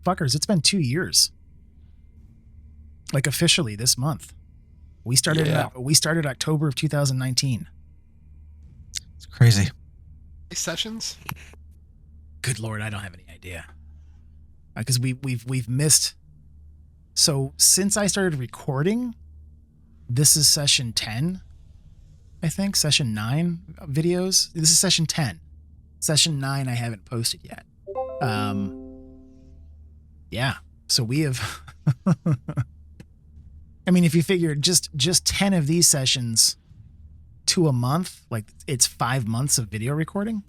fuckers, it's been 2 years. Like officially this month. We started October of 2019. It's crazy. Sessions? Good Lord, I don't have any idea. Because we've missed. So since I started recording, this is session 10, I think, session 9 videos. This is session 10. Session 9 I haven't posted yet. Yeah. So we have I mean, if you figure just 10 of these sessions to a month, like it's 5 months of video recording.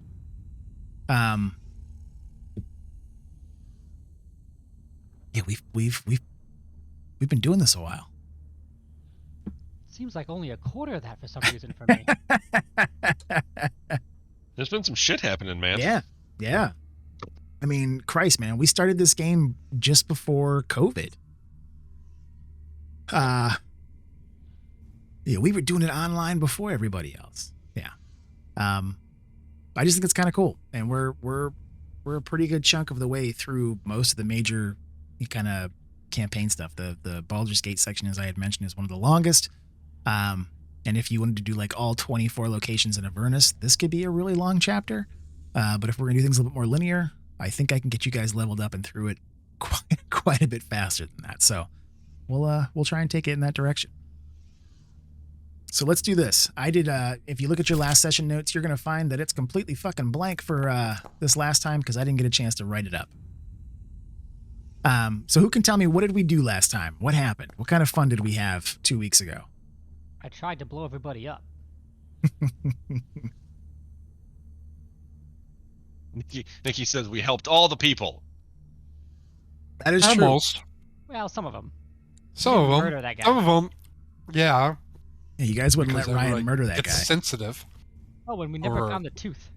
Yeah, we've been doing this a while. Seems like only a quarter of that for some reason for me. There's been some shit happening, man. Yeah. I mean, Christ, man, we started this game just before COVID. Yeah, we were doing it online before everybody else. Yeah. I just think it's kind of cool, and we're a pretty good chunk of the way through most of the major kind of campaign stuff. The Baldur's Gate section, as I had mentioned, is one of the longest. And if you wanted to do like all 24 locations in Avernus, this could be a really long chapter. But if we're gonna do things a little bit more linear, I think I can get you guys leveled up and through it quite a bit faster than that. So we'll try and take it in that direction. So let's do this. I did, if you look at your last session notes, you're going to find that it's completely fucking blank for this last time because I didn't get a chance to write it up. So who can tell me, what did we do last time? What happened? What kind of fun did we have 2 weeks ago? I tried to blow everybody up. Nikki says we helped all the people. That is Almost. true. Well, some of them. Some of them. Murder that guy. Some of them. Yeah. Yeah, you guys wouldn't Because let Ryan everybody murder that gets guy. sensitive. Oh, when we never Or- found the tooth.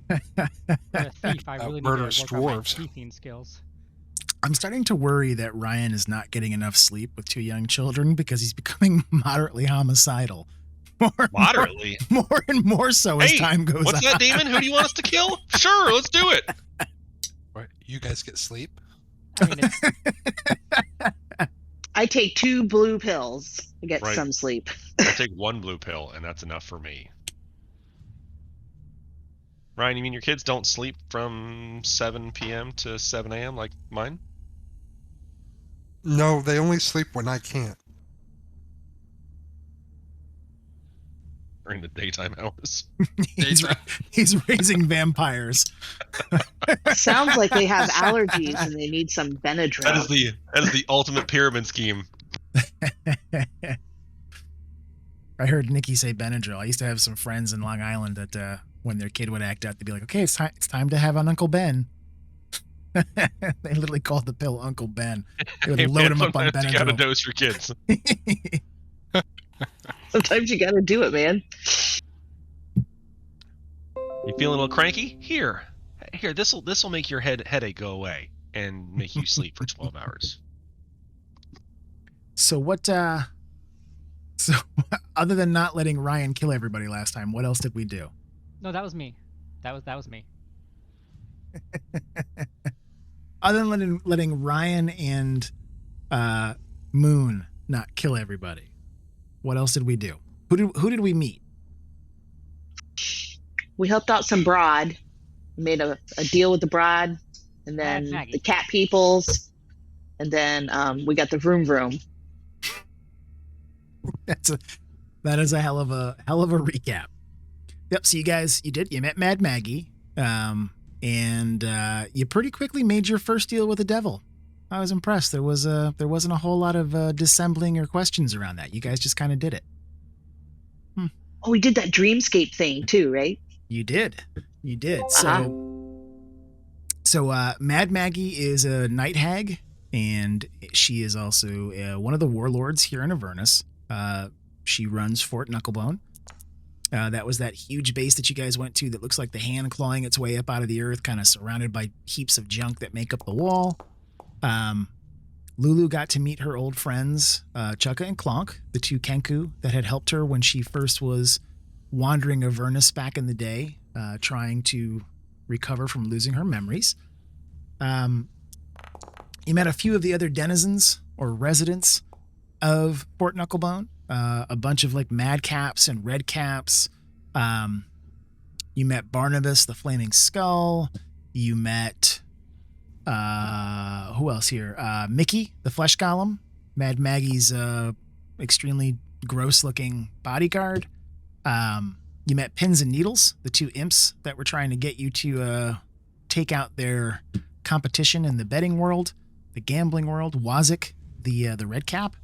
For a thief, I really need to work murderous on my dwarves. thieving skills. I'm starting to worry that Ryan is not getting enough sleep with 2 young children because he's becoming moderately homicidal. Moderately? More and more so as Hey, time goes what's on. that demon? Who do you want us to kill? Sure, let's do it. Right. You guys get sleep? I mean, it's, I take 2 blue pills to get Right. some sleep. I take 1 blue pill, and that's enough for me. Ryan, you mean your kids don't sleep from 7 p.m. to 7 a.m. like mine? No, they only sleep when I can't. During the daytime hours? He's raising vampires. Sounds like they have allergies and they need some Benadryl. That is the ultimate pyramid scheme. I heard Nikki say Benadryl. I used to have some friends in Long Island that when their kid would act out, they'd be like, okay, it's time to have an Uncle Ben. They literally called the pill Uncle Ben. They would Hey, load man, him up on sometimes you gotta Benadryl. dose your kids. Sometimes you gotta do it, man. You feeling a little cranky? Here, this'll make your headache go away and make you sleep for 12 hours. So what, so other than not letting Ryan kill everybody last time, what else did we do? no, that was me. That was me. Other than letting Ryan and Moon not kill everybody, what else did we do? Who did we meet? We helped out some broad. We made a deal with the broad, and then Maggie. the cat peoples, and then we got the vroom vroom. That is a hell of a recap. Yep. So you met Mad Maggie, and you pretty quickly made your first deal with the devil. I was impressed. There wasn't a whole lot of dissembling or questions around that. You guys just kind of did it. Oh, we did that dreamscape thing too, right? You did. Uh-huh. So Mad Maggie is a night hag, and she is also one of the warlords here in Avernus. She runs Fort Knucklebone. That was that huge base that you guys went to that looks like the hand clawing its way up out of the earth, kind of surrounded by heaps of junk that make up the wall. Lulu got to meet her old friends, Chukka and Clonk, the 2 Kenku that had helped her when she first was wandering Avernus back in the day. trying to recover from losing her memories. You met a few of the other denizens or residents of Fort Knucklebone, a bunch of like madcaps and redcaps. You met Barnabas, the Flaming Skull. You met, who else here? Mickey, the Flesh Golem, Mad Maggie's extremely gross-looking bodyguard. You met Pins and Needles, the two imps that were trying to get you to take out their competition in the betting world, the gambling world. Wazik, the red cap.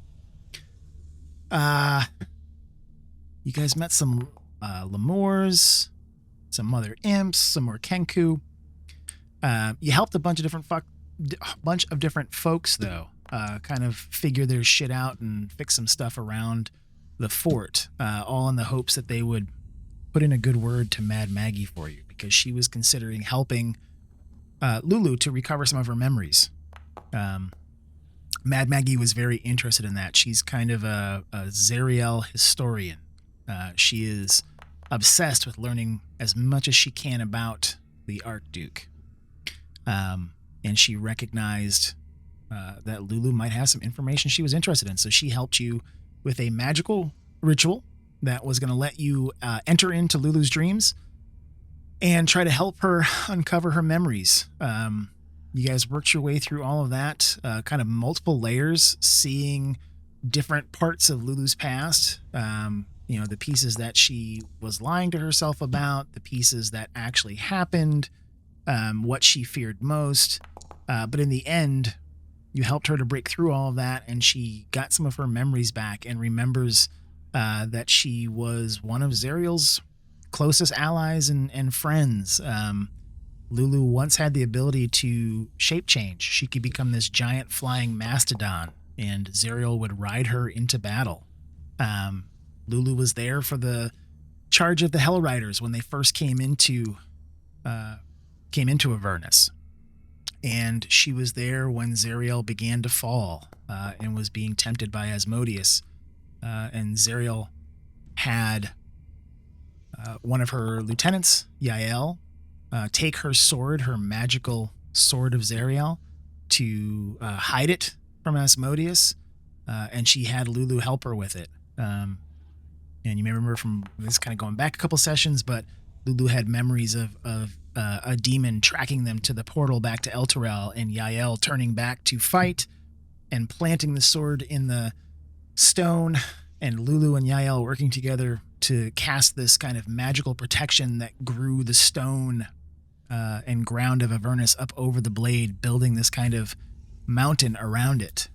You guys met some Lemurs, some other imps, some more Kenku. You helped a bunch of different folks though, kind of figure their shit out and fix some stuff around the fort, all in the hopes that they would put in a good word to Mad Maggie for you, because she was considering helping Lulu to recover some of her memories. Mad Maggie was very interested in that. She's kind of a Zariel historian. She is obsessed with learning as much as she can about the Archduke. And she recognized that Lulu might have some information she was interested in. So she helped you with a magical ritual that was going to let you enter into Lulu's dreams and try to help her uncover her memories. You guys worked your way through all of that, kind of multiple layers, seeing different parts of Lulu's past. The pieces that she was lying to herself about, the pieces that actually happened, what she feared most. But in the end, you helped her to break through all of that, and she got some of her memories back and remembers that she was one of Zariel's closest allies and friends. Lulu once had the ability to shape change. She could become this giant flying mastodon, and Zariel would ride her into battle. Lulu was there for the charge of the Hell Riders when they first came into Avernus. And she was there when Zariel began to fall and was being tempted by Asmodeus. And Zariel had one of her lieutenants, Yael, take her sword, her magical sword of Zariel, to hide it from Asmodeus. And she had Lulu help her with it. And you may remember from this kind of going back a couple sessions, but Lulu had memories of a demon tracking them to the portal back to Elturel, and Yael turning back to fight and planting the sword in the stone, and Lulu and Yael working together to cast this kind of magical protection that grew the stone and ground of Avernus up over the blade, building this kind of mountain around it.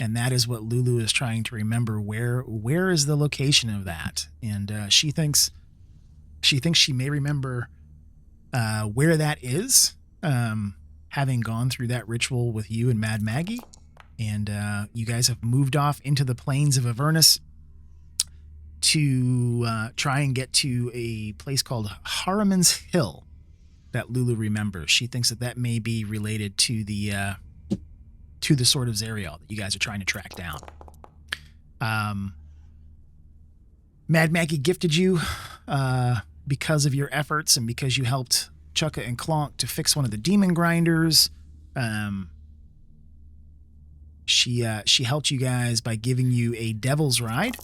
And that is what Lulu is trying to remember. Where is the location of that? And she thinks she may remember where that is, having gone through that ritual with you and Mad Maggie. And you guys have moved off into the plains of Avernus to try and get to a place called Haruman's Hill that Lulu remembers. She thinks that may be related to the Sword of Zariel that you guys are trying to track down. Mad Maggie gifted you because of your efforts and because you helped Chukka and Clonk to fix one of the demon grinders. She helped you guys by giving you a Devil's Ride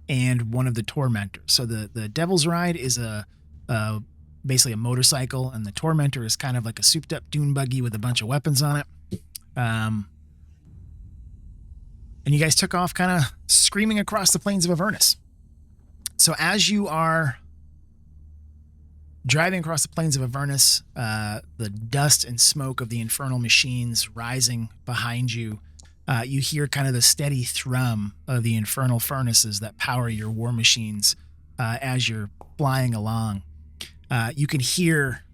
and one of the Tormentors. So the Devil's Ride is basically a motorcycle, and the Tormentor is kind of like a souped up dune buggy with a bunch of weapons on it. And you guys took off kind of screaming across the plains of Avernus. So as you are driving across the plains of Avernus, the dust and smoke of the infernal machines rising behind you, you hear kind of the steady thrum of the infernal furnaces that power your war machines as you're flying along. You can hear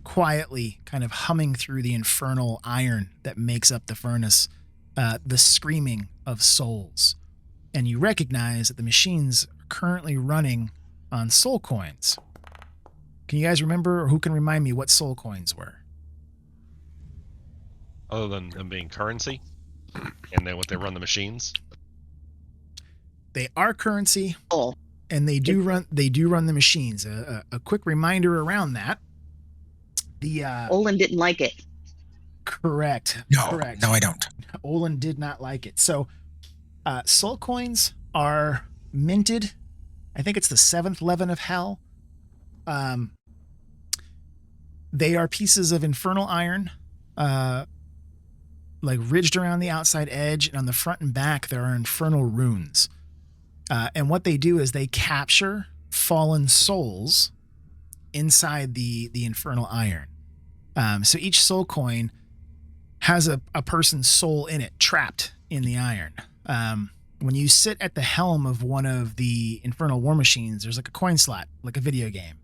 quietly, kind of humming through the infernal iron that makes up the furnace, the screaming of souls. And you recognize that the machines are currently running on soul coins. Can you guys remember, or who can remind me what soul coins were? Other than them being currency, and then what they run the machines. They are currency, Oh. and they do run the machines. A quick reminder around that. The Olin didn't like it. correct. No, Correct. no, I don't. Olin did not like it. So, soul coins are minted. I think it's the 7th leaven of hell. They are pieces of infernal iron, like ridged around the outside edge, and on the front and back there are infernal runes. And what they do is they capture fallen souls inside the infernal iron. So each soul coin has a person's soul in it, trapped in the iron. When you sit at the helm of one of the infernal war machines, there's like a coin slot, like a video game.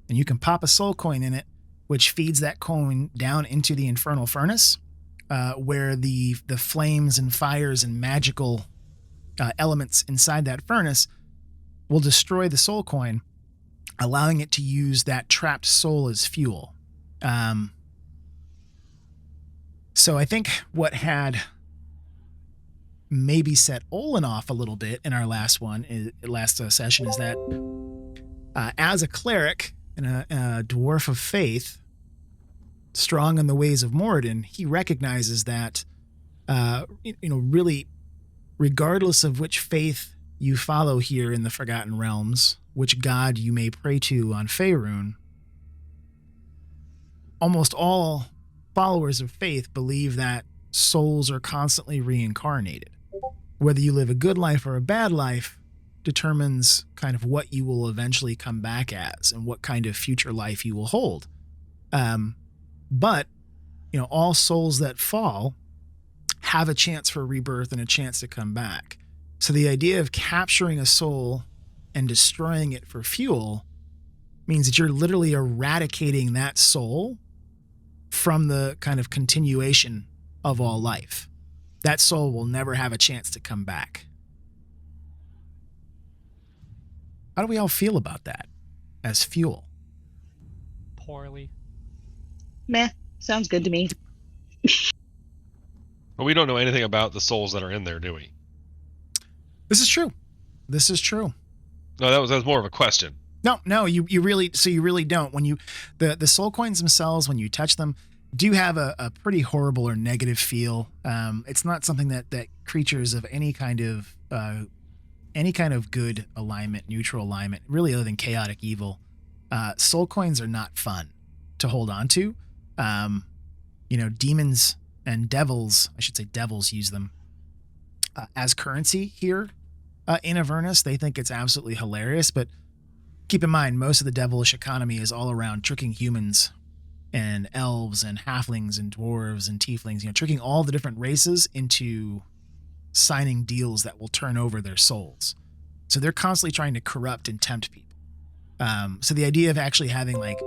And you can pop a soul coin in it, which feeds that coin down into the infernal furnace, where the flames and fires and magical elements inside that furnace will destroy the soul coin, allowing it to use that trapped soul as fuel. So I think what had maybe set Olin off a little bit in our last session is that as a cleric and a dwarf of faith, strong in the ways of Moradin, he recognizes that, really, regardless of which faith you follow here in the Forgotten Realms, which god you may pray to on Faerun, almost all followers of faith believe that souls are constantly reincarnated. Whether you live a good life or a bad life determines kind of what you will eventually come back as and what kind of future life you will hold. But, all souls that fall have a chance for rebirth and a chance to come back. So the idea of capturing a soul and destroying it for fuel means that you're literally eradicating that soul from the kind of continuation of all life. That soul will never have a chance to come back. How do we all feel about that as fuel? Poorly. Meh, sounds good to me. But we don't know anything about the souls that are in there, do we? This is true. No, that was more of a question. No, you really don't. When you the soul coins themselves, when you touch them, do have a pretty horrible or negative feel. It's not something that creatures of any kind of good alignment, neutral alignment, really other than chaotic evil, soul coins are not fun to hold on to. Demons and devils, I should say devils, use them as currency here in Avernus. They think it's absolutely hilarious, but keep in mind, most of the devilish economy is all around tricking humans and elves and halflings and dwarves and tieflings, tricking all the different races into signing deals that will turn over their souls. So they're constantly trying to corrupt and tempt people. So the idea of actually having like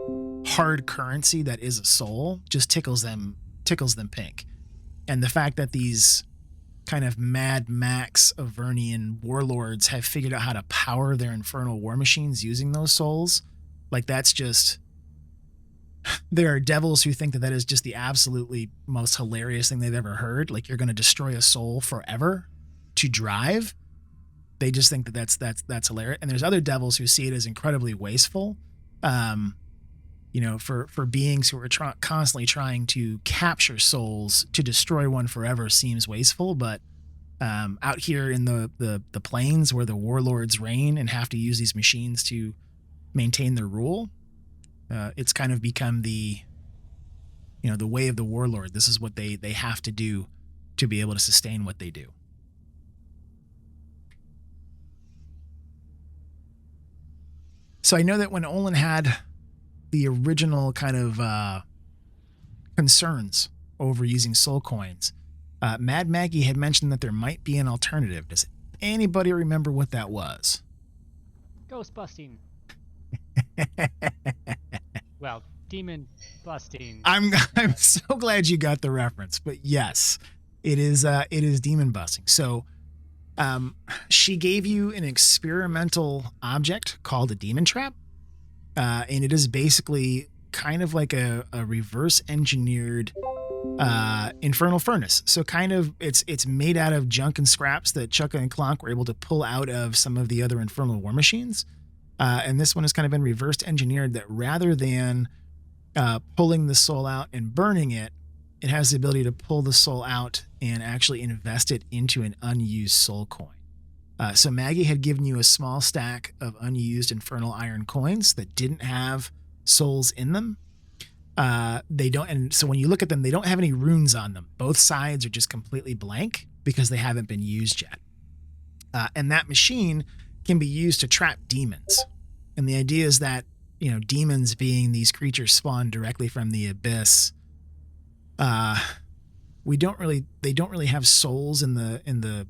hard currency that is a soul just tickles them pink. And the fact that these kind of Mad Max Avernian warlords have figured out how to power their infernal war machines using those souls, like that's just... There are devils who think that is just the absolutely most hilarious thing they've ever heard. Like, you're going to destroy a soul forever to drive. They just think that that's hilarious. And there's other devils who see it as incredibly wasteful. For beings who are constantly trying to capture souls to destroy one forever seems wasteful. But out here in the plains where the warlords reign and have to use these machines to maintain their rule, it's kind of become the way of the warlord. This is what they have to do to be able to sustain what they do. So I know that when Olin had the original kind of concerns over using soul coins, Mad Maggie had mentioned that there might be an alternative. Does anybody remember what that was? Ghost busting. Well, demon busting. I'm so glad you got the reference, but yes, it is demon busting. So she gave you an experimental object called a demon trap, and it is basically kind of like a reverse engineered infernal furnace. So kind of it's made out of junk and scraps that Chukka and Clonk were able to pull out of some of the other infernal war machines. And this one has kind of been reversed engineered that rather than pulling the soul out and burning it, it has the ability to pull the soul out and actually invest it into an unused soul coin. So Maggie had given you a small stack of unused infernal iron coins that didn't have souls in them. They don't, and so when you look at them, they don't have any runes on them. Both sides are just completely blank because they haven't been used yet. And that machine can be used to trap demons. And the idea is that, you know, demons being these creatures spawned directly from the abyss, they don't really have souls in the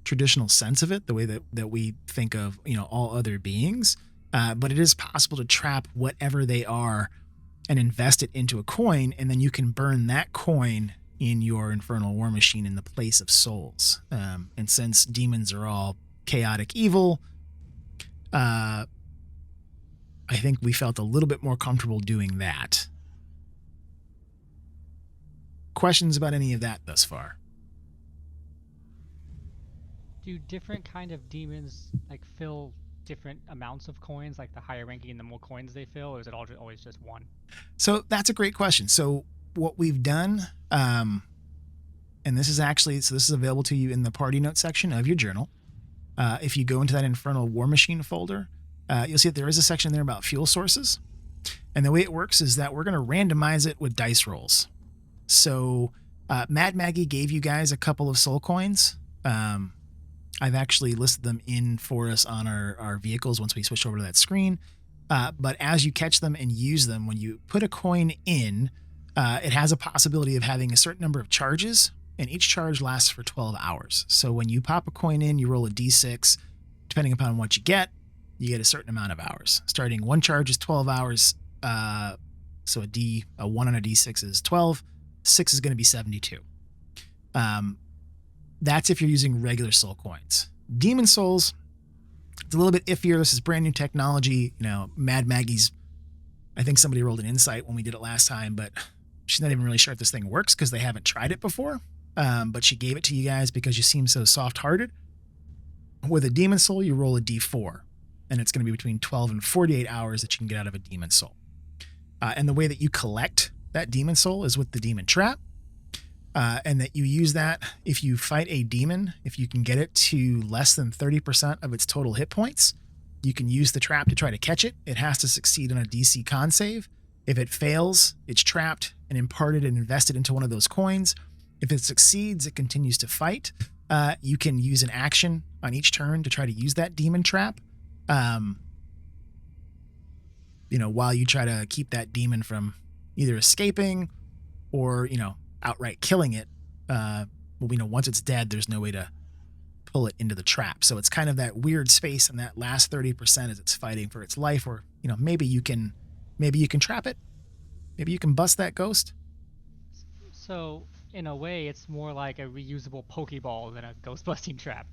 traditional sense of it, the way that we think of, you know, all other beings. But it is possible to trap whatever they are and invest it into a coin, and then you can burn that coin in your infernal war machine in the place of souls. And since demons are all chaotic evil, I think we felt a little bit more comfortable doing that. Questions about any of that thus far? Do different kind of demons like fill different amounts of coins, like the higher ranking, the more coins they fill, or is it always just one? So that's a great question. So what we've done, and this is available to you in the party notes section of your journal. If you go into that Infernal War Machine folder, you'll see that there is a section there about fuel sources. And the way it works is that we're going to randomize it with dice rolls. So Mad Maggie gave you guys a couple of soul coins. I've actually listed them in for us on our vehicles once we switch over to that screen. But as you catch them and use them, when you put a coin in, it has a possibility of having a certain number of charges, and each charge lasts for 12 hours. So when you pop a coin in, you roll a d6. Depending upon what you get a certain amount of hours. Starting one charge is 12 hours. So a 1 on a d6 is 12. 6 is going to be 72. That's if you're using regular soul coins. Demon souls, it's a little bit iffier. This is brand new technology. You know, Mad Maggie's, I think somebody rolled an insight when we did it last time, but she's not even really sure if this thing works because they haven't tried it before. But she gave it to you guys because you seem so soft-hearted. With a demon soul, you roll a d4, and it's going to be between 12 and 48 hours that you can get out of a demon soul. And the way that you collect that demon soul is with the demon trap. And that you use that if you fight a demon, if you can get it to less than 30% of its total hit points, you can use the trap to try to catch it. It has to succeed on a DC con save. If it fails, it's trapped and imparted and invested into one of those coins. If it succeeds, it continues to fight. You can use an action on each turn to try to use that demon trap. While you try to keep that demon from either escaping or, outright killing it. Once it's dead, there's no way to pull it into the trap. So it's kind of that weird space in that last 30% as it's fighting for its life, or, maybe you can trap it. Maybe you can bust that ghost. So in a way, it's more like a reusable Pokeball than a ghost busting trap.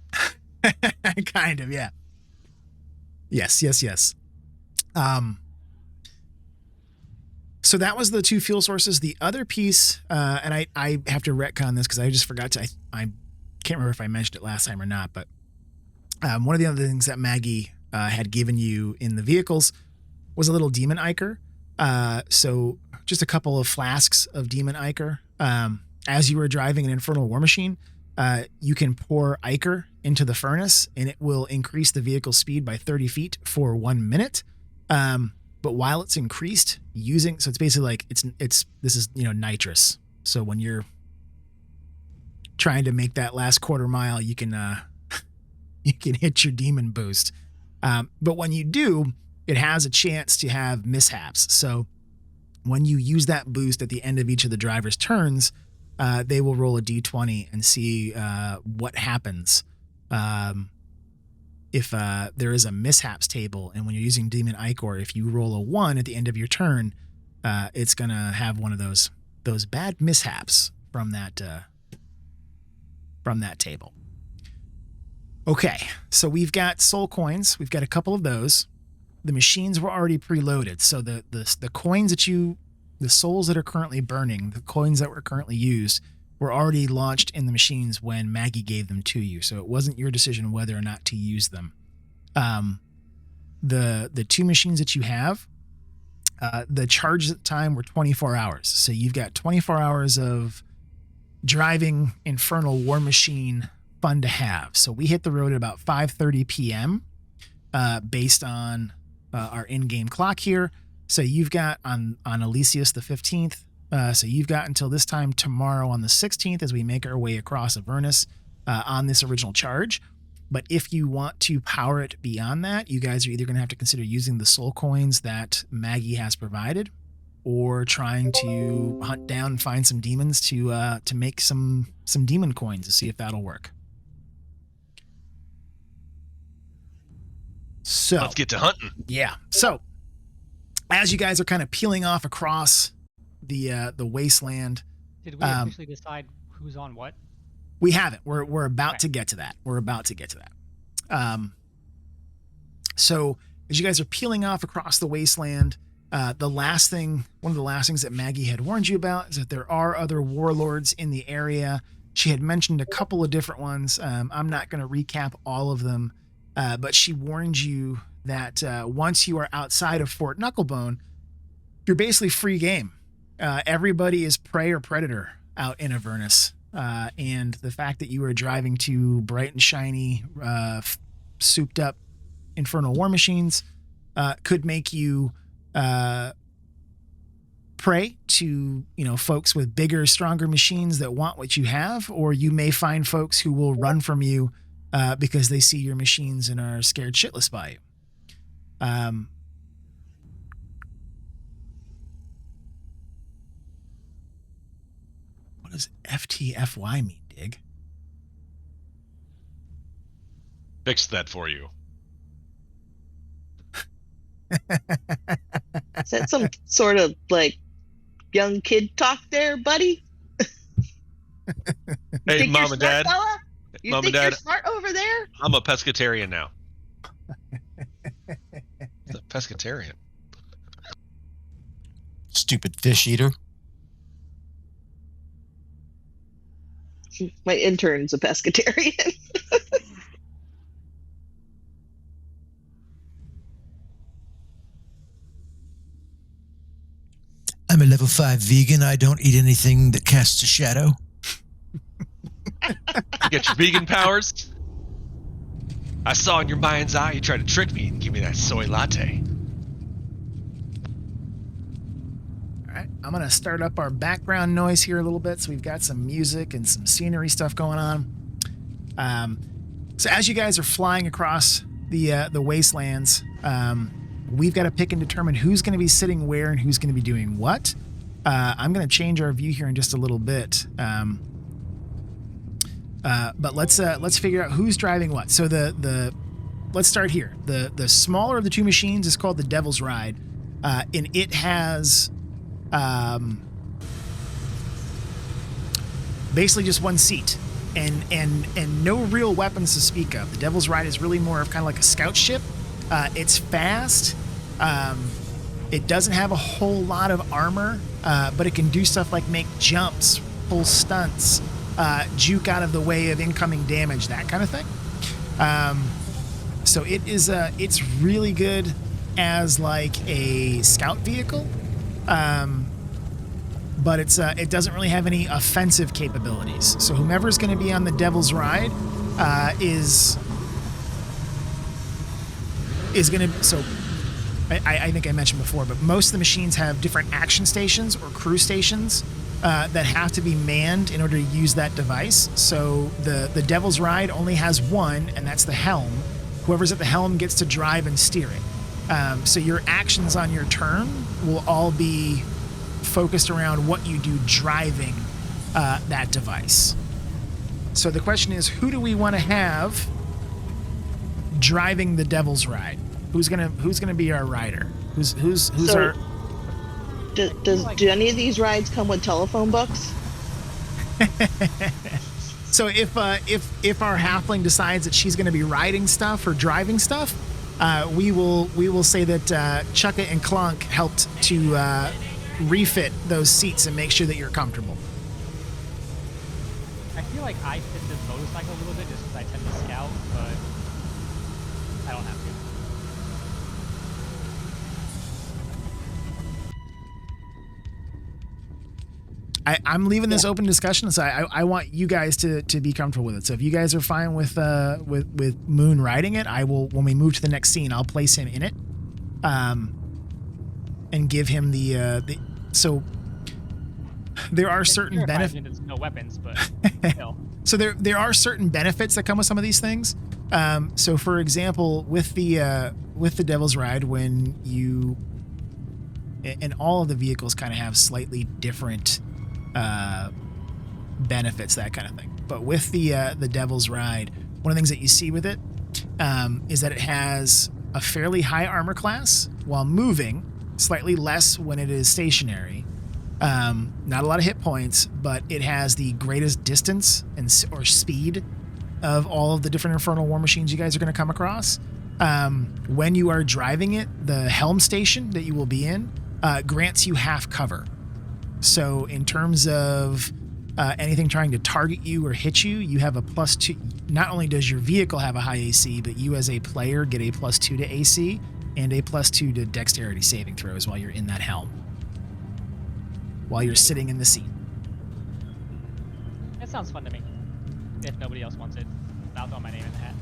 Kind of, yeah. Yes. So that was the two fuel sources. The other piece, and I have to retcon this because I just forgot to, I can't remember if I mentioned it last time or not, but one of the other things that Maggie had given you in the vehicles was a little demon ichor. So just a couple of flasks of demon ichor. As you were driving an infernal war machine, you can pour ichor into the furnace and it will increase the vehicle speed by 30 feet for 1 minute. But while it's increased so it's basically like this is nitrous. So when you're trying to make that last quarter mile, you can hit your demon boost. But when you do, it has a chance to have mishaps. So when you use that boost at the end of each of the driver's turns, they will roll a d20 and see what happens. If there is a mishaps table, and when you're using Demon Ichor, if you roll a 1 at the end of your turn, it's going to have one of those bad mishaps from that table. Okay, so we've got soul coins. We've got a couple of those. The machines were already preloaded, so the coins that you the souls that are currently burning, the coins that were currently used, were already launched in the machines when Maggie gave them to you. So it wasn't your decision whether or not to use them. The two machines that you have, the charges at the time were 24 hours. So you've got 24 hours of driving infernal war machine fun to have. So we hit the road at about 5:30 p.m. Based on our in-game clock here. So you've got on Elysius the 15th. So you've got until this time tomorrow on the 16th as we make our way across Avernus on this original charge. But if you want to power it beyond that, you guys are either going to have to consider using the soul coins that Maggie has provided, or trying to hunt down and find some demons to make some demon coins to see if that'll work. So Let's get to hunting. yeah. So as you guys are kind of peeling off across the wasteland, Did we officially decide who's on what? we haven't. We're about Okay. to get to that. We're about to get to that. So as you guys are peeling off across the wasteland, one of the last things that Maggie had warned you about is that there are other warlords in the area. She had mentioned a couple of different ones. I'm not going to recap all of them, but she warned you that once you are outside of Fort Knucklebone, you're basically free game. Everybody is prey or predator out in Avernus. And the fact that you are driving two bright and shiny, souped up infernal war machines could make you prey to, folks with bigger, stronger machines that want what you have, or you may find folks who will run from you because they see your machines and are scared shitless by you. What does FTFY mean, Dig? Fix that for you. Is that some sort of like young kid talk there, buddy? Hey, Think Mom you're and smart, Dad. fella? You Mom think and you're Dad. smart over there? I'm a pescatarian now. It's a pescatarian. Stupid fish eater. My intern's a pescatarian. I'm a level 5 vegan. I don't eat anything that casts a shadow. You get your vegan powers? I saw in your mind's eye you tried to trick me and give me that soy latte. All right, I'm going to start up our background noise here a little bit, so we've got some music and some scenery stuff going on. So as you guys are flying across the wastelands, we've got to pick and determine who's going to be sitting where and who's going to be doing what. I'm going to change our view here in just a little bit. But let's figure out who's driving what. So let's start here. The smaller of the two machines is called the Devil's Ride, and it has basically just one seat and no real weapons to speak of. The Devil's Ride is really more of kind of like a scout ship. It's fast. It doesn't have a whole lot of armor, but it can do stuff like make jumps, pull stunts, juke out of the way of incoming damage, that kind of thing. So it's really good as like a scout vehicle, but it doesn't really have any offensive capabilities. So whomever's going to be on the Devil's Ride is going to. So I think I mentioned before, but most of the machines have different action stations or crew stations that have to be manned in order to use that device. So the Devil's Ride only has one, and that's the helm. Whoever's at the helm gets to drive and steer it. So your actions on your turn will all be focused around what you do driving that device. So the question is, who do we want to have driving the Devil's Ride? Who's gonna be our rider? Who's So- our? Do any of these rides come with telephone books? So if our halfling decides that she's going to be riding stuff or driving stuff, we will say that Chukka and Clonk helped to refit those seats and make sure that you're comfortable. I feel like I fit the motorcycle a little bit just because I tend to scout, but I don't have to. I'm leaving this open discussion, so I want you guys to be comfortable with it. So if you guys are fine with Moon riding it, I will. When we move to the next scene, I'll place him in it, and give him the. So there are certain benefits. It's no weapons, but still. So there are certain benefits that come with some of these things. So for example, with the Devil's Ride, when you and all of the vehicles kind of have slightly different benefits, that kind of thing. But with the Devil's Ride, one of the things that you see with it is that it has a fairly high armor class while moving, slightly less when it is stationary. Not a lot of hit points, but it has the greatest distance or speed of all of the different infernal war machines you guys are going to come across. When you are driving it, the helm station that you will be in grants you half cover. So in terms of anything trying to target you or hit you, you have a +2. Not only does your vehicle have a high AC, but you as a player get a +2 to AC and a +2 to dexterity saving throws while you're in that helm, while you're sitting in the seat. That sounds fun to me. If nobody else wants it, I'll throw my name in the hat.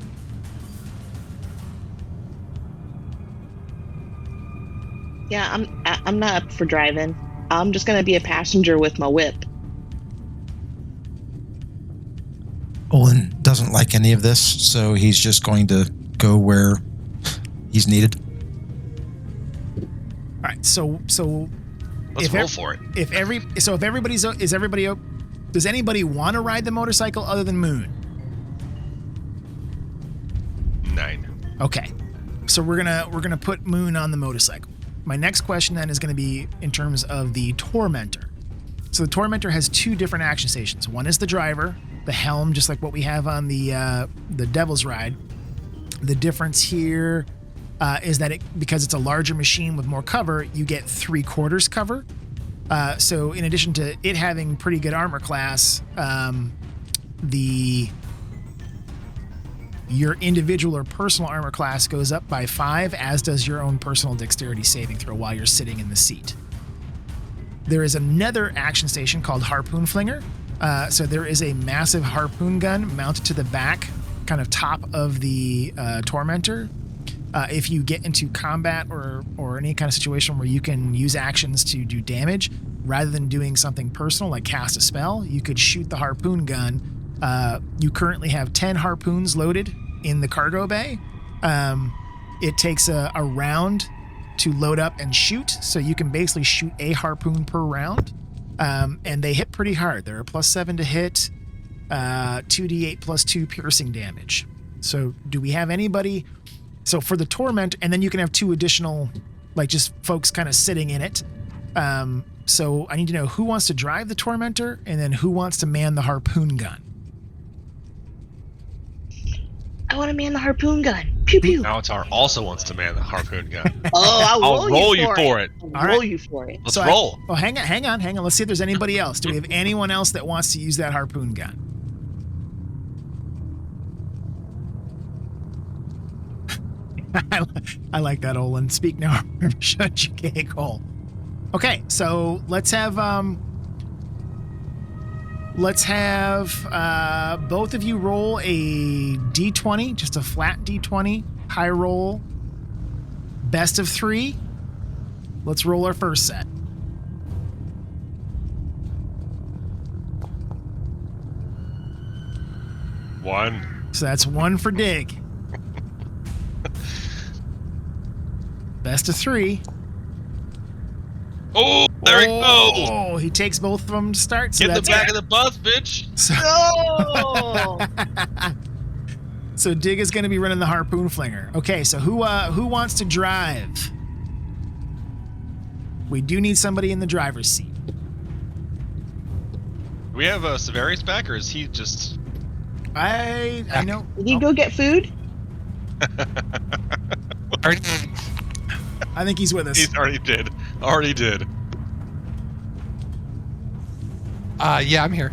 Yeah, I'm not up for driving. I'm just gonna be a passenger with my whip. Olin doesn't like any of this, so he's just going to go where he's needed. All right, so Let's roll for it. If everybody's does anybody want to ride the motorcycle other than Moon? 9. Okay, so we're gonna put Moon on the motorcycle. My next question then is going to be in terms of the Tormentor. So the Tormentor has 2 different action stations. One is the driver, the helm, just like what we have on the Devil's Ride. The difference here is that because it's a larger machine with more cover, you get 3/4 cover. So in addition to it having pretty good armor class, your individual or personal armor class goes up by 5, as does your own personal dexterity saving throw while you're sitting in the seat. There is another action station called Harpoon Flinger. So there is a massive harpoon gun mounted to the back, kind of top of the Tormentor. If you get into combat or any kind of situation where you can use actions to do damage, rather than doing something personal like cast a spell, you could shoot the harpoon gun. You currently have 10 harpoons loaded in the cargo bay. It takes a round to load up and shoot, so you can basically shoot a harpoon per round. And they hit pretty hard. They're a +7 to hit, 2d8 +2 piercing damage. So do we have anybody? So for the Torment, and then you can have 2 additional, like just folks kind of sitting in it. So I need to know who wants to drive the Tormentor and then who wants to man the harpoon gun. I want to man the harpoon gun. Pew pew. Alatar also wants to man the harpoon gun. Oh, I'll roll you for it. I'll roll you for it. Let's roll. Well, hang on. Let's see if there's anybody else. Do we have anyone else that wants to use that harpoon gun? I like that, Olin. Speak now, shut your gay hole. Okay, so let's have both of you roll a d20, just a flat d20, high roll, best of 3. Let's roll our first set. One. So that's 1 for Dig. Best of 3. Oh, there he goes. Oh, he takes both of them to start. So Get the that's back of the bus, bitch. So, No! so Dig is going to be running the harpoon flinger. Okay, so who wants to drive? We do need somebody in the driver's seat. Do we have Severius back, or is he just... I know. Did you go get food? I think he's with us. He already did. Yeah, I'm here.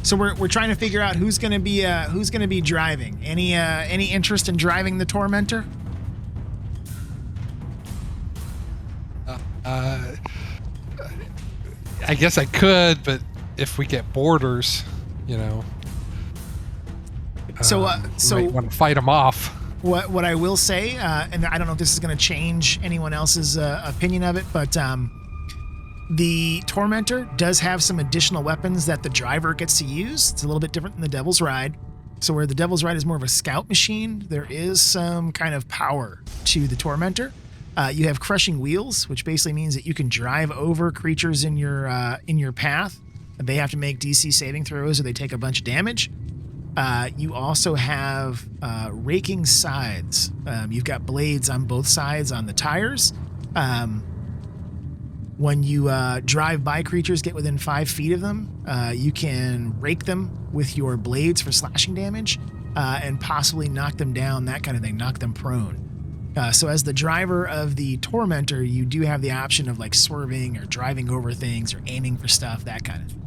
So we're trying to figure out who's gonna be driving. Any interest in driving the Tormentor? I guess I could, but if we get borders, you know. So might want to fight them off. What I will say, and I don't know if this is going to change anyone else's opinion of it, but the Tormentor does have some additional weapons that the driver gets to use. It's a little bit different than the Devil's Ride. So where the Devil's Ride is more of a scout machine, there is some kind of power to the Tormentor. You have crushing wheels, which basically means that you can drive over creatures in your path. They have to make DC saving throws or they take a bunch of damage. You also have raking sides. You've got blades on both sides on the tires. When you drive by creatures, get within 5 feet of them, you can rake them with your blades for slashing damage and possibly knock them down, that kind of thing, knock them prone. So as the driver of the Tormentor, you do have the option of like swerving or driving over things or aiming for stuff, that kind of thing.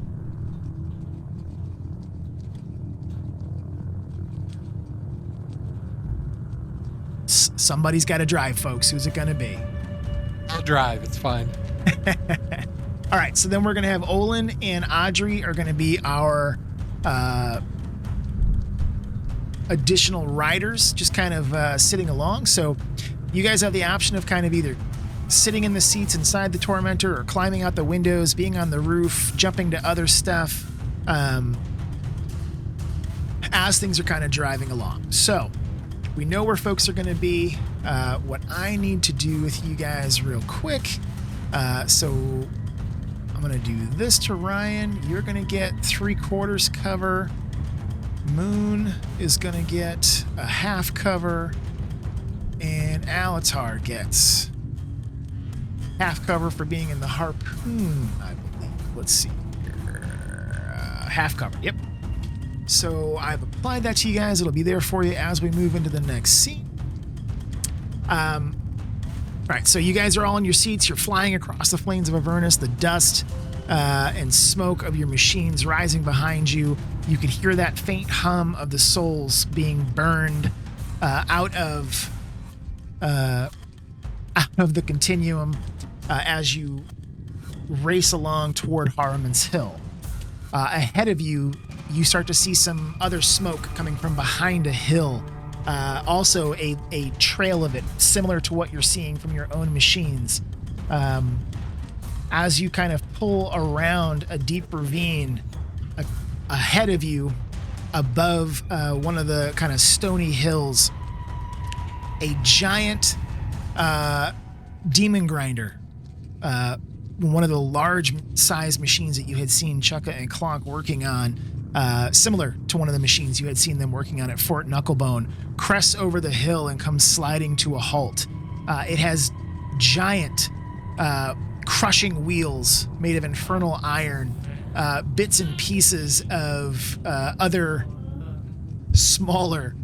Somebody's got to drive, folks. Who's it going to be? I'll drive. It's fine. All right, so then we're going to have Olin and Audrey are going to be our additional riders, just kind of sitting along. So you guys have the option of kind of either sitting in the seats inside the Tormentor or climbing out the windows, being on the roof, jumping to other stuff as things are kind of driving along. So we know where folks are going to be. What I need to do with you guys real quick. So I'm going to do this to Ryan. You're going to get 3/4 cover. Moon is going to get a half cover. And Alatar gets half cover for being in the harpoon, I believe. Let's see here. Half cover, yep. So I've applied that to you guys. It'll be there for you as we move into the next scene. All right, so you guys are all in your seats. You're flying across the plains of Avernus. The dust and smoke of your machines rising behind you. You can hear that faint hum of the souls being burned out of the continuum as you race along toward Haruman's Hill. Ahead of you, you start to see some other smoke coming from behind a hill. Also a trail of it, similar to what you're seeing from your own machines. As you kind of pull around a deep ravine ahead of you, above one of the kind of stony hills, a giant demon grinder, one of the large size machines that you had seen Chukka and Clonk working on, similar to one of the machines you had seen them working on at Fort Knucklebone, crests over the hill and comes sliding to a halt. It has giant crushing wheels made of infernal iron, bits and pieces of other smaller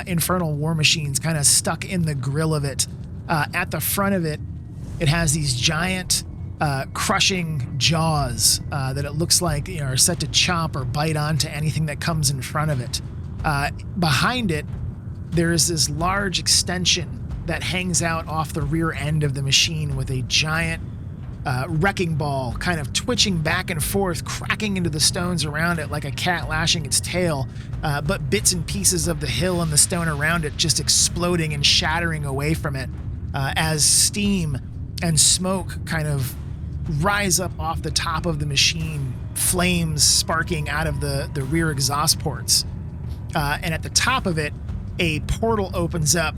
infernal war machines kind of stuck in the grill of it. At the front of it, it has these giant crushing jaws that it looks like are set to chomp or bite onto anything that comes in front of it. Behind it, there is this large extension that hangs out off the rear end of the machine with a giant wrecking ball kind of twitching back and forth, cracking into the stones around it like a cat lashing its tail, but bits and pieces of the hill and the stone around it just exploding and shattering away from it as steam and smoke kind of rise up off the top of the machine, flames sparking out of the rear exhaust ports. And at the top of it, a portal opens up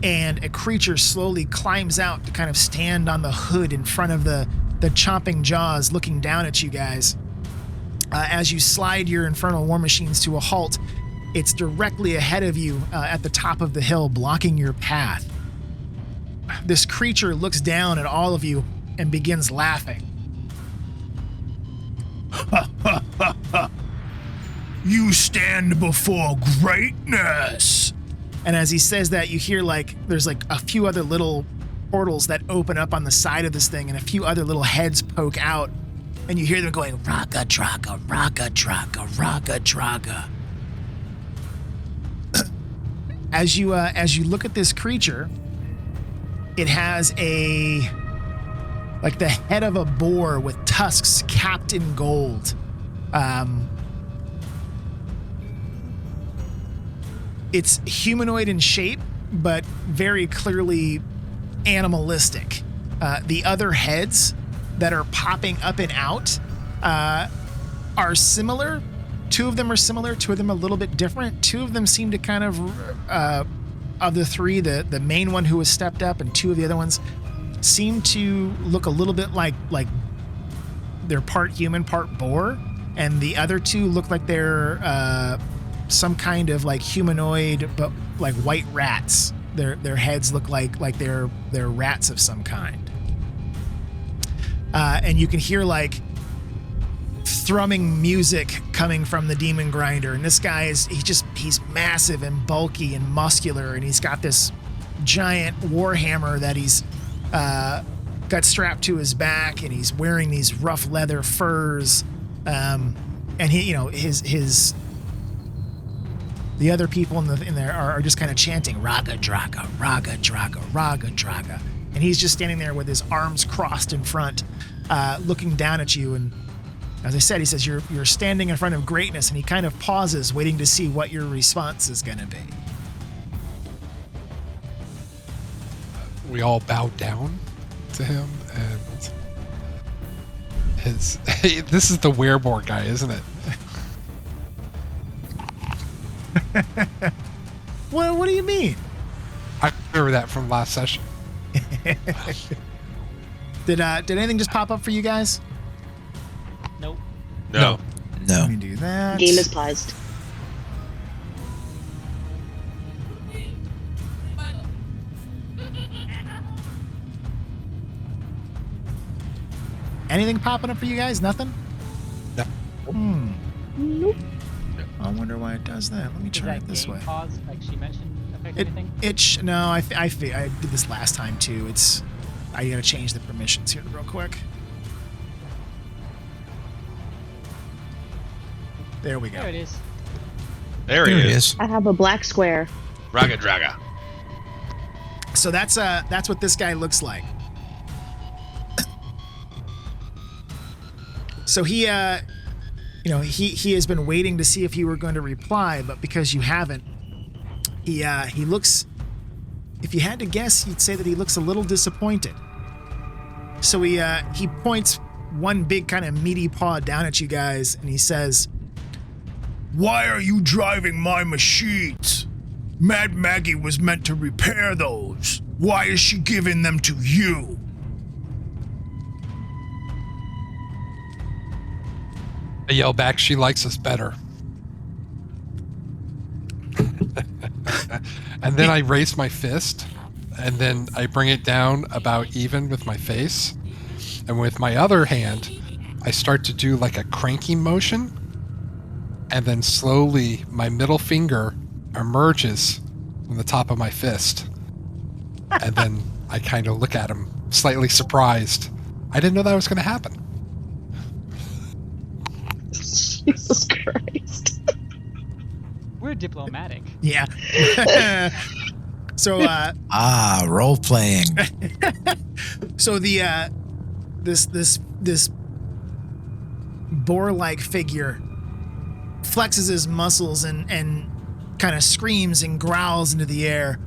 and a creature slowly climbs out to kind of stand on the hood in front of the chomping jaws looking down at you guys. As you slide your infernal war machines to a halt, it's directly ahead of you at the top of the hill, blocking your path. This creature looks down at all of you and begins laughing. You stand before greatness. And as he says that, you hear there's a few other little portals that open up on the side of this thing and a few other little heads poke out. and you hear them going, Raggadragga, Raggadragga, Raggadragga. As you look at this creature, it has like the head of a boar with tusks capped in gold. It's humanoid in shape, but very clearly animalistic. The other heads that are popping up and out are similar. Two of them are similar, two of them a little bit different. Two of them seem to kind of the three, the main one who has stepped up and two of the other ones seem to look a little bit like they're part human, part boar. And the other two look like they're some kind of like humanoid, but like white rats. Their heads look like they're rats of some kind. And you can hear like thrumming music coming from the demon grinder. And this guy he's massive and bulky and muscular, and he's got this giant warhammer that he's got strapped to his back, and he's wearing these rough leather furs. And he, the other people in there are just kind of chanting Raggadragga, Raggadragga, Raggadragga. And he's just standing there with his arms crossed in front, looking down at you. And as I said, he says, you're standing in front of greatness, and he kind of pauses, waiting to see what your response is going to be. We all bow down to him, and this is the werebore guy, isn't it? What do you mean? I remember that from last session. Did anything just pop up for you guys? Nope. No. Let me do that. Game is paused. Anything popping up for you guys? Nothing? No. Nope. I wonder why it does that. Let me Does try that it this game way. pause, like she mentioned, affect anything? No, I did this last time too. I gotta change the permissions here real quick. There we go. There it is. There he is. I have a black square. Raggadragga. So that's what this guy looks like. So he has been waiting to see if you were going to reply, but because you haven't, he looks. If you had to guess, you'd say that he looks a little disappointed. So he points one big kind of meaty paw down at you guys, and he says, "Why are you driving my machines? Mad Maggie was meant to repair those. Why is she giving them to you?" I yell back, she likes us better. And then I raise my fist, and then I bring it down about even with my face. And with my other hand, I start to do like a cranking motion. And then slowly my middle finger emerges from the top of my fist. And then I kind of look at him, slightly surprised. I didn't know that was going to happen. Jesus Christ. We're diplomatic. Yeah. So role playing. so the this boar-like figure flexes his muscles and kind of screams and growls into the air.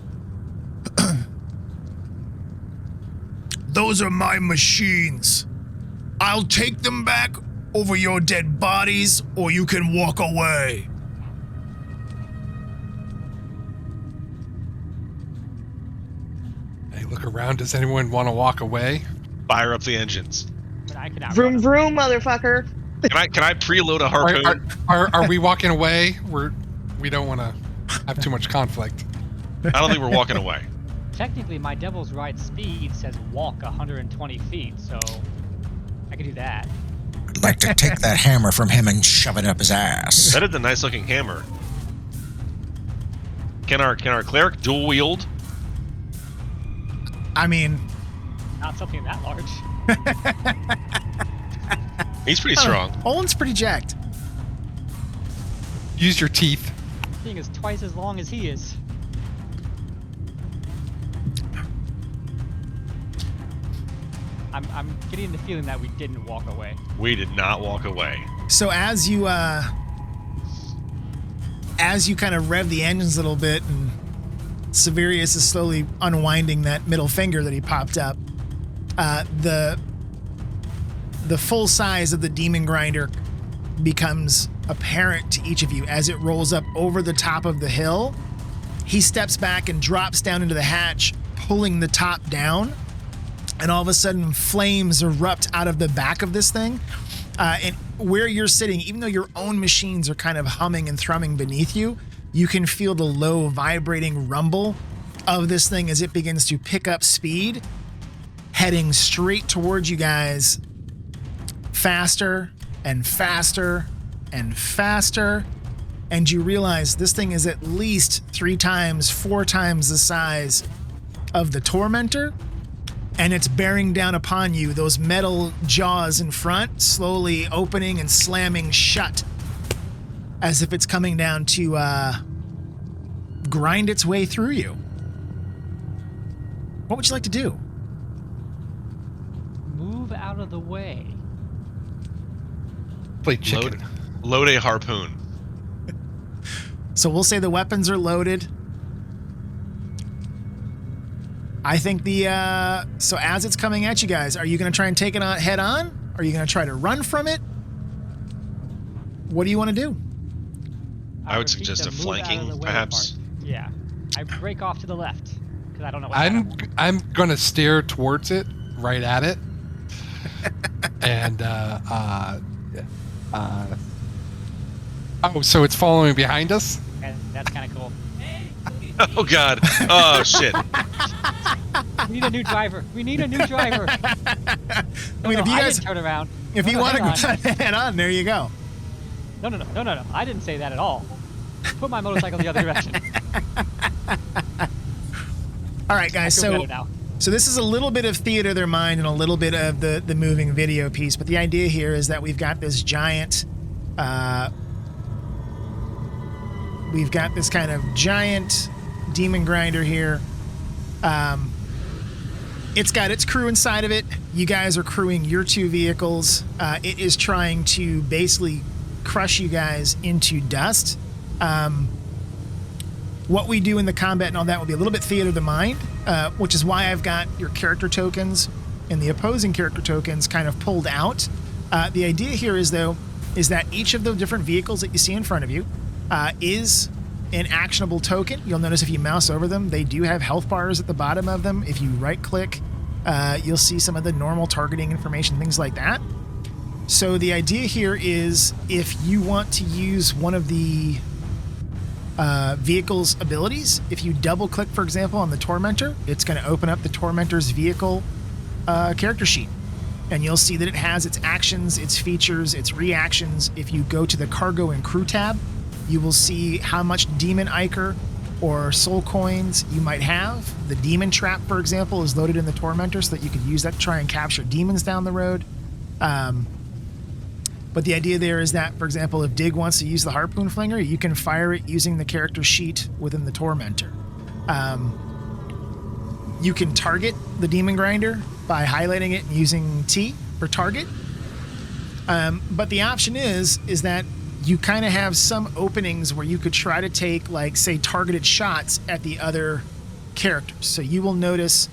"Those are my machines. I'll take them back over your dead bodies, or you can walk away." I look around, does anyone want to walk away? Fire up the engines. But I could outrun Vroom him. vroom, motherfucker. Can I preload a harpoon? Are we walking away? We don't want to have too much conflict. I don't think we're walking away. Technically, my Devil's Ride speed says walk 120 feet, so I could do that. I'd like to take that hammer from him and shove it up his ass. That is a nice looking hammer. Can our cleric dual wield? I mean, Not something that large. He's pretty strong. Olin's pretty jacked. Use your teeth. Thing is twice as long as he is. I'm getting the feeling that we didn't walk away. We did not walk away. So as you kind of rev the engines a little bit, and Severius is slowly unwinding that middle finger that he popped up, the full size of the demon grinder becomes apparent to each of you as it rolls up over the top of the hill. He steps back and drops down into the hatch, pulling the top down, and all of a sudden flames erupt out of the back of this thing. And where you're sitting, even though your own machines are kind of humming and thrumming beneath you, you can feel the low vibrating rumble of this thing as it begins to pick up speed, heading straight towards you guys, faster and faster and faster. And you realize this thing is at least 3 times, 4 times the size of the Tormentor, and it's bearing down upon you, those metal jaws in front slowly opening and slamming shut as if it's coming down to grind its way through you. What would you like to do? Move out of the way. Play chicken. Load a harpoon. So we'll say the weapons are loaded. I think so as it's coming at you guys, are you going to try and take it on head on? Are you going to try to run from it? What do you want to do? I would repeat suggest the a move flanking, out of the way perhaps. part. Yeah. I break off to the left because I don't know what I'm gonna stare towards it, right at it, and oh, so it's following behind us? and that's kind of cool. Oh God! Oh shit! We need a new driver. We need a new driver. I mean, if you I guys, didn't turn around. if you want to go head on, there you go. No. I didn't say that at all. Put my motorcycle the other direction. All right, guys. I feel So better now. So this is a little bit of theater of their mind and a little bit of the moving video piece. But the idea here is that we've got this giant, we've got this kind of giant demon grinder here. It's got its crew inside of it. You guys are crewing your 2 vehicles. It is trying to basically crush you guys into dust. What we do in the combat and all that will be a little bit theater of the mind, which is why I've got your character tokens and the opposing character tokens kind of pulled out. The idea here is that each of the different vehicles that you see in front of you is an actionable token. You'll notice if you mouse over them, they do have health bars at the bottom of them. If you right click, you'll see some of the normal targeting information, things like that. So the idea here is if you want to use one of the vehicle's abilities, if you double click, for example, on the Tormentor, it's going to open up the Tormentor's vehicle character sheet. And you'll see that it has its actions, its features, its reactions. If you go to the cargo and crew tab, you will see how much demon ichor or soul coins you might have. The demon trap, for example, is loaded in the Tormentor so that you could use that to try and capture demons down the road. But the idea there is that, for example, if Dig wants to use the harpoon flinger, you can fire it using the character sheet within the Tormentor. You can target the demon grinder by highlighting it and using T for target. But the option is that you kind of have some openings where you could try to take, like, say, targeted shots at the other characters. So you will notice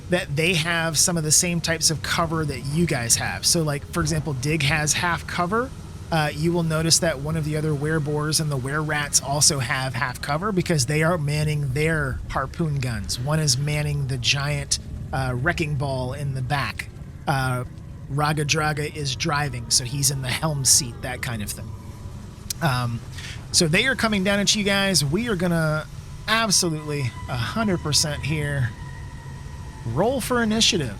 that they have some of the same types of cover that you guys have. So, like, for example, Dig has half cover. You will notice that one of the other wereboars and the wererats also have half cover because they are manning their harpoon guns. One is manning the giant wrecking ball in the back. Raggadragga is driving, so he's in the helm seat, that kind of thing. So they are coming down at you guys. We are going to absolutely 100% here roll for initiative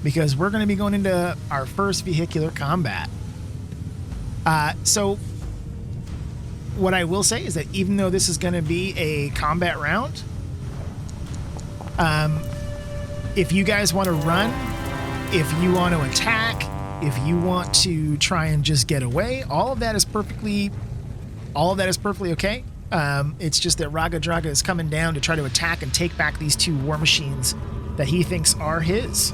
because we're going to be going into our first vehicular combat. So what I will say is that even though this is going to be a combat round, if you guys want to run, If you want to attack, if you want to try and just get away, all of that is perfectly okay. It's just that Raggadragga is coming down to try to attack and take back these 2 war machines that he thinks are his.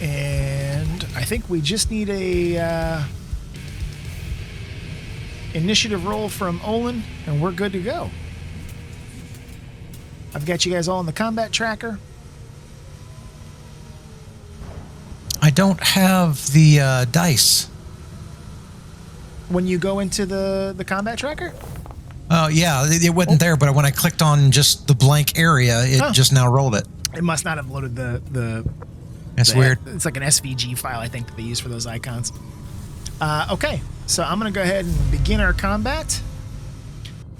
And I think we just need a initiative roll from Olin, and we're good to go. I've got you guys all in the combat tracker. I don't have the dice. When you go into the combat tracker? Oh, yeah, it wasn't there, but when I clicked on just the blank area, it just now rolled it. It must not have loaded the That's weird. It's like an SVG file, I think, that they use for those icons. Okay, so I'm going to go ahead and begin our combat.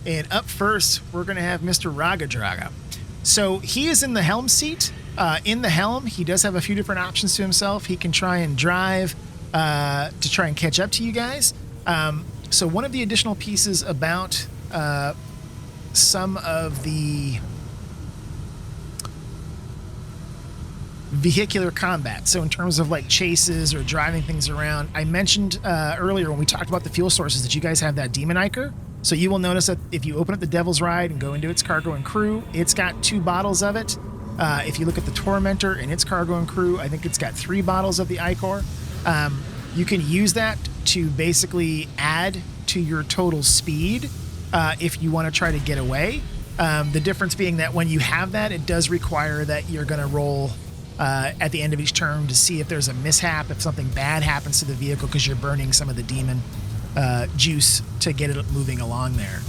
And up first, we're going to have Mr. Raggadragga. So he is in the helm seat. In the helm, he does have a few different options to himself. He can try and drive to try and catch up to you guys. So one of the additional pieces about some of the vehicular combat, so in terms of like chases or driving things around, I mentioned earlier when we talked about the fuel sources that you guys have that demon ichor. So you will notice that if you open up the Devil's Ride and go into its cargo and crew, it's got 2 bottles of it. If you look at the Tormentor and its cargo and crew, I think it's got 3 bottles of the ichor. You can use that to basically add to your total speed if you want to try to get away. The difference being that when you have that, it does require that you're going to roll at the end of each turn to see if there's a mishap, if something bad happens to the vehicle because you're burning some of the demon juice to get it moving along there.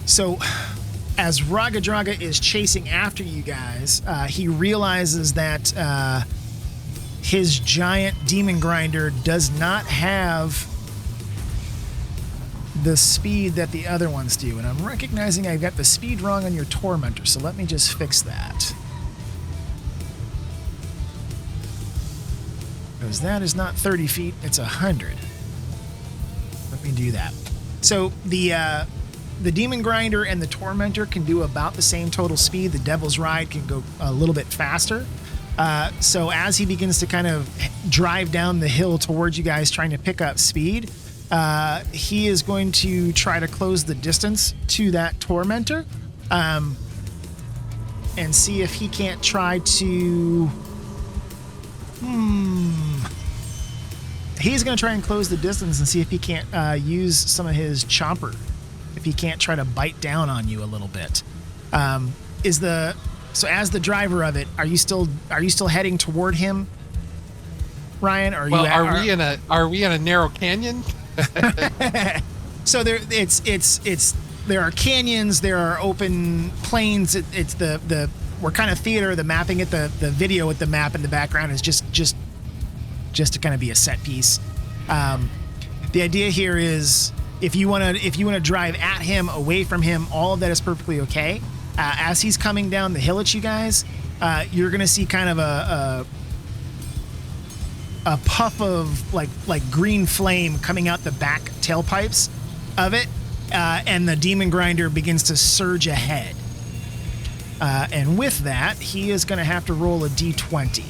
So as Raggadragga is chasing after you guys, he realizes that his giant demon grinder does not have the speed that the other ones do. And I'm recognizing I got the speed wrong on your Tormentor, so let me just fix that. Because that is not 30 feet, it's 100. Let me do that. So the Demon Grinder and the Tormentor can do about the same total speed. The Devil's Ride can go a little bit faster. So as he begins to kind of drive down the hill towards you guys trying to pick up speed, he is going to try to close the distance to that Tormentor and see if he can't try to... He's going to try and close the distance and see if he can't use some of his chomper. If he can't try to bite down on you a little bit. So as the driver of it, are you still heading toward him, Ryan? Or are we in a narrow canyon? So there are canyons, there are open plains. It's the we're kind of theater. The mapping it, the video with the map in the background is just to kind of be a set piece. The idea here is if you want to drive at him, away from him, all of that is perfectly okay. As he's coming down the hill at you guys, you're gonna see kind of a puff of like green flame coming out the back tailpipes of it, and the Demon Grinder begins to surge ahead. And with that, he is going to have to roll a d20.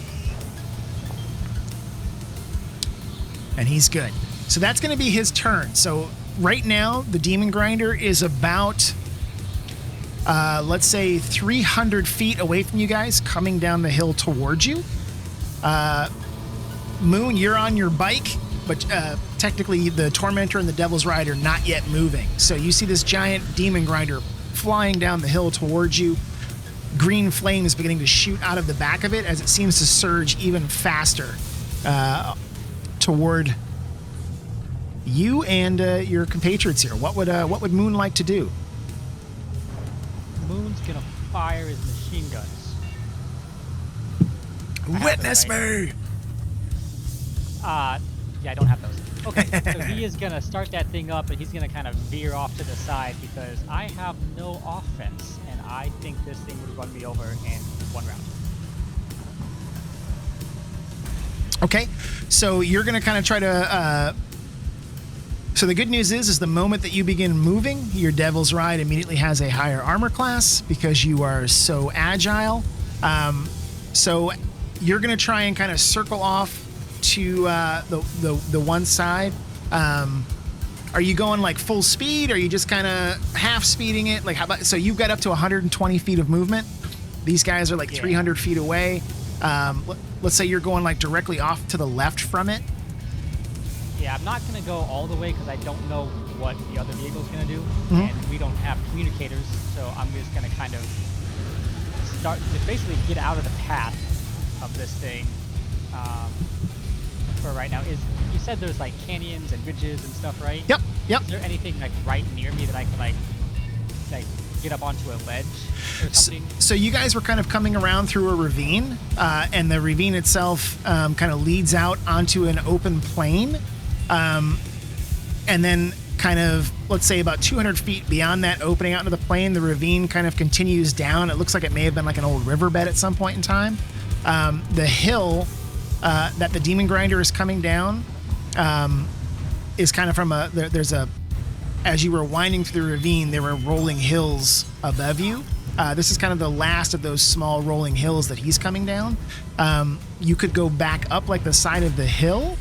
And he's good. So that's going to be his turn. So right now, the Demon Grinder is about, let's say, 300 feet away from you guys, coming down the hill towards you. Moon, you're on your bike, but technically the Tormentor and the Devil's Ride are not yet moving. So you see this giant Demon Grinder flying down the hill towards you. Green flames beginning to shoot out of the back of it as it seems to surge even faster toward you and your compatriots here. What would Moon like to do? Moon's gonna fire his machine guns. Witness me! Yeah, I don't have those. Okay, so he is gonna start that thing up and he's gonna kind of veer off to the side because I have no offense and I think this thing would run me over in one round. Okay, so you're gonna kind of try to So the good news is the moment that you begin moving, your Devil's Ride immediately has a higher armor class because you are so agile. So you're going to try and kind of circle off to the one side. Are you going like full speed? Or are you just kind of half speeding it? Like how about, so you've got up to 120 feet of movement. These guys are like 300 feet away. Let's say you're going like directly off to the left from it. Yeah, I'm not going to go all the way because I don't know what the other vehicle's going to do. And we don't have communicators, so I'm just going to kind of start to basically get out of the path of this thing for right now. You said there's like canyons and ridges and stuff, right? Yep. Is there anything like right near me that I can like get up onto a ledge or something? So you guys were kind of coming around through a ravine, and the ravine itself kind of leads out onto an open plain. And then kind of, let's say about 200 feet beyond that opening out into the plain, the ravine kind of continues down. It looks like it may have been like an old riverbed at some point in time. The hill that the Demon Grinder is coming down is kind of from as you were winding through the ravine, there were rolling hills above you. This is kind of the last of those small rolling hills that he's coming down. You could go back up like the side of the hill,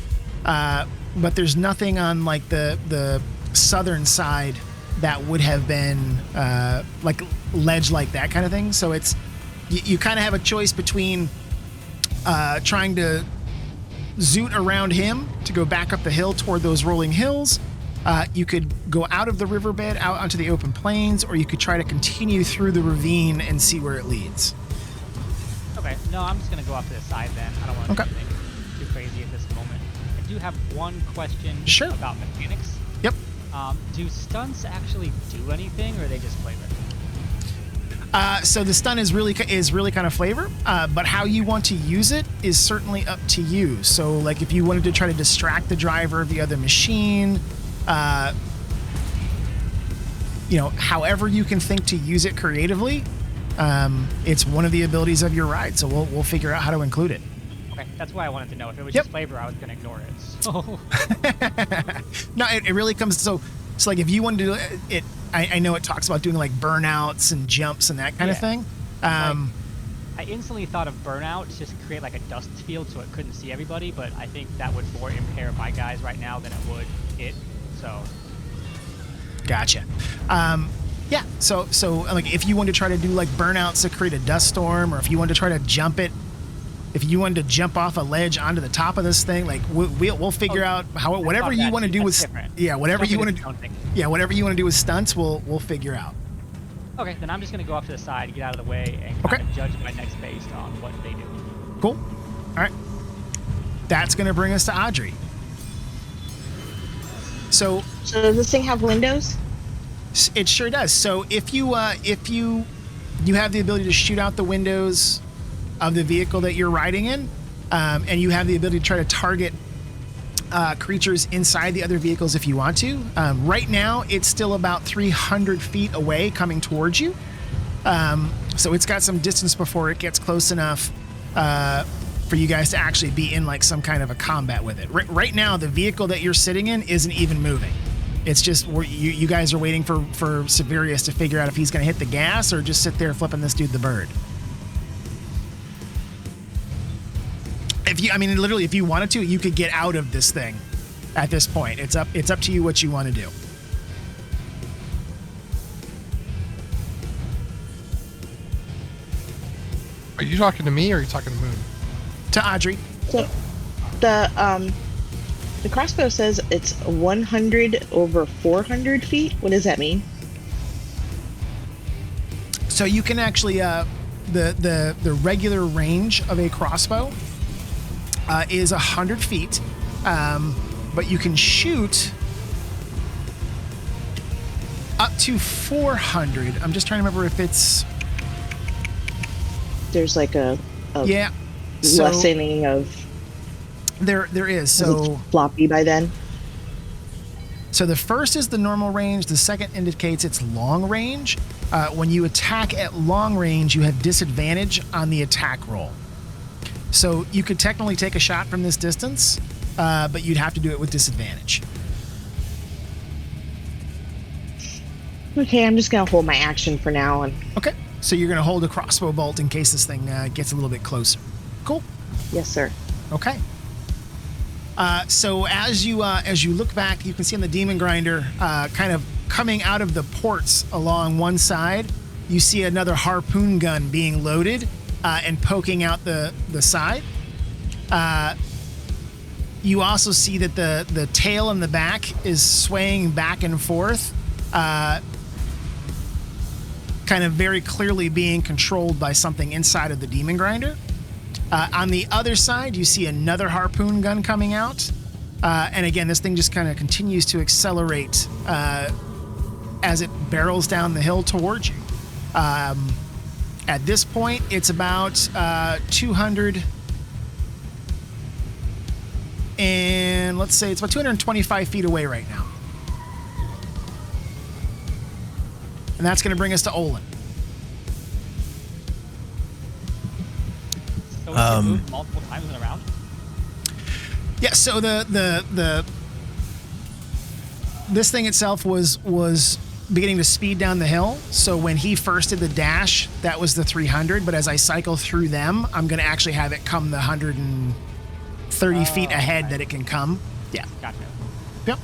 but there's nothing on like the southern side that would have been like ledge like that kind of thing. So it's you kind of have a choice between trying to zoot around him to go back up the hill toward those rolling hills. You could go out of the riverbed out onto the open plains, or you could try to continue through the ravine and see where it leads. Okay, no, I'm just going to go off to the side then. I don't want to do anything too crazy at this moment. I do have one question about mechanics. Yep. Do stunts actually do anything, or are they just flavor? So the stun is really kind of flavor, but how you want to use it is certainly up to you. So like if you wanted to try to distract the driver of the other machine, however you can think to use it creatively, it's one of the abilities of your ride. So we'll figure out how to include it. Okay, that's why I wanted to know. If it was just flavor, I was going to ignore it. So no, it really comes. So like if you want to do it, I know it talks about doing like burnouts and jumps and that kind of thing. I instantly thought of burnouts just to create like a dust field so it couldn't see everybody, but I think that would more impair my guys right now than it would it. So gotcha. Yeah. So like if you want to try to do like burnouts to create a dust storm, or if you want to try to jump it, if you wanted to jump off a ledge onto the top of this thing, like we'll figure out how whatever you want to do with whatever you want to do with stunts, we'll figure out. Okay, then I'm just gonna go off to the side, get out of the way, and kind of judge my next based on what they do. Cool. All right. That's gonna bring us to Audrey. So does this thing have windows? It sure does. So if you have the ability to shoot out the windows of the vehicle that you're riding in, and you have the ability to try to target creatures inside the other vehicles if you want to. Right now, it's still about 300 feet away coming towards you. So it's got some distance before it gets close enough for you guys to actually be in like some kind of a combat with it. Right now, the vehicle that you're sitting in isn't even moving. It's just you guys are waiting for Severius to figure out if he's going to hit the gas or just sit there flipping this dude the bird. Literally, if you wanted to, you could get out of this thing at this point. It's up to you what you want to do. Are you talking to me or are you talking to Moon? To Audrey. So the crossbow says it's 100 over 400 feet. What does that mean? So you can actually the regular range of a crossbow is 100 feet, but you can shoot up to 400. I'm just trying to remember if it's... There's like a lessening of... There is. So floppy by then. So the first is the normal range. The second indicates it's long range. When you attack at long range, you have disadvantage on the attack roll. So you could technically take a shot from this distance, but you'd have to do it with disadvantage. Okay, I'm just gonna hold my action for now. And Okay. So you're going to hold a crossbow bolt in case this thing gets a little bit closer. Cool. yes, sir. Okay. So as you look back, you can see on the demon grinder, kind of coming out of the ports along one side, you see another harpoon gun being loaded and poking out the side. You also see that the tail in the back is swaying back and forth, kind of very clearly being controlled by something inside of the demon grinder. On the other side, you see another harpoon gun coming out. And again, this thing just kind of continues to accelerate as it barrels down the hill towards you. At this point, it's about 200 and let's say it's about 225 feet away right now. And that's going to bring us to Olin. So we can move multiple times in a round? Yeah, so this thing itself was beginning to speed down the hill. So when he first did the dash, that was the 300. But as I cycle through them, I'm going to actually have it come the 130 feet ahead that it can come. Yeah. Gotcha. Yep.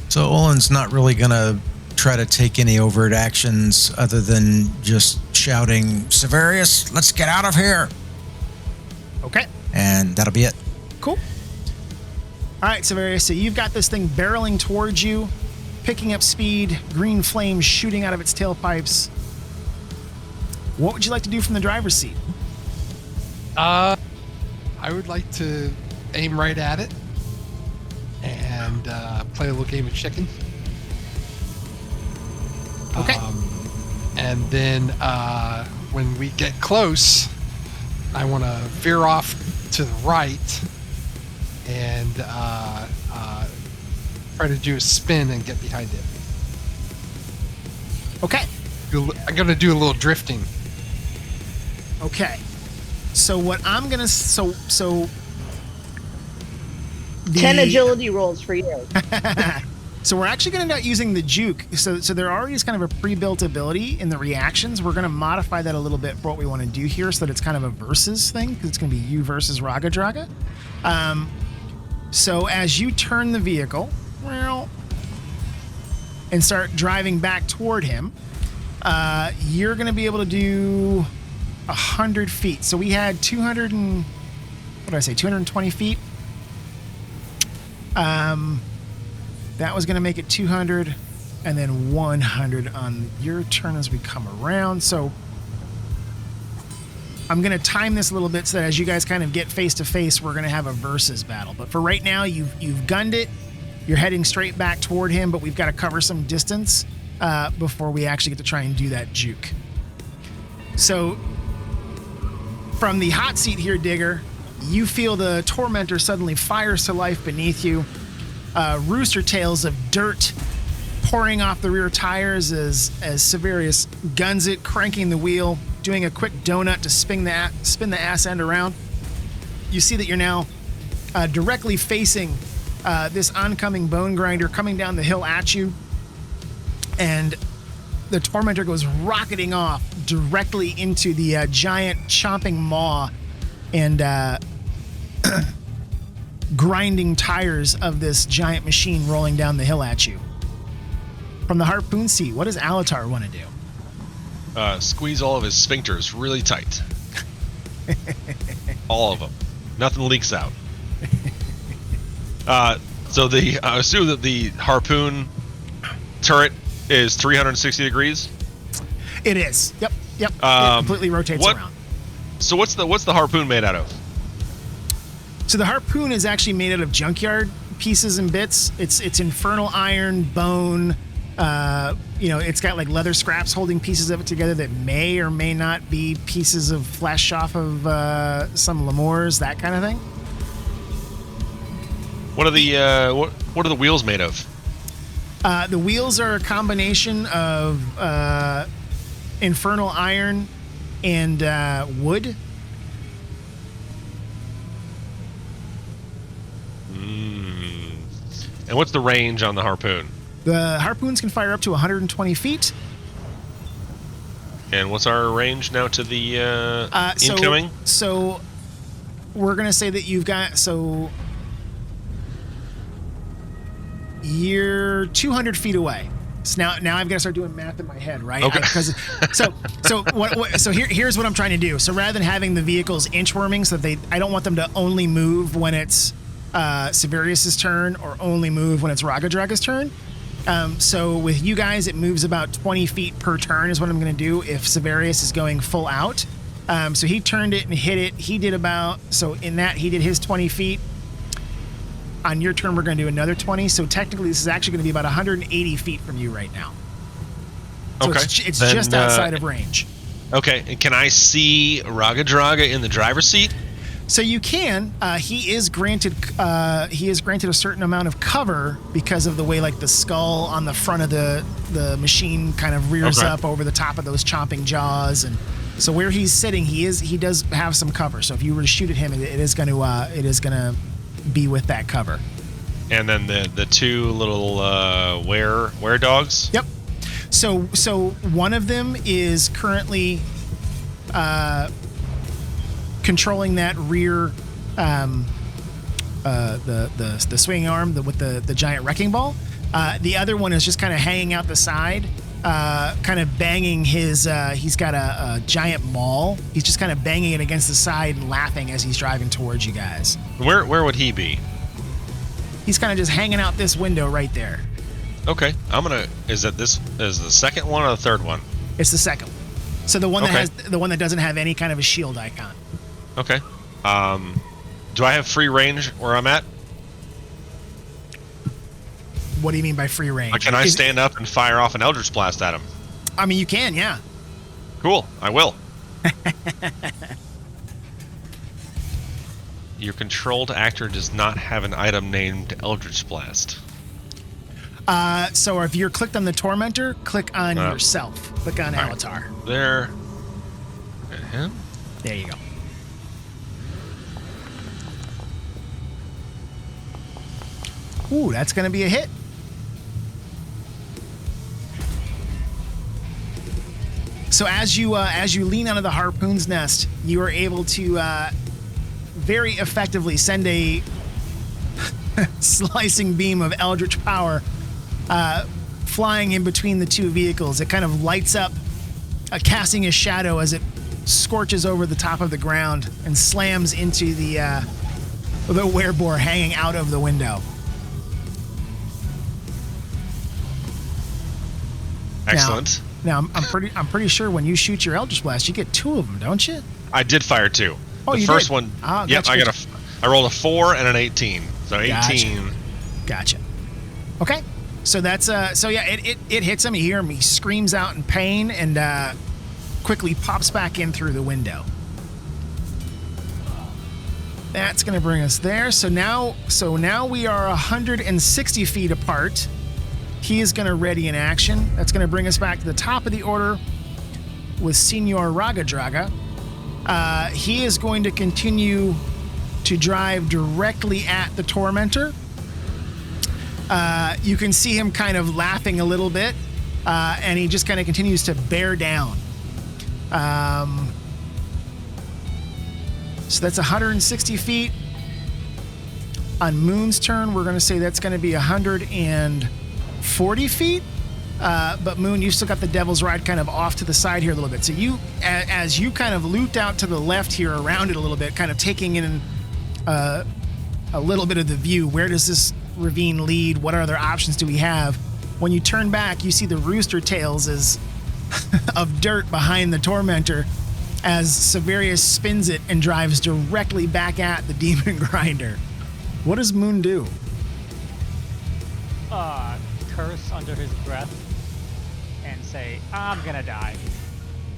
So Olin's not really going to try to take any overt actions other than just shouting, Severius, let's get out of here. Okay. And that'll be it. Cool. All right, Severius, so you've got this thing barreling towards you, picking up speed, green flames shooting out of its tailpipes. What would you like to do from the driver's seat? I would like to aim right at it and play a little game of chicken. Okay. And then when we get close, I want to veer off to the right and try to do a spin and get behind it. Okay. I'm going to do a little drifting. Okay. So what I'm gonna so 10 agility rolls for you. So we're actually going to end up using the juke. So there already is kind of a pre-built ability in the reactions. We're going to modify that a little bit for what we want to do here so that it's kind of a versus thing, because it's going to be you versus Raggadragga. So as you turn the vehicle and start driving back toward him, you're going to be able to do 100 feet. So we had 220 feet. That was going to make it 200 and then 100 on your turn as we come around. So I'm going to time this a little bit so that as you guys kind of get face to face, we're going to have a versus battle. But for right now, you've gunned it. You're heading straight back toward him, but we've got to cover some distance before we actually get to try and do that juke. So from the hot seat here, Digger, you feel the tormentor suddenly fires to life beneath you. Rooster tails of dirt pouring off the rear tires as Severius guns it, cranking the wheel, doing a quick donut to spin the ass end around. You see that you're now directly facing this oncoming bone grinder coming down the hill at you, and the tormentor goes rocketing off directly into the giant chomping maw and grinding tires of this giant machine rolling down the hill at you. From the harpoon seat, what does Alatar want to do? Squeeze all of his sphincters really tight. All of them. Nothing leaks out. So I assume that the harpoon turret is 360 degrees. It is. Yep. It completely rotates around. So what's the harpoon made out of? So the harpoon is actually made out of junkyard pieces and bits. It's infernal iron, bone. It's got like leather scraps holding pieces of it together that may or may not be pieces of flesh off of some lemurs, that kind of thing. What are the wheels made of? The wheels are a combination of infernal iron and wood. And what's the range on the harpoon? The harpoons can fire up to 120 feet. And what's our range now to the incoming? So we're gonna say that you've got you're 200 feet away. So now I've got to start doing math in my head, right? Okay. Here's what I'm trying to do. So rather than having the vehicles inchworming, so that I don't want them to only move when it's Severius's turn or only move when it's Raggadragga's turn. So with you guys, it moves about 20 feet per turn is what I'm going to do if Severius is going full out. So he turned it and hit it. He did he did his 20 feet. On your turn, we're going to do another 20. So technically, this is actually going to be about 180 feet from you right now. So okay. It's just outside of range. Okay. And can I see Raggadragga in the driver's seat? So you can. He is granted a certain amount of cover because of the way like the skull on the front of the machine kind of rears up over the top of those chomping jaws, and so where he's sitting, he does have some cover. So if you were to shoot at him, it is going to be with that cover. And then the two little were dogs. Yep. So one of them is currently controlling that rear the swinging arm with the giant wrecking ball. The other one is just kind of hanging out the side, kind of banging his he's got a giant maul. He's just kind of banging it against the side and laughing as he's driving towards you guys. Where would he be? He's kind of just hanging out this window right there. Okay. Is the second one or the third one? It's the second one. So the one that doesn't have any kind of a shield icon. Okay. Do I have free range where I'm at? What do you mean by free range? Can I stand up and fire off an Eldritch Blast at him? I mean, you can, yeah. Cool. I will. Your controlled actor does not have an item named Eldritch Blast. So if you're clicked on the Tormentor, click on yourself. Click on Avatar. Right. There. And him? There you go. Ooh, that's going to be a hit. So as you lean out of the harpoon's nest, you are able to very effectively send a slicing beam of eldritch power flying in between the two vehicles. It kind of lights up, casting a shadow as it scorches over the top of the ground and slams into the werebore hanging out of the window. Excellent. Now I'm pretty sure when you shoot your Eldritch Blast, you get two of them, don't you? I did fire two. Oh, the first did? one. Ah, yep, gotcha. I rolled a 4 and an 18. So 18. Gotcha. Okay. So that's it hits him. You hear him. He screams out in pain and quickly pops back in through the window. That's going to bring us there. So now we are 160 feet apart. He is going to ready an action. That's going to bring us back to the top of the order with Senor Raggadragga. He is going to continue to drive directly at the Tormentor. You can see him kind of laughing a little bit, and he just kind of continues to bear down. So that's 160 feet. On Moon's turn, we're going to say that's going to be 140 feet. But Moon, you still got the Devil's Ride kind of off to the side here a little bit. So you, as you kind of looped out to the left here around it a little bit, kind of taking in a little bit of the view. Where does this ravine lead? What other options do we have? When you turn back, you see the rooster tails of dirt behind the Tormentor as Severius spins it and drives directly back at the Demon Grinder. What does Moon do? Curse under his breath and say, I'm gonna die.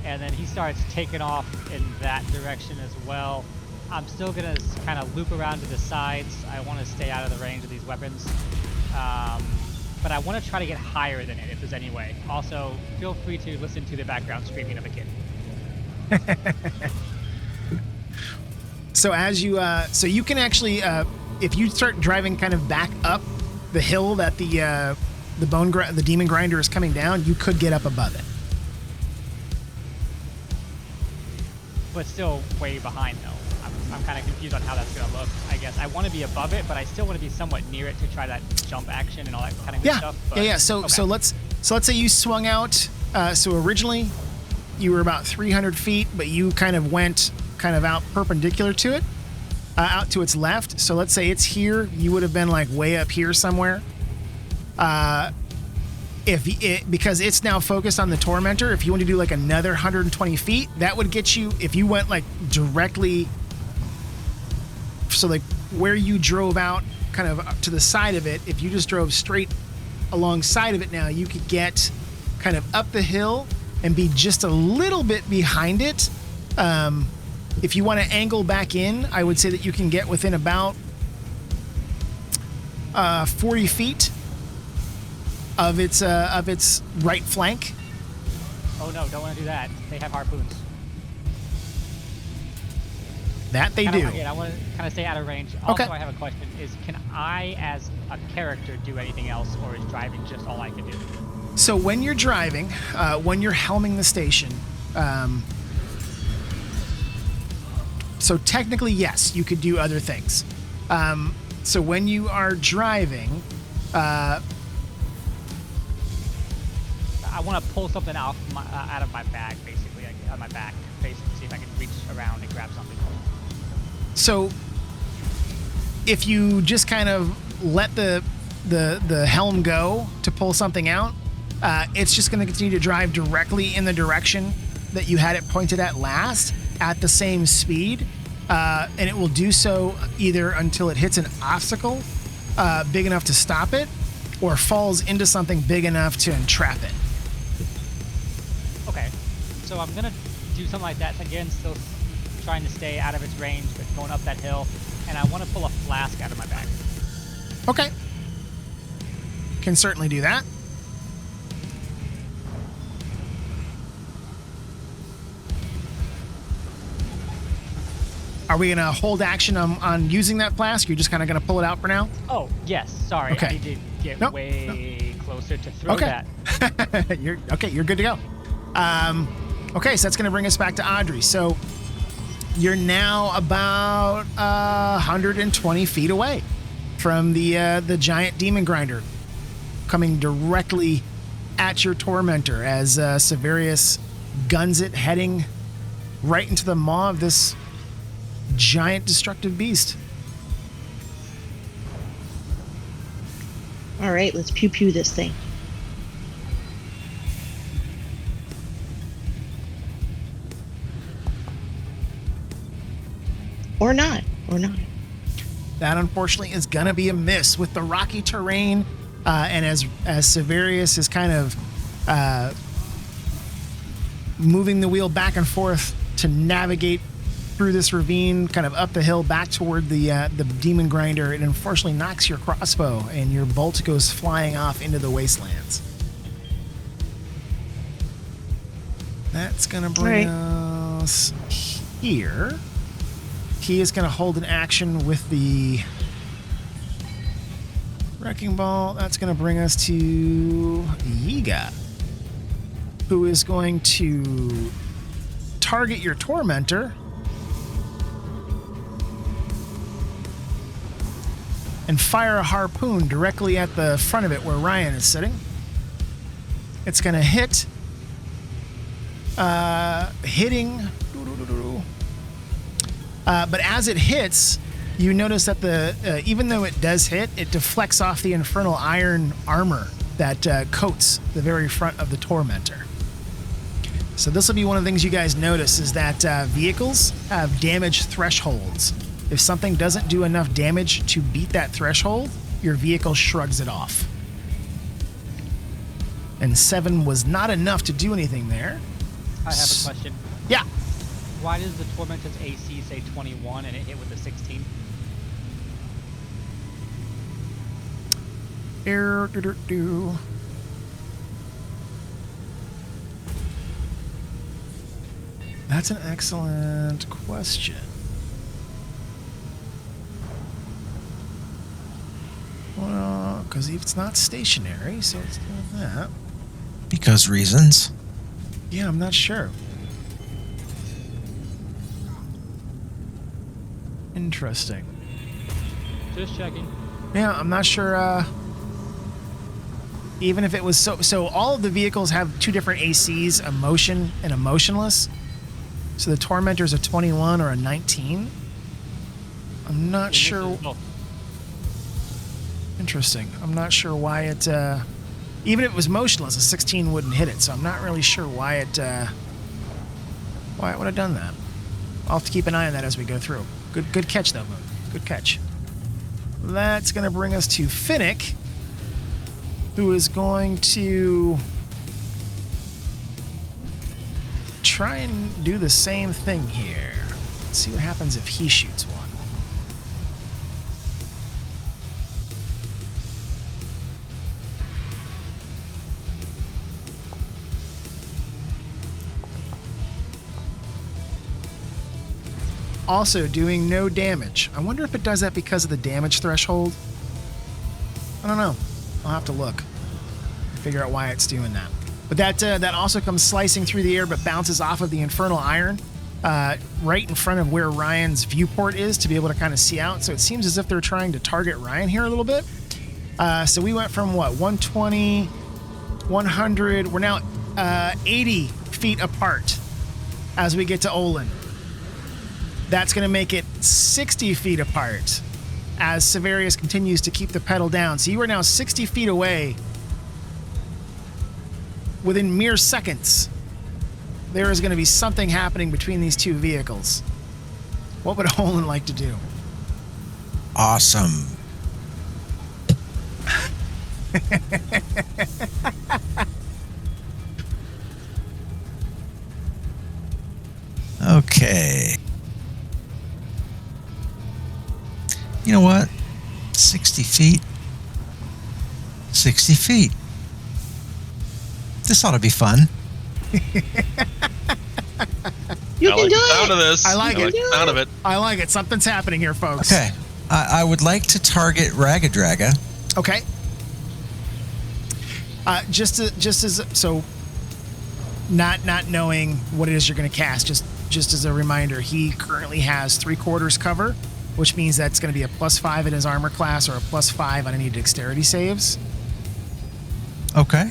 And then he starts taking off in that direction as well. I'm still gonna kind of loop around to the sides. I want to stay out of the range of these weapons. But I want to try to get higher than it if there's any way. Also, feel free to listen to the background screaming of a kid. So as you, so you can actually, if you start driving kind of back up the hill that the the demon grinder is coming down, you could get up above it. But still way behind though. I'm kind of confused on how that's gonna look. I guess I want to be above it, but I still want to be somewhat near it to try that jump action and all that kind of good stuff. But, yeah. So okay. let's say you swung out. So originally you were about 300 feet, but you kind of went out perpendicular to it, out to its left. So let's say it's here. You would have been like way up here somewhere. Because it's now focused on the tormentor. If you want to do like another 120 feet, that would get you. If you went like directly. So like where you drove out kind of up to the side of it, if you just drove straight alongside of it now, you could get kind of up the hill and be just a little bit behind it. If you want to angle back in, I would say that you can get within about 40 feet of its right flank. Oh no, don't want to do that. They have harpoons. That they do. I want to kind of stay out of range. Okay. Also, I have a question: can I, as a character, do anything else, or is driving just all I can do? So when you're driving, when you're helming the station, so technically yes, you could do other things. So when you are driving, I want to pull something out of my bag, basically, like, on my back, basically, see if I can reach around and grab something. So if you just kind of let the helm go to pull something out, it's just going to continue to drive directly in the direction that you had it pointed at last at the same speed, and it will do so either until it hits an obstacle big enough to stop it, or falls into something big enough to entrap it. Okay, so I'm gonna do something like that again, still trying to stay out of its range, but going up that hill, and I want to pull a flask out of my bag. Okay. Can certainly do that. Are we going to hold action on using that flask? You're just kind of going to pull it out for now? Oh, yes. Sorry. Okay. I need to get way closer to throw that. You're good to go. Okay, so that's going to bring us back to Audrey. So you're now about 120 feet away from the giant demon grinder, coming directly at your tormentor as Severius guns it, heading right into the maw of this giant destructive beast. All right, let's pew pew this thing. Or not. That unfortunately is gonna be a miss with the rocky terrain, and as Severius is kind of moving the wheel back and forth to navigate through this ravine, kind of up the hill back toward the demon grinder, it unfortunately knocks your crossbow, and your bolt goes flying off into the wastelands. That's gonna bring us here. He is going to hold an action with the wrecking ball. That's going to bring us to Yiga, who is going to target your tormentor and fire a harpoon directly at the front of it where Ryan is sitting. It's going to hit, hitting. But as it hits, you notice that even though it does hit, it deflects off the infernal iron armor that coats the very front of the tormentor. So this will be one of the things you guys notice, is that vehicles have damage thresholds. If something doesn't do enough damage to beat that threshold, your vehicle shrugs it off. And 7 was not enough to do anything there. I have a question. Yeah. Why does the Tormentor's AC say 21 and it hit with a 16? That's an excellent question. Well, because it's not stationary, so it's doing that. Because reasons. Yeah, I'm not sure. Interesting. Just checking. Yeah, I'm not sure. Even if it was so all of the vehicles have two different ACs, a motion and a motionless. So the Tormentor's a 21 or a 19. I'm not sure. Interesting. I'm not sure why it. Even if it was motionless, a 16 wouldn't hit it. So I'm not really sure why it. Why it would have done that. I'll have to keep an eye on that as we go through. Good catch though, Moon. Good catch. That's going to bring us to Finnick, who is going to try and do the same thing here. Let's see what happens if he shoots one. Also doing no damage. I wonder if it does that because of the damage threshold. I don't know. I'll have to look. Figure out why it's doing that. But that also comes slicing through the air but bounces off of the infernal iron right in front of where Ryan's viewport is to be able to kind of see out. So it seems as if they're trying to target Ryan here a little bit. So we went from what, 120, 100. We're now 80 feet apart as we get to Olin. That's going to make it 60 feet apart as Severius continues to keep the pedal down. So you are now 60 feet away. Within mere seconds, there is going to be something happening between these two vehicles. What would Olin like to do? Awesome. Okay. You know what? 60 feet. 60 feet. This ought to be fun. You I can like do the sound it. of this. I like it. the sound of it. I like it. Something's happening here, folks. Okay. I would like to target Raggadragga. Okay. Just as so, not knowing what it is you're going to cast, just as a reminder, he currently has 3/4 cover, which means that's going to be a +5 in his armor class or a +5 on any dexterity saves. Okay.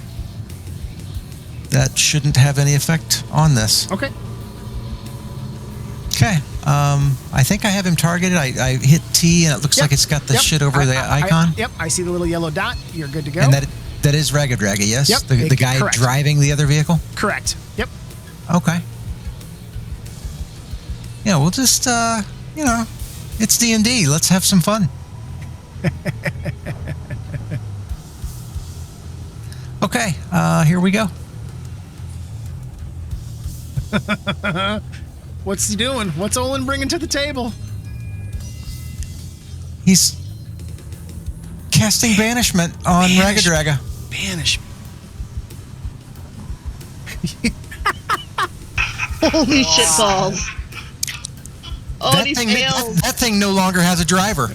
That shouldn't have any effect on this. Okay. Okay. I think I have him targeted. I hit T and it looks like it's got the shit over the icon. Yep, I see the little yellow dot. You're good to go. And that is Raggadragga, yes? Yep, The guy correct. driving the other vehicle? Correct. Yep. Okay. Yeah, we'll just, it's D&D. Let's have some fun. Okay, here we go. What's he doing? What's Olin bringing to the table? He's casting banishment on Raggadragga. Banishment. Holy shit balls. Oh, That thing no longer has a driver.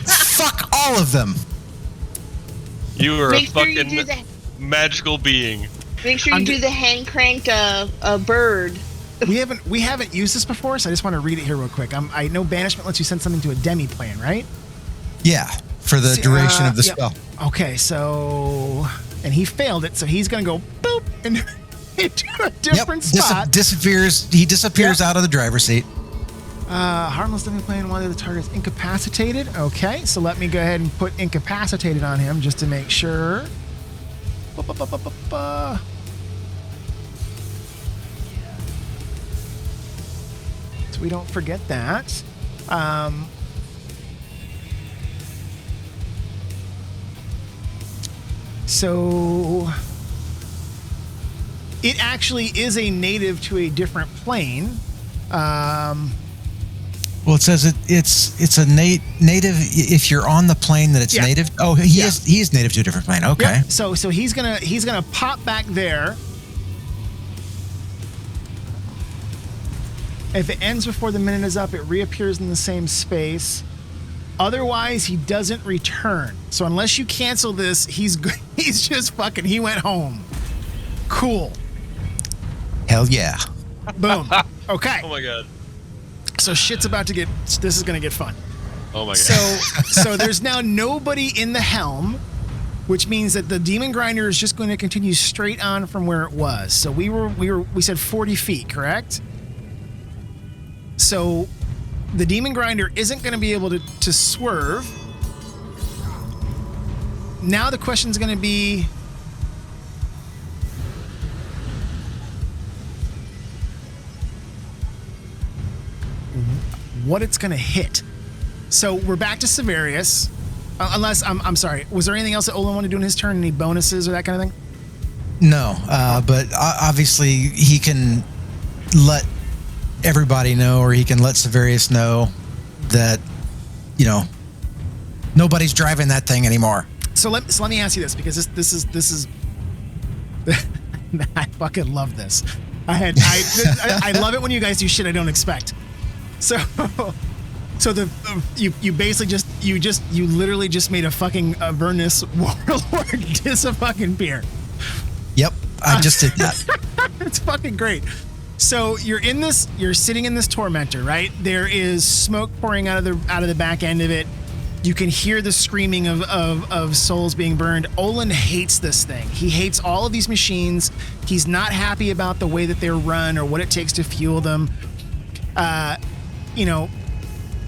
Fuck all of them. You are Make a sure you fucking do that. magical being. Make sure you do the hand cranked bird. We haven't used this before, so I just want to read it here real quick. I know banishment lets you send something to a demi-plane, right? Yeah, for the duration of the spell. Okay, so and he failed it, so he's gonna go boop and into a different spot. Disappears. He disappears out of the driver's seat. Harmless demi-plane while the other target is incapacitated. Okay, so let me go ahead and put incapacitated on him just to make sure. So we don't forget that. So it actually is a native to a different plane. Well, it says it's a native. If you're on the plane, that it's native. Oh, he is native to a different plane. Okay. Yep. So he's gonna pop back there. If it ends before the minute is up, it reappears in the same space. Otherwise, he doesn't return. So unless you cancel this, he's just fucking, he went home. Cool. Hell yeah. Boom. Okay. Oh my god. So shit's about to get, this is going to get fun. Oh my god. So there's now nobody in the helm, which means that the demon grinder is just going to continue straight on from where it was. So we said 40 feet, correct? So the demon grinder isn't going to be able to swerve. Now the question's going to be, what it's going to hit. So we're back to Severius. Unless, I'm sorry, was there anything else that Olin wanted to do in his turn? Any bonuses or that kind of thing? No, but obviously he can let everybody know, or he can let Severius know that, you know, nobody's driving that thing anymore. So let me ask you this, because this is I fucking love this. I love it when you guys do shit I don't expect. So you basically you literally just made a fucking Avernus warlord disappear. Yep, I just did that. It's fucking great. So you're sitting in this tormentor, right? There is smoke pouring out of the back end of it. You can hear the screaming of souls being burned. Olin hates this thing. He hates all of these machines. He's not happy about the way that they're run or what it takes to fuel them. You know,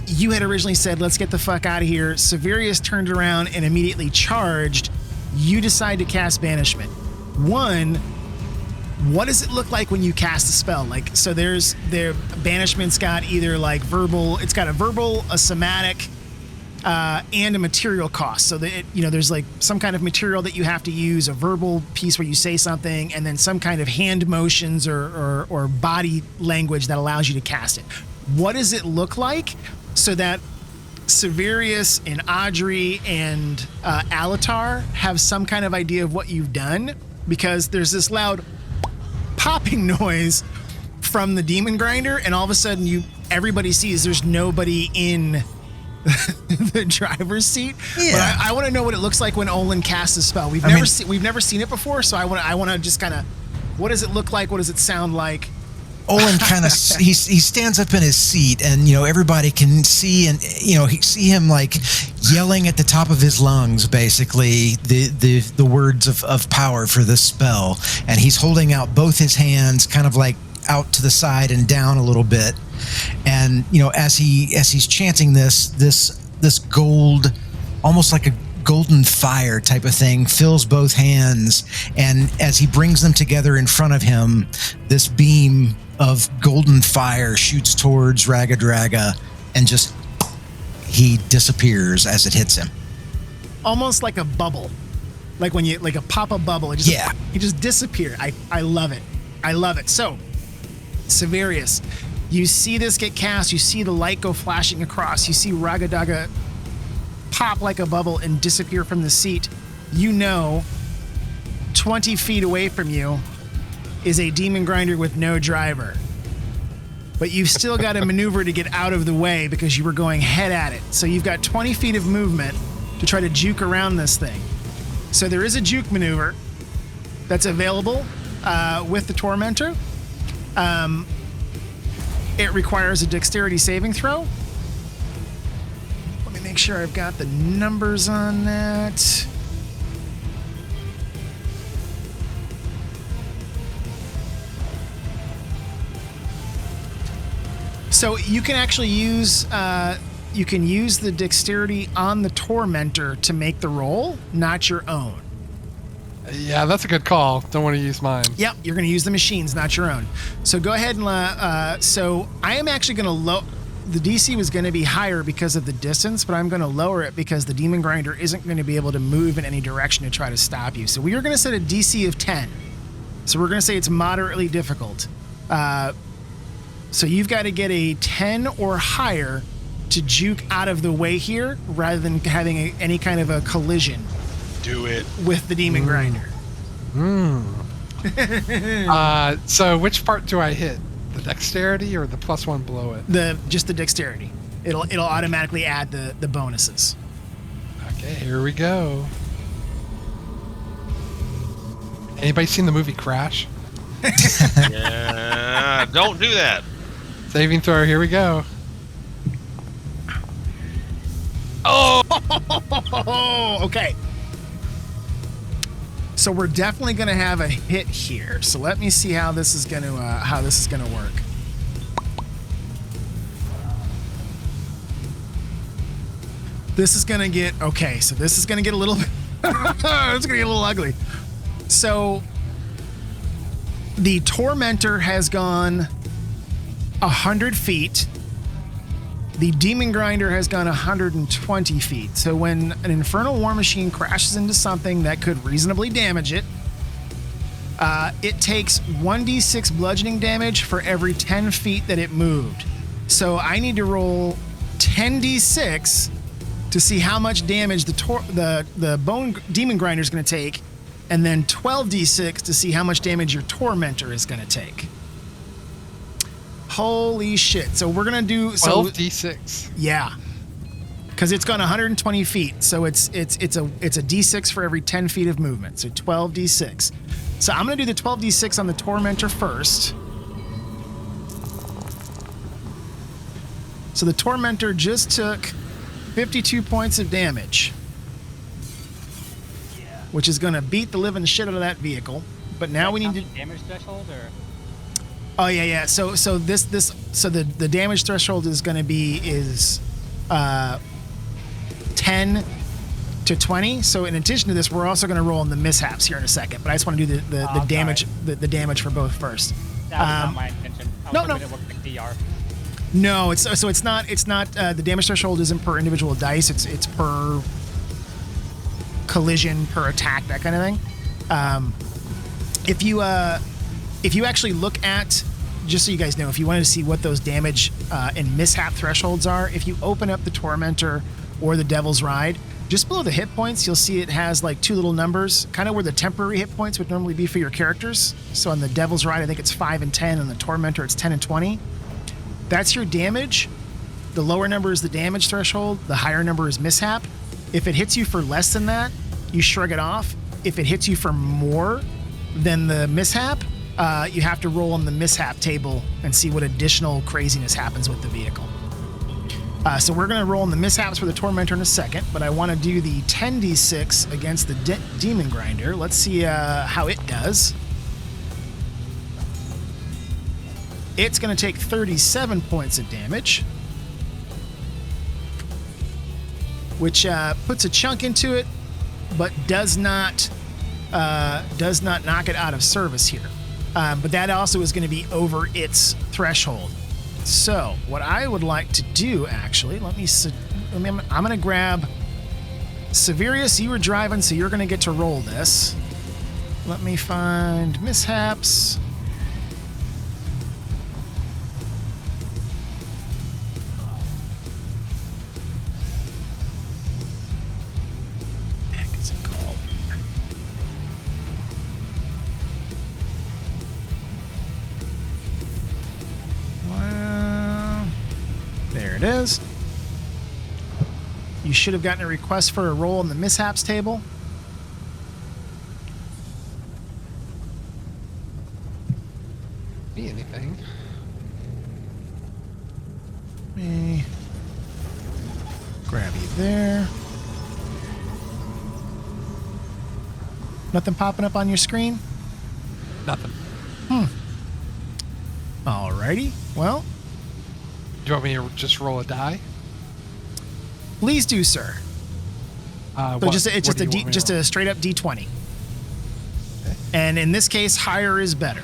you had originally said, let's get the fuck out of here. Severius turned around and immediately charged. You decide to cast Banishment. One, what does it look like when you cast a spell? Like, so their Banishment's got either like it's got a verbal, a somatic, and a material cost. So that, there's like some kind of material that you have to use, a verbal piece where you say something, and then some kind of hand motions or body language that allows you to cast it. What does it look like so that Severius and Audrey and Alatar have some kind of idea of what you've done? Because there's this loud popping noise from the demon grinder, and all of a sudden everybody sees there's nobody in the driver's seat. Yeah. But I want to know what it looks like when Olin casts a spell. We've never seen it before, so I want to just kind of, what does it look like? What does it sound like? Olin kind of he stands up in his seat, and everybody can see, and see him like yelling at the top of his lungs, basically the words of power for this spell, and he's holding out both his hands, kind of like out to the side and down a little bit, and as he's chanting this gold, almost like a golden fire type of thing, fills both hands, and as he brings them together in front of him, this beam of golden fire shoots towards Raggadragga, and just he disappears as it hits him. Almost like a bubble, like when you like a pop-up bubble. He just disappeared. I love it. I love it. So, Severius, you see this get cast. You see the light go flashing across. You see Raggadragga pop like a bubble and disappear from the seat. 20 feet away from you is a demon grinder with no driver. But you've still got to maneuver to get out of the way because you were going head at it. So you've got 20 feet of movement to try to juke around this thing. So there is a juke maneuver that's available with the Tormentor. It requires a dexterity saving throw. Let me make sure I've got the numbers on that. So you can actually use the dexterity on the Tormentor to make the roll, not your own. Yeah, that's a good call. Don't want to use mine. Yep, you're going to use the machines, not your own. So go ahead and so I am actually going to the DC was going to be higher because of the distance, but I'm going to lower it because the demon grinder isn't going to be able to move in any direction to try to stop you. So we are going to set a DC of 10. So we're going to say it's moderately difficult. So you've got to get a 10 or higher to juke out of the way here rather than having any kind of a collision. Do it. With the demon grinder. So which part do I hit? The dexterity or the +1 below it? Just the dexterity. It'll automatically add the bonuses. Okay, here we go. Anybody seen the movie Crash? Yeah, don't do that. Saving throw, here we go. Oh, okay. So we're definitely going to have a hit here. So let me see how this is going to work. This is going to get okay. So this is going to get a little. It's going to get a little ugly. So the Tormentor has gone 100 feet. The Demon Grinder has gone 120 feet. So when an Infernal War Machine crashes into something that could reasonably damage it, it takes 1d6 bludgeoning damage for every 10 feet that it moved. So I need to roll 10d6 to see how much damage the Bone Demon Grinder is going to take, and then 12d6 to see how much damage your Tormentor is going to take. Holy shit. So we're going to do 12d6. Yeah. Cuz it's gone 120 feet. So it's a d6 for every 10 feet of movement. So 12d6. So I'm going to do the 12d6 on the Tormentor first. So the Tormentor just took 52 points of damage, which is going to beat the living shit out of that vehicle. But now we need to damage threshold or. Oh yeah. So the damage threshold is going to be 10 to 20. So in addition to this, we're also going to roll in the mishaps here in a second. But I just want to do the damage the damage for both first. That was not my intention. No. It worked like DR. No, it's not the damage threshold isn't per individual dice. It's per collision, per attack, that kind of thing. If you actually look at, just so you guys know, if you wanted to see what those damage and mishap thresholds are, if you open up the Tormentor or the Devil's Ride, just below the hit points, you'll see it has like two little numbers, kind of where the temporary hit points would normally be for your characters. So on the Devil's Ride, I think it's 5 and 10. On the Tormentor, it's 10 and 20. That's your damage. The lower number is the damage threshold. The higher number is mishap. If it hits you for less than that, you shrug it off. If it hits you for more than the mishap, you have to roll on the mishap table and see what additional craziness happens with the vehicle. So we're going to roll on the mishaps for the Tormentor in a second, but I want to do the 10d6 against the Demon Grinder. Let's see how it does. It's going to take 37 points of damage, which puts a chunk into it, but does not knock it out of service here. But that also is going to be over its threshold. So what I would like to do, actually, I'm going to grab Severius. You were driving, so you're going to get to roll this. Let me find mishaps. There it is. You should have gotten a request for a roll in the mishaps table. Be anything. Let me grab you there. Nothing popping up on your screen? Nothing. Alrighty. Well, Do you want me to just roll a die? please do, sir. So What- just what do you want me to roll? a straight up D20. Okay. And in this case, higher is better.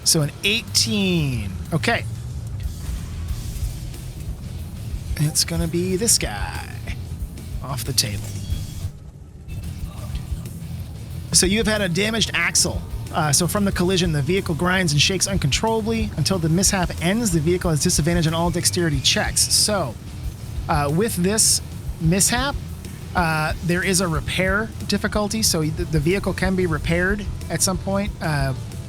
So an 18. Okay. It's going to be this guy off the table. So you have had a damaged axle. So from the collision, the vehicle grinds and shakes uncontrollably. Until the mishap ends, the vehicle has disadvantage on all dexterity checks. So with this mishap, there is a repair difficulty. So the vehicle can be repaired at some point.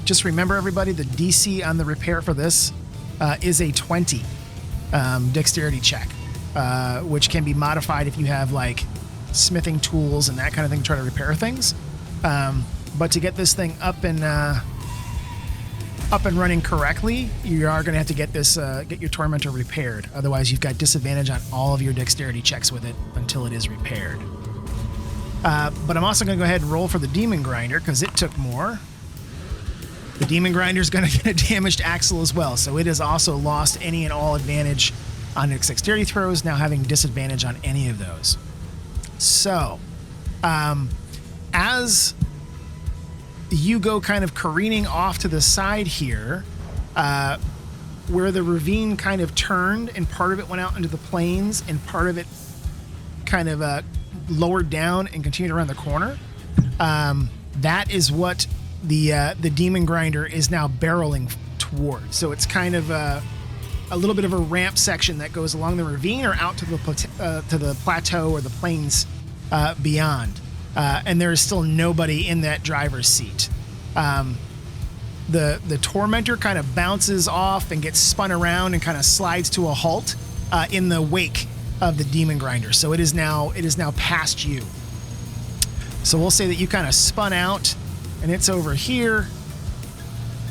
just remember, everybody, the DC on the repair for this is a 20 dexterity check, which can be modified if you have like smithing tools and that kind of thing to try to repair things. But to get this thing up and running correctly, you are going to have to get your tormentor repaired. Otherwise, you've got disadvantage on all of your dexterity checks with it until it is repaired. But I'm also going to go ahead and roll for the demon grinder because it took more. The demon grinder is going to get a damaged axle as well, so it has also lost any and all advantage on its dexterity throws, now having disadvantage on any of those. So, as you go kind of careening off to the side here, where the ravine kind of turned and part of it went out into the plains and part of it kind of lowered down and continued around the corner, that is what the demon grinder is now barreling towards. So it's kind of a little bit of a ramp section that goes along the ravine or out to the plateau or the plains beyond. And there is still nobody in that driver's seat. The tormentor kind of bounces off and gets spun around and kind of slides to a halt in the wake of the demon grinder. So it is now past you. So we'll say that you kind of spun out and it's over here.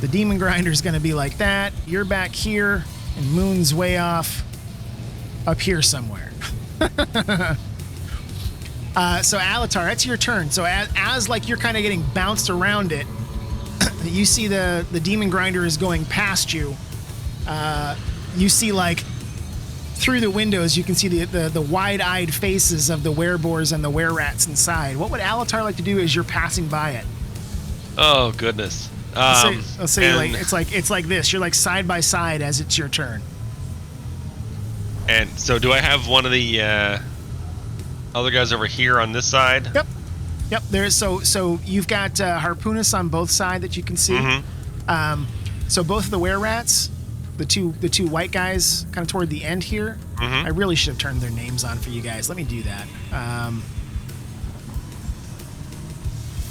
The demon grinder is going to be like that. You're back here and Moon's way off up here somewhere. So Alatar, that's your turn. So as like you're kind of getting bounced around it, you see the demon grinder is going past you. You see like through the windows, you can see the wide-eyed faces of the wereboars and the wererats inside. What would Alatar like to do as you're passing by it? Oh goodness. I'll say like it's like this. You're like side by side as it's your turn. And so, do I have one of the other guys over here on this side? Yep. There's so you've got Harpoonus on both sides that you can see. Mm-hmm. So both of the wererats, the two white guys, kind of toward the end here. Mm-hmm. I really should have turned their names on for you guys. Let me do that.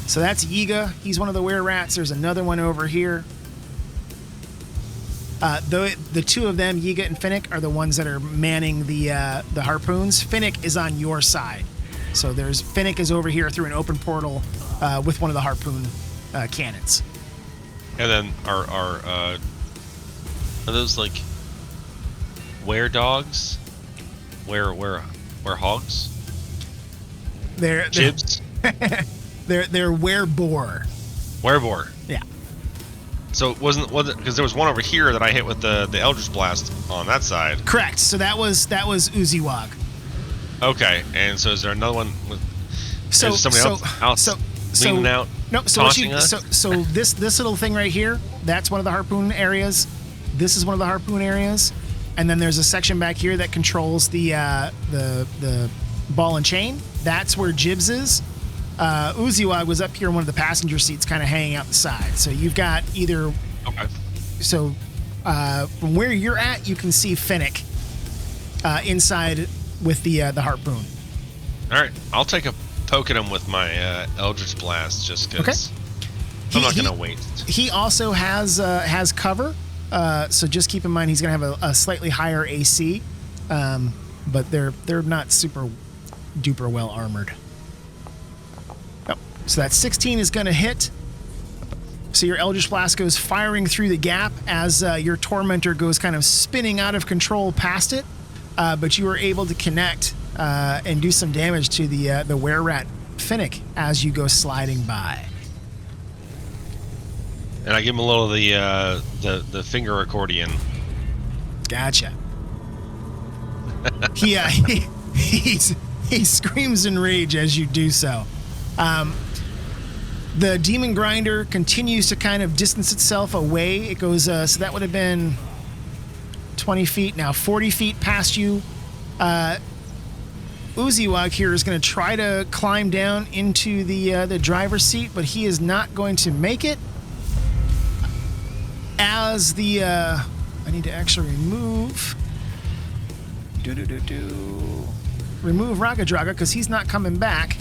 So that's Yiga. He's one of the wererats. There's another one over here. The two of them, Yiga and Finnick, are the ones that are manning the harpoons. Finnick is on your side. So Finnick is over here through an open portal with one of the harpoon cannons. And then are those like dogs? Where hogs? They're Jibs? They're wereboar. Wereboar. Yeah. So it wasn't because there was one over here that I hit with the Eldritch Blast on that side. Correct. So that was Uziwag. Okay, and so is there another one with? So is somebody else leaning out? No. So taunting us? so this little thing right here, that's one of the harpoon areas. This is one of the harpoon areas, and then there's a section back here that controls the ball and chain. That's where Jibs is. Uziwag was up here in one of the passenger seats, kind of hanging out the side. So you've got either. Okay. So from where you're at, you can see Finnick inside with the harpoon. All right, I'll take a poke at him with my Eldritch Blast just because I'm not gonna wait. He also has cover, so just keep in mind he's gonna have a slightly higher AC, but they're not super duper well armored. So that 16 is going to hit. So your Eldritch Blast goes firing through the gap as your Tormentor goes kind of spinning out of control past it. But you were able to connect and do some damage to the wererat Finnick as you go sliding by. And I give him a little of the finger accordion. Gotcha. He screams in rage as you do so. The demon grinder continues to kind of distance itself away. It goes, so that would have been 20 feet, now 40 feet past you. Uziwag here is going to try to climb down into the driver's seat, but he is not going to make it. As I need to actually remove Raggadragga because he's not coming back.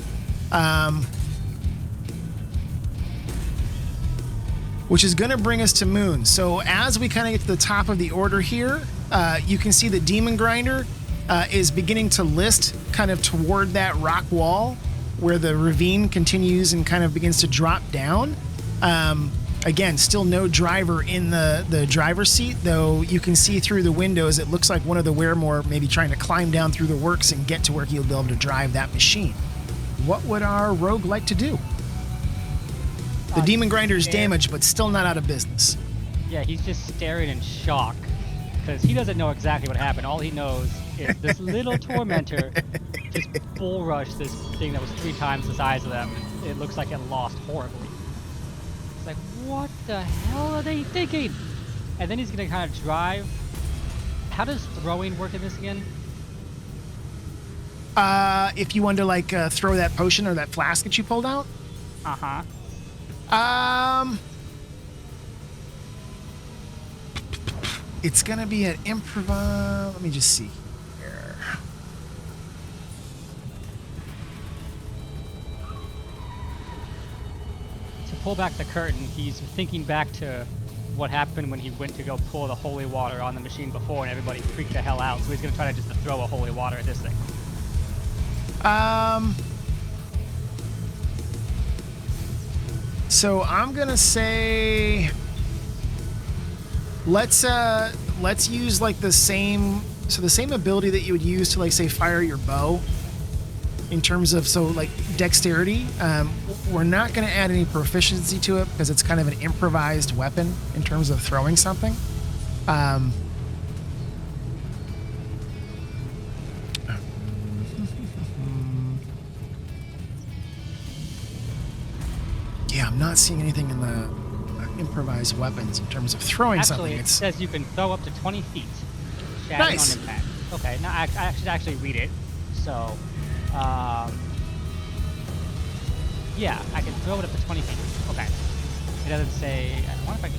which is going to bring us to Moon. So as we kind of get to the top of the order here, you can see the Demon Grinder is beginning to list kind of toward that rock wall where the ravine continues and kind of begins to drop down. Again, still no driver in the driver's seat, though you can see through the windows, it looks like one of the Weremore maybe trying to climb down through the works and get to where he'll be able to drive that machine. What would our rogue like to do? The Demon Grinder is damaged, but still not out of business. Yeah, he's just staring in shock because he doesn't know exactly what happened. All he knows is this little tormentor just bull rushed this thing that was 3 times the size of them. It looks like it lost horribly. It's like, what the hell are they thinking? And then he's gonna kind of drive. How does throwing work in this again? If you wanted to like throw that potion or that flask that you pulled out. Uh-huh. It's gonna be an improvise. Let me just see here. To pull back the curtain, he's thinking back to what happened when he went to go pull the holy water on the machine before and everybody freaked the hell out. So he's gonna try to just throw a holy water at this thing. So I'm gonna say let's use like the same ability that you would use to like say fire your bow in terms of like dexterity. We're not gonna add any proficiency to it because it's kind of an improvised weapon in terms of throwing something. Yeah, I'm not seeing anything in the improvised weapons in terms of throwing something. Actually, it says you can throw up to 20 feet. Nice. On impact. Okay, now I should actually read it. So, yeah, I can throw it up to 20 feet. Okay. It doesn't say. I wonder if I can.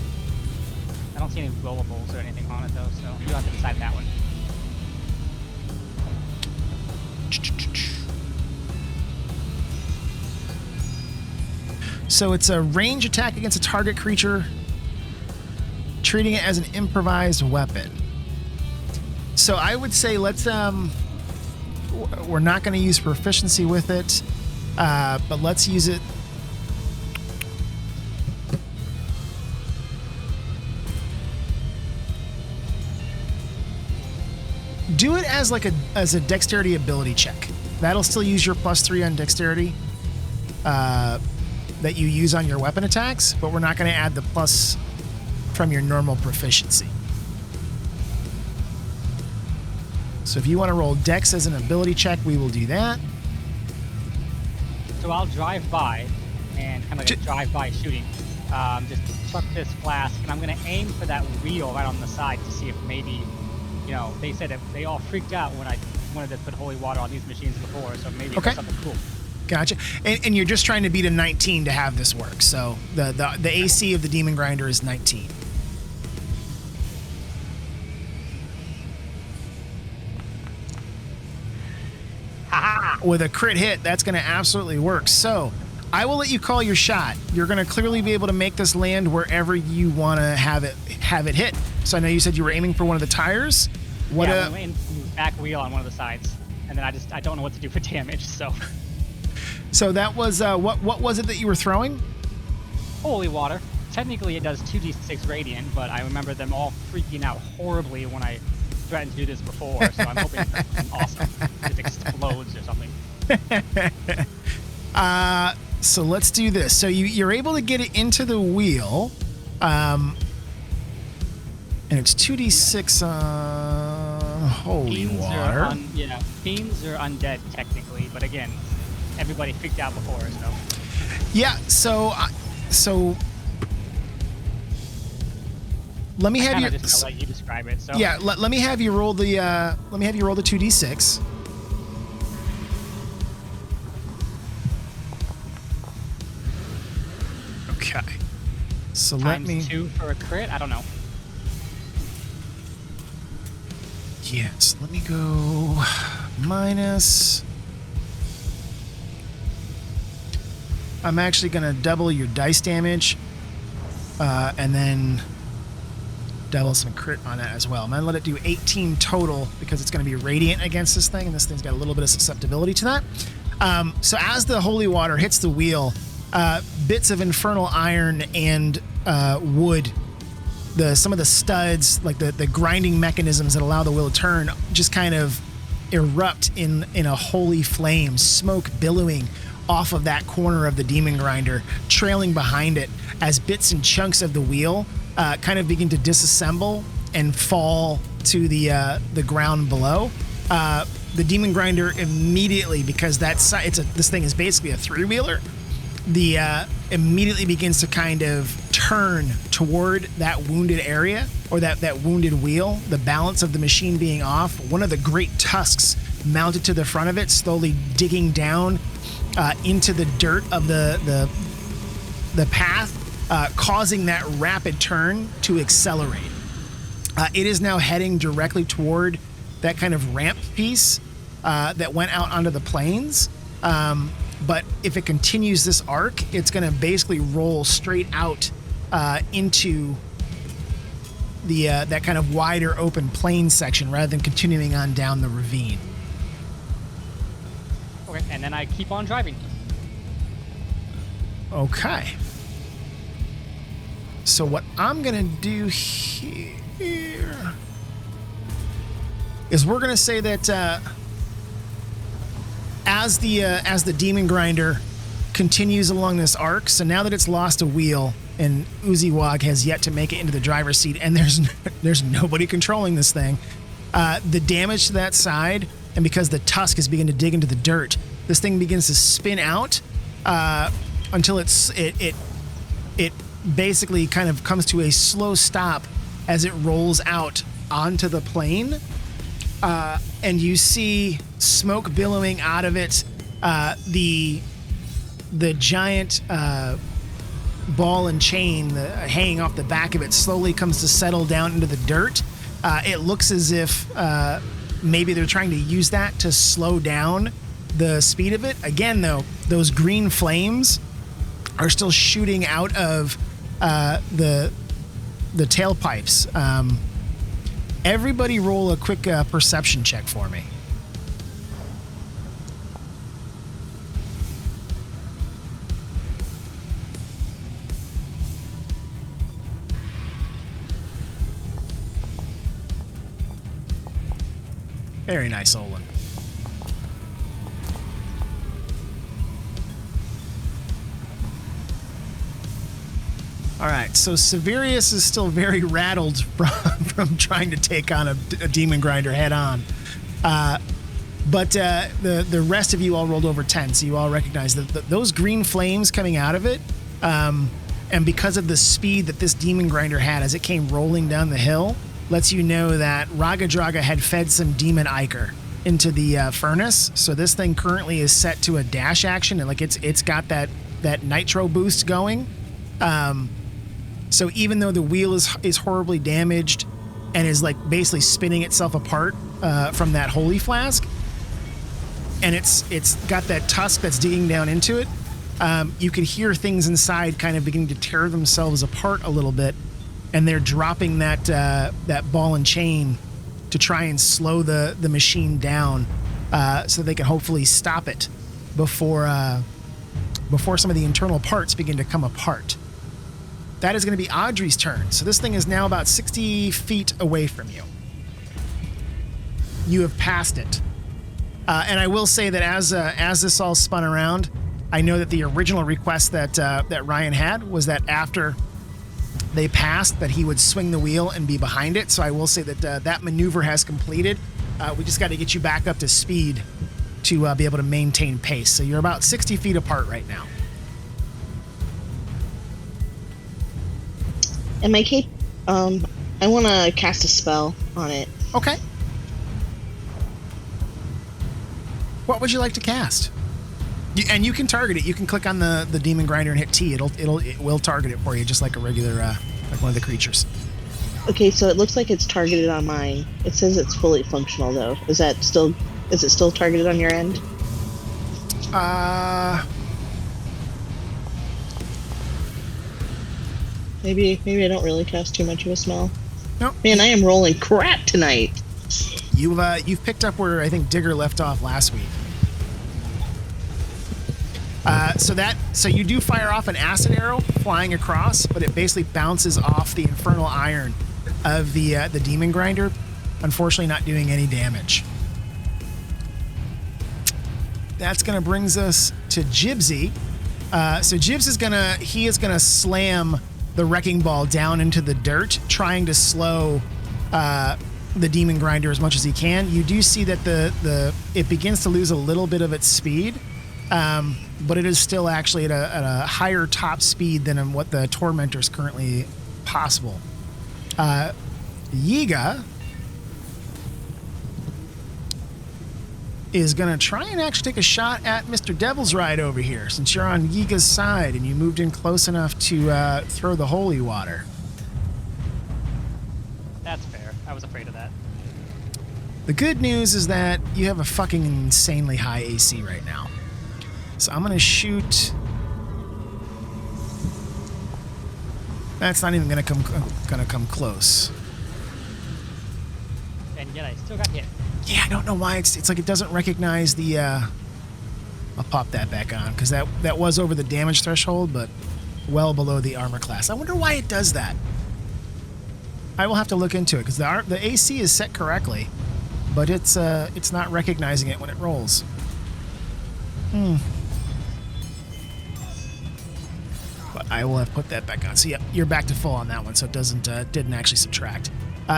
I don't see any rollables or anything on it though, so you have to decide that one. So it's a range attack against a target creature, treating it as an improvised weapon. So I would say let's we're not going to use proficiency with it, but let's use it. Do it as like as a dexterity ability check. That'll still use your +3 on dexterity. That you use on your weapon attacks, but we're not going to add the plus from your normal proficiency. So if you want to roll dex as an ability check, we will do that. So I'll drive by and kind of like drive by shooting. Just chuck this flask, and I'm going to aim for that wheel right on the side to see if maybe, you know, they said that they all freaked out when I wanted to put holy water on these machines before, so maybe it's something cool. Gotcha. And you're just trying to beat a 19 to have this work. So the AC of the Demon Grinder is 19. With a crit hit, that's going to absolutely work. So I will let you call your shot. You're going to clearly be able to make this land wherever you want to have it hit. So I know you said you were aiming for one of the tires. I'm aiming for the back wheel on one of the sides, and then I don't know what to do for damage. So that was what was it that you were throwing? Holy water. Technically, it does 2d6 radiant, but I remember them all freaking out horribly when I threatened to do this before. So I'm hoping it's awesome. It explodes or something. So let's do this. So you're able to get it into the wheel, and it's 2d6 holy water. Fiends are undead technically, but again, everybody freaked out before, so. Yeah. So let me have you. Just let you describe it. So. Yeah. Let me have you roll the. Let me have you roll the 2d6. Okay. So let me. Times 2 for a crit. I don't know. Yes. Let me go minus. I'm actually going to double your dice damage. and then double some crit on that as well. I'm going to let it do 18 total because it's going to be radiant against this thing, and this thing's got a little bit of susceptibility to that. So as the holy water hits the wheel, bits of infernal iron and wood, some of the studs, like the grinding mechanisms that allow the wheel to turn, just kind of erupt in a holy flame, smoke billowing off of that corner of the demon grinder, trailing behind it as bits and chunks of the wheel kind of begin to disassemble and fall to the ground below. The demon grinder immediately, because this thing is basically a three-wheeler, immediately begins to kind of turn toward that wounded area or that wounded wheel, the balance of the machine being off. One of the great tusks mounted to the front of it, slowly digging down into the dirt of the path, causing that rapid turn to accelerate. It is now heading directly toward that kind of ramp piece that went out onto the plains. But if it continues this arc, it's going to basically roll straight out into that kind of wider open plain section rather than continuing on down the ravine. Okay, and then I keep on driving. Okay. So what I'm going to do here is we're going to say that as the demon grinder continues along this arc, so now that it's lost a wheel and Uziwag has yet to make it into the driver's seat, and there's nobody controlling this thing, the damage to that side, and because the tusk is beginning to dig into the dirt, this thing begins to spin out until it basically kind of comes to a slow stop as it rolls out onto the plain. And you see smoke billowing out of it. The giant ball and chain hanging off the back of it slowly comes to settle down into the dirt. It looks as if maybe they're trying to use that to slow down the speed of it. Again, though, those green flames are still shooting out of the tailpipes. Everybody roll a quick perception check for me. Very nice, Olin. All right, so Severius is still very rattled from trying to take on a demon grinder head on. But the rest of you all rolled over 10, so you all recognize that those green flames coming out of it, and because of the speed that this demon grinder had as it came rolling down the hill, lets you know that Raggadragga had fed some demon ichor into the furnace. So this thing currently is set to a dash action, and like it's got that nitro boost going. So even though the wheel is horribly damaged and is like basically spinning itself apart from that holy flask, and it's got that tusk that's digging down into it, you can hear things inside kind of beginning to tear themselves apart a little bit, and they're dropping that ball and chain to try and slow the machine down so they can hopefully stop it before some of the internal parts begin to come apart. That is going to be Audrey's turn. So this thing is now about 60 feet away from you. You have passed it. And I will say that as this all spun around, I know that the original request that Ryan had was that after they passed, that he would swing the wheel and be behind it. So I will say that that maneuver has completed. We just got to get you back up to speed to be able to maintain pace. So you're about 60 feet apart right now. And my cape, I want to cast a spell on it. Okay. What would you like to cast? And you can target it. You can click on the demon grinder and hit T. It will target it for you, just like a regular, like one of the creatures. Okay, so it looks like it's targeted on mine. It says it's fully functional though. Is it still targeted on your end? Maybe I don't really cast too much of a spell. Nope. Man, I am rolling crap tonight. You've picked up where I think Digger left off last week. So you do fire off an acid arrow flying across, but it basically bounces off the infernal iron of the demon grinder, unfortunately not doing any damage. That's gonna brings us to Jibsy. So Jibs is gonna slam the wrecking ball down into the dirt, trying to slow the demon grinder as much as he can. You do see that it begins to lose a little bit of its speed, but it is still actually at a higher top speed than what the tormentor is currently possible. Yiga is going to try and actually take a shot at Mr. Devil's Ride over here, since you're on Yiga's side and you moved in close enough to throw the holy water. That's fair. I was afraid of that. The good news is that you have a fucking insanely high AC right now. So I'm going to shoot... That's not even going to come close. And yet I still got hit. Yeah, I don't know why it's like it doesn't recognize the I'll pop that back on because that was over the damage threshold, but well below the armor class. I wonder why it does that. I will have to look into it because the AC is set correctly, but it's not recognizing it when it rolls. But I will have put that back on. So yeah, you're back to full on that one, so it didn't actually subtract.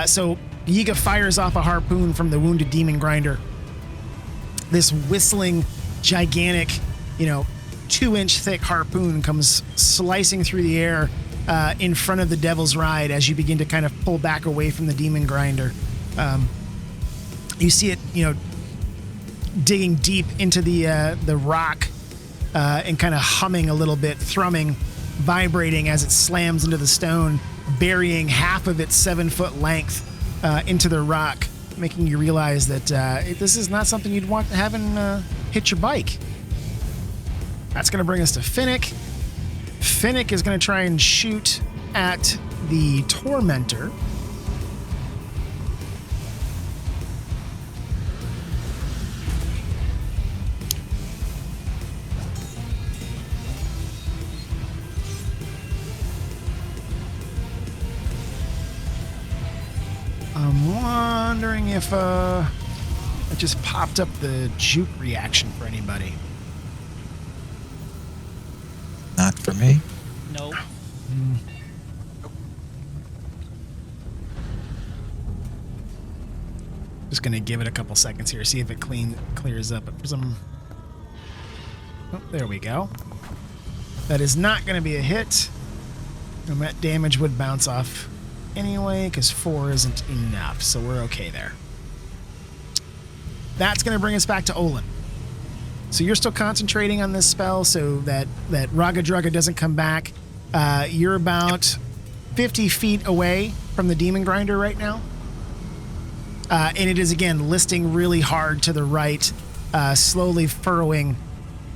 So Yiga fires off a harpoon from the wounded demon grinder. This whistling, gigantic, 2-inch thick harpoon comes slicing through the air in front of the Devil's Ride as you begin to kind of pull back away from the demon grinder. You see it, digging deep into the rock and kind of humming a little bit, thrumming, vibrating as it slams into the stone, burying half of its 7-foot length into the rock, making you realize that this is not something you'd want to have hit your bike. That's going to bring us to Finnick. Finnick is going to try and shoot at the Tormentor. I'm wondering if it just popped up the juke reaction for anybody. Not for me. Nope. Just gonna give it a couple seconds here, see if it clears up. But for some, there we go. That is not gonna be a hit. And that damage would bounce off anyway, because 4 isn't enough, so we're okay there. That's gonna bring us back to Olin. So you're still concentrating on this spell so that Raggadragga doesn't come back. You're about 50 feet away from the demon grinder right now. And it is, again, listing really hard to the right, slowly furrowing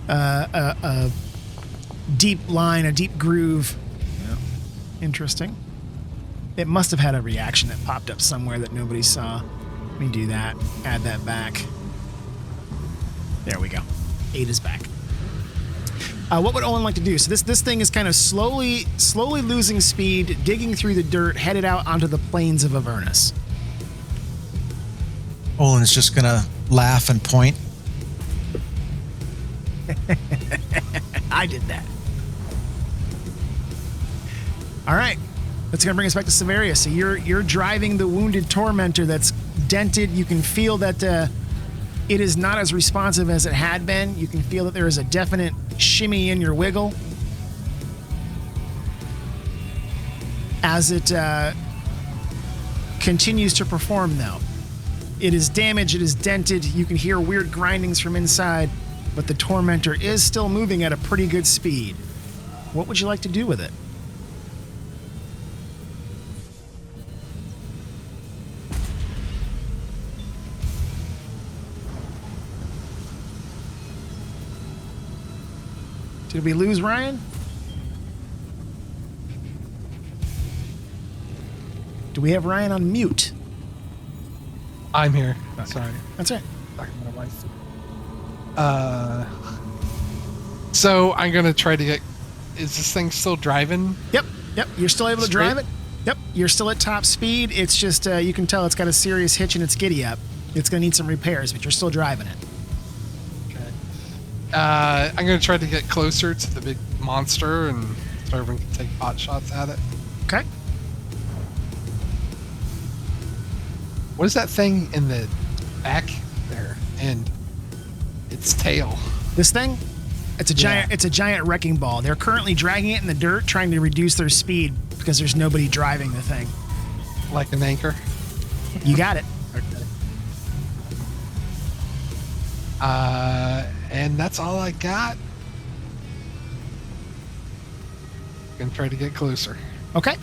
a deep line, a deep groove. Yeah. Interesting. It must have had a reaction that popped up somewhere that nobody saw. Let me do that. Add that back. There we go. 8 is back. What would Owen like to do? So this thing is kind of slowly losing speed, digging through the dirt, headed out onto the plains of Avernus. Olin's just gonna laugh and point. I did that. All right. That's going to bring us back to Severia. So you're driving the wounded tormentor that's dented. You can feel that it is not as responsive as it had been. You can feel that there is a definite shimmy in your wiggle as it continues to perform, though. It is damaged. It is dented. You can hear weird grindings from inside, but the tormentor is still moving at a pretty good speed. What would you like to do with it? Did we lose Ryan? Do we have Ryan on mute? I'm here. Okay. Sorry. That's right. Talking to my wife. So I'm gonna try to get. Is this thing still driving? Yep. You're still able to Straight? drive it. Yep. You're still at top speed. It's just you can tell it's got a serious hitch in its giddy up. It's gonna need some repairs, but you're still driving it. Okay. I'm gonna try to get closer to the big monster, and so everyone can take pot shots at it. Okay. What is that thing in the back there? And its tail. This thing, it's a giant. It's a giant wrecking ball. They're currently dragging it in the dirt, trying to reduce their speed because there's nobody driving the thing. Like an anchor. You got it. Okay. And that's all I got. Gonna try to get closer. Okay.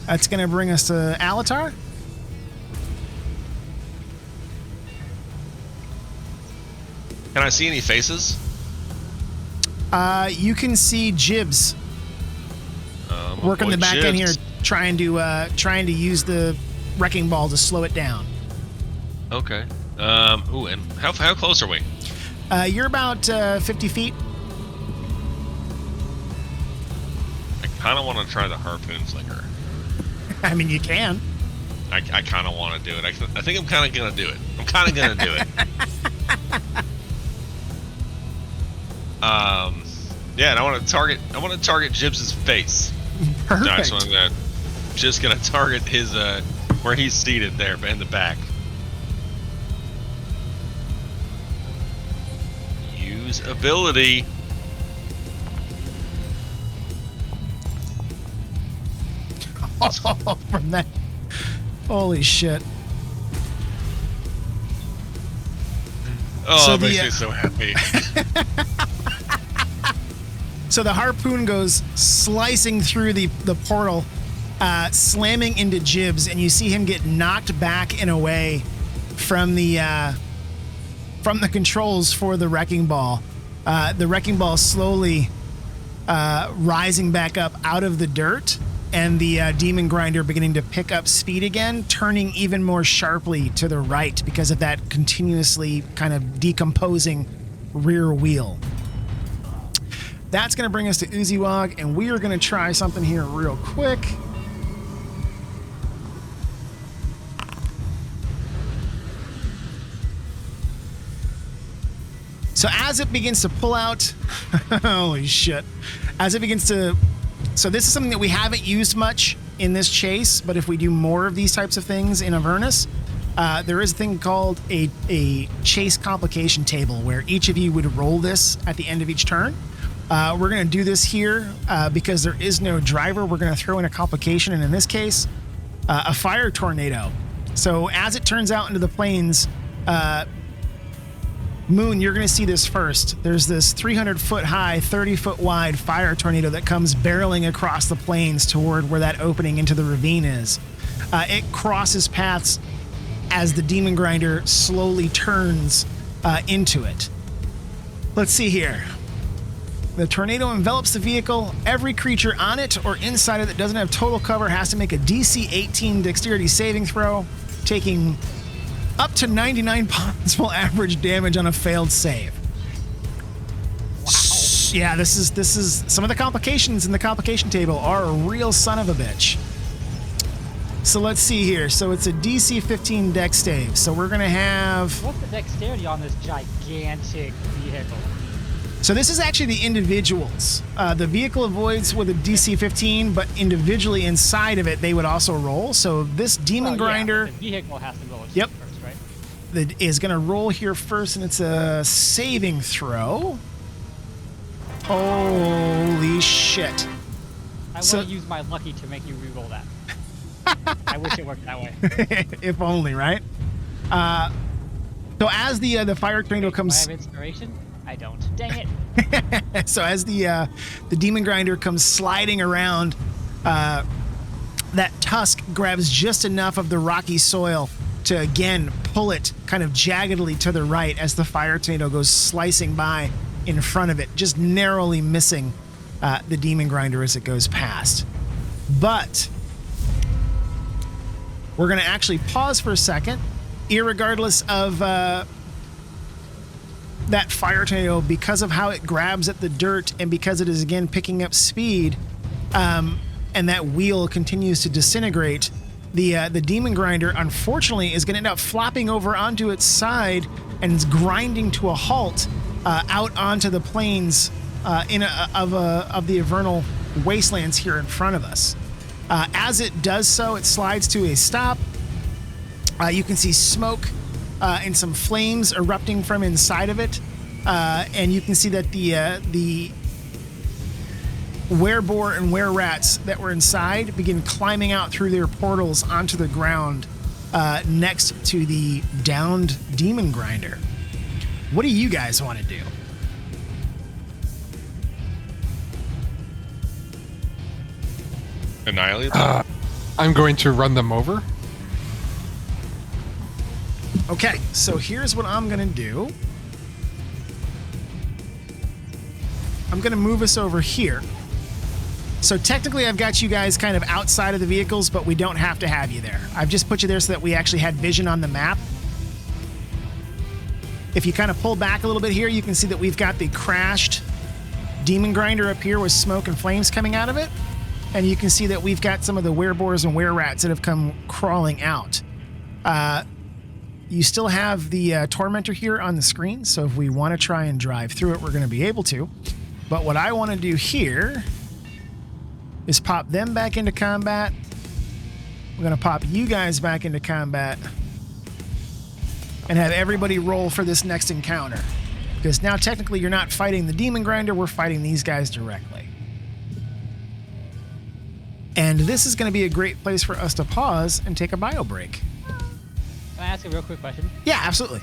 That's gonna bring us to Alatar. Can I see any faces? You can see Jibs working the back end here, trying to use the wrecking ball to slow it down. Okay. Ooh, and how close are we? You're about 50 feet. I kind of want to try the harpoon flicker. I mean, you can. I kind of want to do it. I think I'm kind of gonna do it. I'm kind of gonna do it. Yeah, and I want to target Jibs' face. Perfect. So I'm just gonna target his where he's seated there in the back. Use ability. From that. Holy shit. Oh, So it makes me so happy. So the harpoon goes slicing through the portal, slamming into Jibs, and you see him get knocked back and away from the controls for the wrecking ball. The wrecking ball slowly rising back up out of the dirt, and the demon grinder beginning to pick up speed again, turning even more sharply to the right because of that continuously kind of decomposing rear wheel. That's going to bring us to Uziwag, and we are going to try something here real quick. So as it begins to pull out, holy shit, as it begins to, so this is something that we haven't used much in this chase, but if we do more of these types of things in Avernus, there is a thing called a chase complication table where each of you would roll this at the end of each turn. We're going to do this here because there is no driver. We're going to throw in a complication, and in this case, a fire tornado. So as it turns out into the plains, Moon, you're going to see this first. There's this 300-foot high, 30-foot wide fire tornado that comes barreling across the plains toward where that opening into the ravine is. It crosses paths as the demon grinder slowly turns into it. Let's see here. The tornado envelops the vehicle. Every creature on it or inside it that doesn't have total cover has to make a DC 18 dexterity saving throw, taking up to 99 possible average damage on a failed save. Wow. Yeah, this is some of the complications in the complication table are a real son of a bitch. So let's see here. So it's a DC 15 dex save. So we're gonna have. What's the dexterity on this gigantic vehicle? So this is actually the individuals. The vehicle avoids with a DC 15, but individually inside of it, they would also roll. So this demon grinder. Yeah, the vehicle has to roll Yep. first, right? That is going to roll here first, and it's a saving throw. Holy shit. I So- want to use my lucky to make you re-roll that. I wish it worked that way. If only, right? So as the fire tornado Do I comes. have inspiration? I don't. Dang it. So as the demon grinder comes sliding around, that tusk grabs just enough of the rocky soil to again pull it kind of jaggedly to the right as the fire tornado goes slicing by in front of it, just narrowly missing the demon grinder as it goes past. But we're going to actually pause for a second, irregardless of that fire tornado, because of how it grabs at the dirt and because it is again picking up speed, and that wheel continues to disintegrate. The demon grinder, unfortunately, is going to end up flopping over onto its side and is grinding to a halt out onto the plains of the Avernal wastelands here in front of us. As it does so, it slides to a stop. You can see smoke and some flames erupting from inside of it, and you can see that the wereboar and were-rats that were inside begin climbing out through their portals onto the ground next to the downed demon grinder. What do you guys want to do? Annihilate them? I'm going to run them over. Okay, so here's what I'm going to do. I'm going to move us over here. So technically I've got you guys kind of outside of the vehicles, but we don't have to have you there. I've just put you there so that we actually had vision on the map. If you kind of pull back a little bit here, you can see that we've got the crashed demon grinder up here with smoke and flames coming out of it. And you can see that we've got some of the wereboars and were-rats that have come crawling out. You still have the Tormentor here on the screen, so if we want to try and drive through it, we're going to be able to. But what I want to do here is pop them back into combat. We're going to pop you guys back into combat and have everybody roll for this next encounter. Because now technically you're not fighting the demon grinder, we're fighting these guys directly. And this is going to be a great place for us to pause and take a bio break. Can I ask a real quick question? Yeah, absolutely.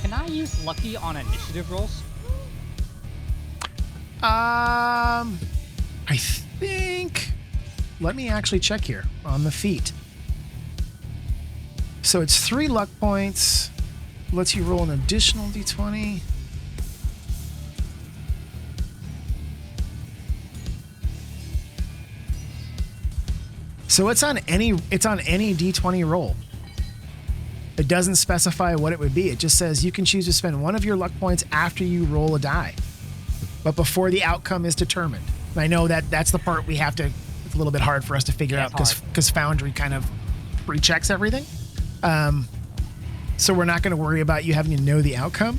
Can I use Lucky on initiative rolls? I think... Let me actually check here on the feat. So it's 3 luck points. Lets you roll an additional d20. So it's on any d20 roll. It doesn't specify what it would be. It just says you can choose to spend 1 of your luck points after you roll a die, but before the outcome is determined. And I know that's the part we have to. It's a little bit hard for us to figure out because Foundry kind of pre-checks everything. So we're not going to worry about you having to know the outcome.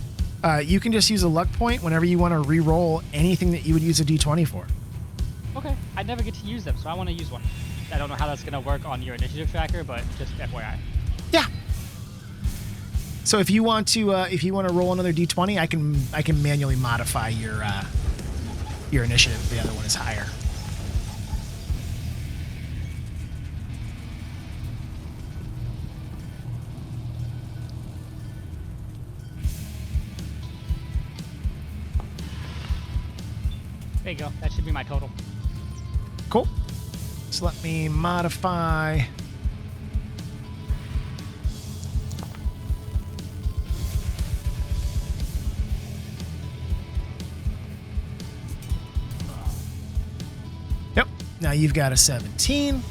You can just use a luck point whenever you want to re-roll anything that you would use a d20 for. Okay, I never get to use them, so I want to use one. I don't know how that's going to work on your initiative tracker, but just FYI. Yeah. So if you want to roll another d20, I can manually modify your initiative if the other one is higher. There you go. That should be my total. Cool. So let me modify. Yep. Now you've got a 17.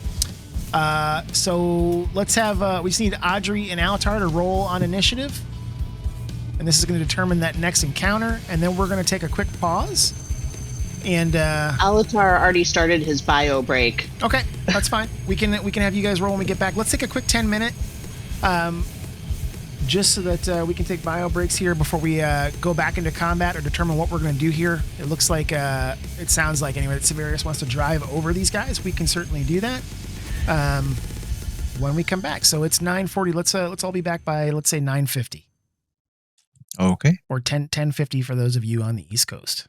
So let's have, we just need Audrey and Alatar to roll on initiative. And this is going to determine that next encounter. And then we're going to take a quick pause. And Alatar already started his bio break. Okay, that's fine. We can have you guys roll when we get back. Let's take a quick 10-minute, just so that we can take bio breaks here before we go back into combat or determine what we're going to do here. It looks like, it sounds like anyway, that Severius wants to drive over these guys. We can certainly do that when we come back. So it's 9:40. Let's all be back by, let's say, 9:50. Okay. Or 10:50 for those of you on the East Coast.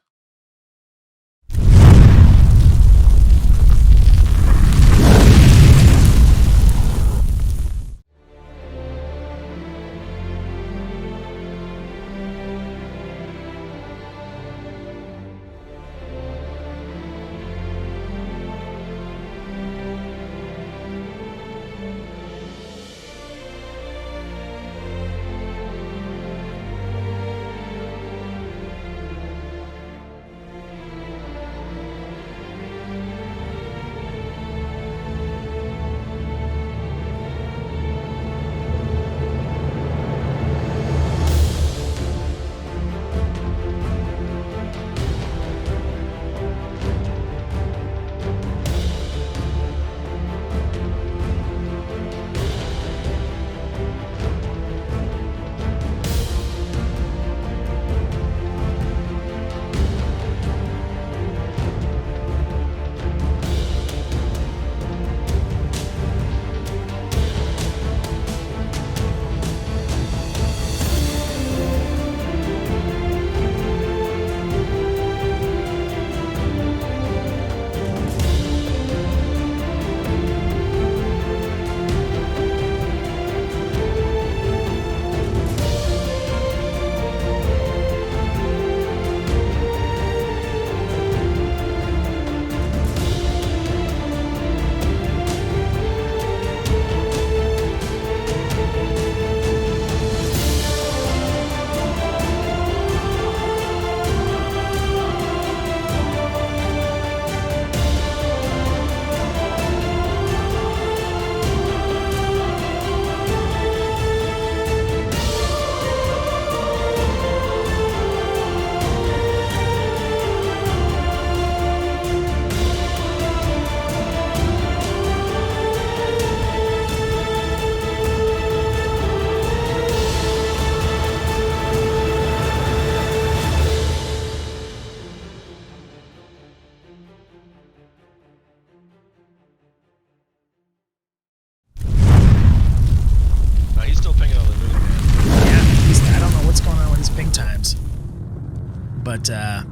not,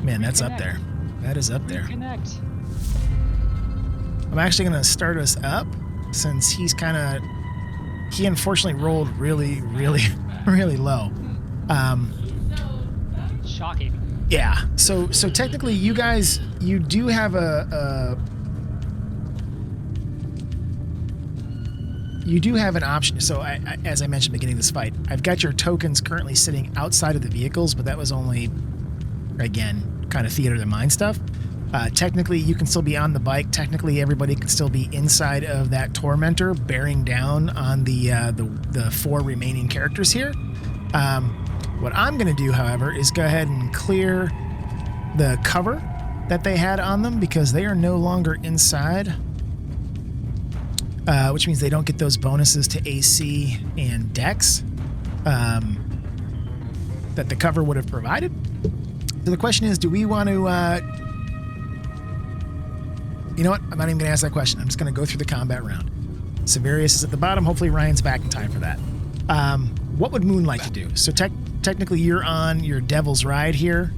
man, that's up there. That is up there. Connect. I'm actually going to start us up since he unfortunately rolled really, really, really low. Shocking. Yeah. So technically, you guys, you do have you do have an option. So as I mentioned at the beginning of this fight, I've got your tokens currently sitting outside of the vehicles, but that was only, again, kind of theater of the mind stuff. Technically, you can still be on the bike. Technically, everybody can still be inside of that tormentor, bearing down on the 4 remaining characters here. What I'm going to do, however, is go ahead and clear the cover that they had on them because they are no longer inside, which means they don't get those bonuses to AC and Dex that the cover would have provided. So the question is, do we want to... you know what? I'm not even going to ask that question. I'm just going to go through the combat round. Severius is at the bottom. Hopefully Ryan's back in time for that. What would Moon like to do? So technically you're on your Devil's Ride here.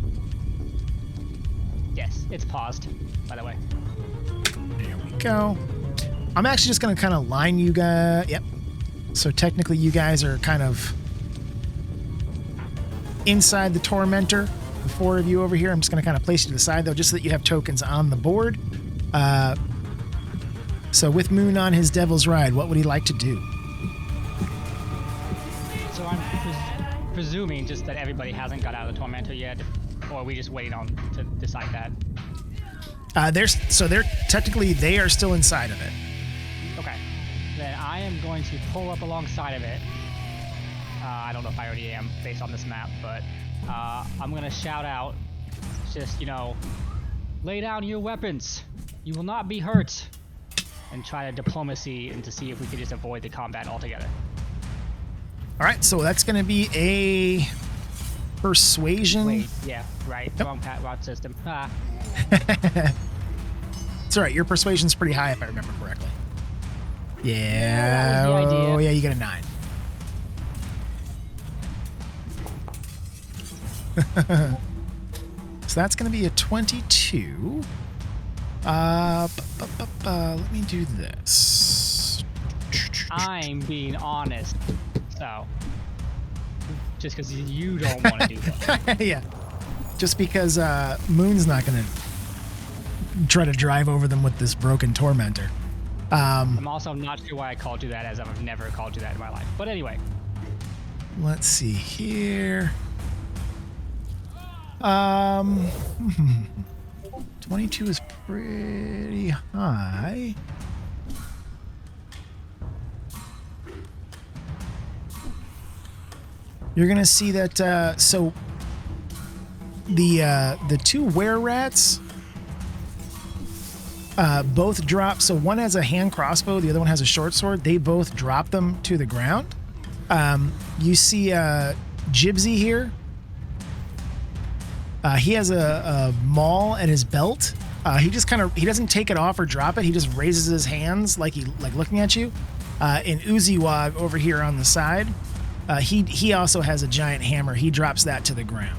Yes, it's paused, by the way. There we go. I'm actually just going to kind of line you guys. Yep. So technically you guys are kind of inside the Tormentor. The 4 of you over here. I'm just going to kind of place you to the side, though, just so that you have tokens on the board. So with Moon on his Devil's Ride, what would he like to do? So I'm presuming just that everybody hasn't got out of the Tormentor yet, or are we just waiting on to decide that? They're technically they are still inside of it. Okay. Then I am going to pull up alongside of it. I don't know if I already am based on this map, but I'm going to shout out, just, lay down your weapons. You will not be hurt. And try to diplomacy and to see if we could just avoid the combat altogether. All right, so that's going to be a persuasion. Wait, yeah, right. Yep. Wrong route system. Ah. It's all right. Your persuasion's pretty high, if I remember correctly. Yeah. that was the idea. Oh, yeah, you get a 9. So that's going to be a 22. Let me do this. I'm being honest, so just because you don't want to do that. Yeah. Just because Moon's not going to try to drive over them with this broken Tormentor. I'm also not sure why I called you that, as I've never called you that in my life. But anyway. Let's see here. 22 is pretty high. You're gonna see that. So the 2 were-rats both drop. So one has a hand crossbow, the other one has a short sword. They both drop them to the ground. You see Jibsy here. He has a maul at his belt. He just he doesn't take it off or drop it. He just raises his hands like looking at you. And Uziwag over here on the side, he also has a giant hammer. He drops that to the ground.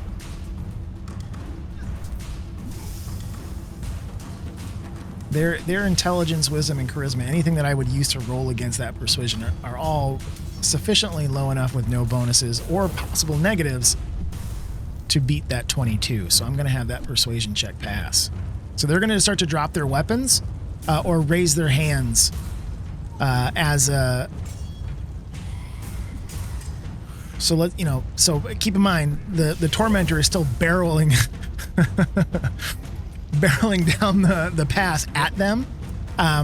Their intelligence, wisdom, and charisma, anything that I would use to roll against that persuasion, are all sufficiently low enough with no bonuses or possible negatives to beat that 22. So I'm going to have that persuasion check pass. So they're going to start to drop their weapons or raise their hands as a... So so keep in mind the Tormentor is still barreling down the path at them.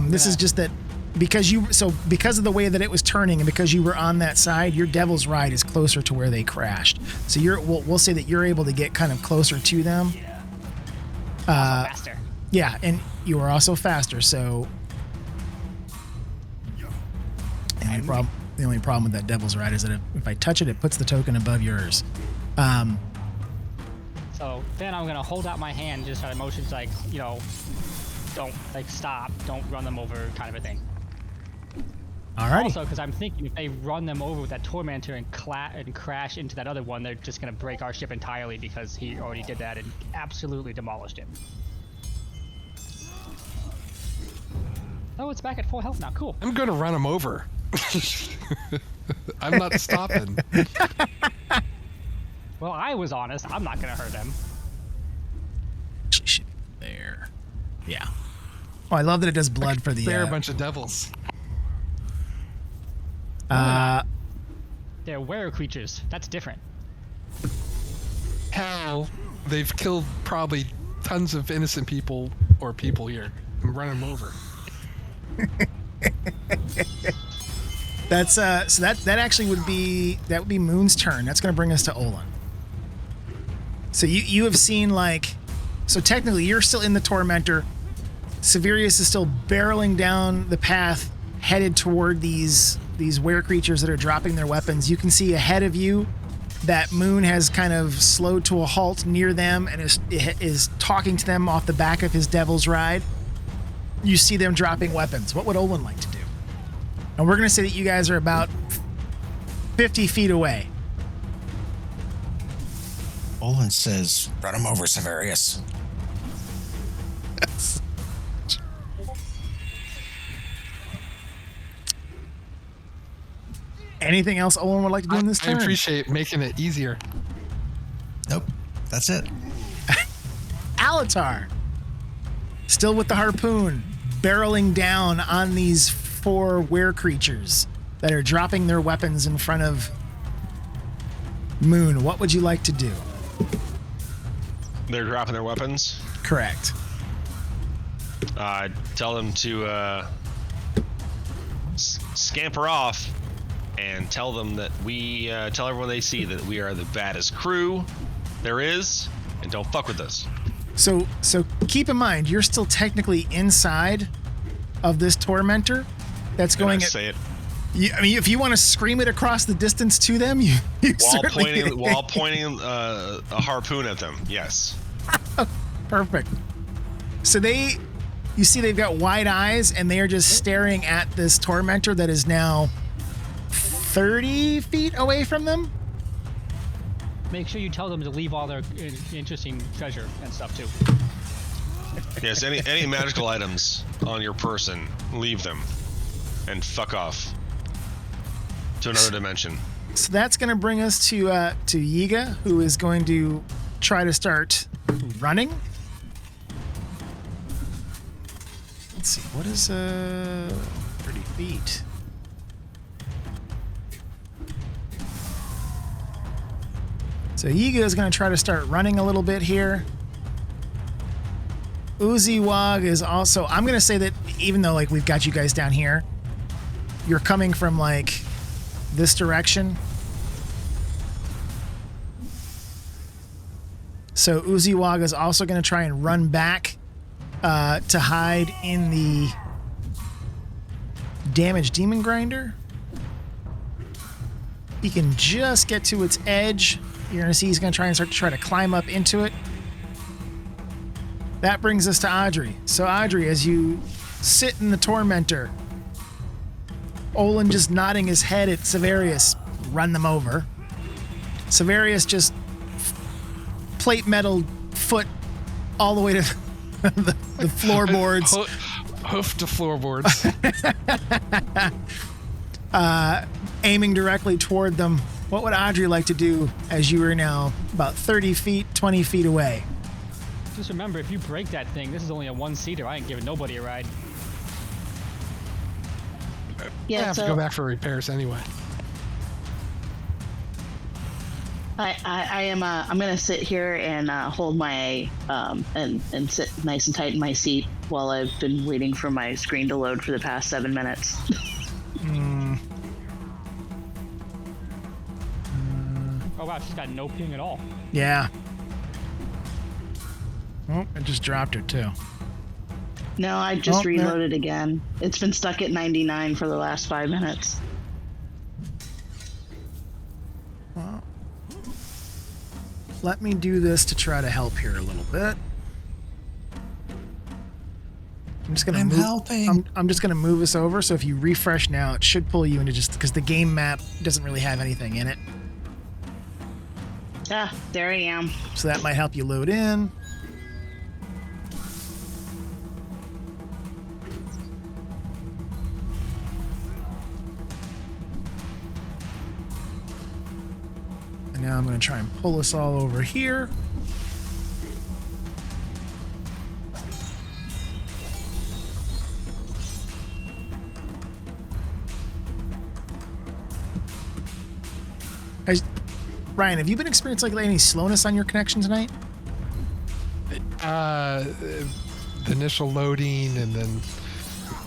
This is just that because of the way that it was turning and because you were on that side, your Devil's Ride is closer to where they crashed. So we'll say that you're able to get kind of closer to them. Faster. Yeah, and you are also faster. So the only problem with that Devil's Ride is that if I touch it, it puts the token above yours. So then I'm gonna hold out my hand, just kind of motions like, don't stop, don't run them over, kind of a thing. Alrighty. Also, because I'm thinking if they run them over with that tormentor and crash into that other one, they're just going to break our ship entirely because he already did that and absolutely demolished it. Oh, it's back at full health now. Cool. I'm going to run him over. I'm not stopping. Well, I was honest. I'm not going to hurt him. Actually, should be there. Yeah. Oh, I love that it does blood for the. They're a bunch of devils. They're were creatures. That's different. Hell, they've killed probably tons of innocent people or people here. I'm running them over. That's so that actually would be Moon's turn. That's going to bring us to Olin. So you have seen so technically you're still in the tormentor. Severius is still barreling down the path, headed toward these were creatures that are dropping their weapons. You can see ahead of you that Moon has kind of slowed to a halt near them and is talking to them off the back of his devil's ride. You see them dropping weapons. What would Olin like to do? And we're going to say that you guys are about 50 feet away. Olin says, run him over, Severius. Anything else Olin would like to do in this turn? I appreciate making it easier. Nope. That's it. Alatar, still with the harpoon, barreling down on these 4 were creatures that are dropping their weapons in front of Moon. What would you like to do? They're dropping their weapons. Correct. Tell them to scamper off and tell them that we tell everyone they see that we are the baddest crew there is, and don't fuck with us. So keep in mind, you're still technically inside of this tormentor. That's going at. Say it. I mean, if you want to scream it across the distance to them, you while pointing a harpoon at them. Yes. Perfect. So you see they've got wide eyes and they are just staring at this tormentor that is now 30 feet away from them. Make sure you tell them to leave all their interesting treasure and stuff too. Yes. Any magical items on your person, leave them, and fuck off to another dimension. So that's going to bring us to Yiga, who is going to try to start running. Let's see, what is 30 feet? So Yiga is going to try to start running a little bit here. Uzi-Wog is also, I'm going to say that even though we've got you guys down here, you're coming from this direction. So Uzi-Wog is also going to try and run back to hide in the damaged demon grinder. He can just get to its edge. You're going to see he's going to try to climb up into it. That brings us to Audrey. So Audrey, as you sit in the tormentor, Olin just nodding his head at Severius, run them over. Severius just plate metal foot all the way to the floorboards. Hoof to floorboards. Aiming directly toward them. What would Audrey like to do as you are now about 30 feet, 20 feet away? Just remember, if you break that thing, this is only a one-seater. I ain't giving nobody a ride. I have to go back for repairs anyway. I am. I'm gonna sit here and hold my and sit nice and tight in my seat while I've been waiting for my screen to load for the past 7 minutes. Oh wow, she's got no ping at all. Yeah. Oh, it just dropped her too. No, I just reloaded again. It's been stuck at 99 for the last 5 minutes. Well, let me do this to try to help here a little bit. I'm just gonna I'm move. helping. I'm just gonna move us over. So if you refresh now, it should pull you into just because the game map doesn't really have anything in it. Ah, there I am. So that might help you load in. And now I'm going to try and pull us all over here. Ryan, have you been experiencing like any slowness on your connection tonight? The initial loading, and then,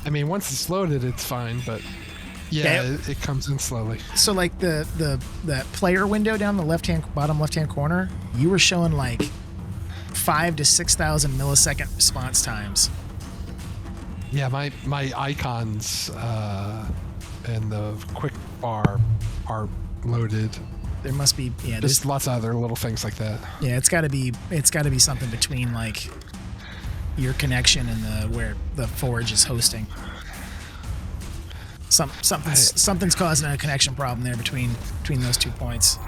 I mean, once it's loaded, it's fine. But yeah, it comes in slowly. So like that player window down the bottom left hand corner, you were showing like 5,000 to 6,000 millisecond response times. Yeah, my icons and the quick bar are loaded. There must be There's lots of other little things like that. Yeah, it's got to be something between like your connection and where the forge is hosting. Something's causing a connection problem there between those 2 points.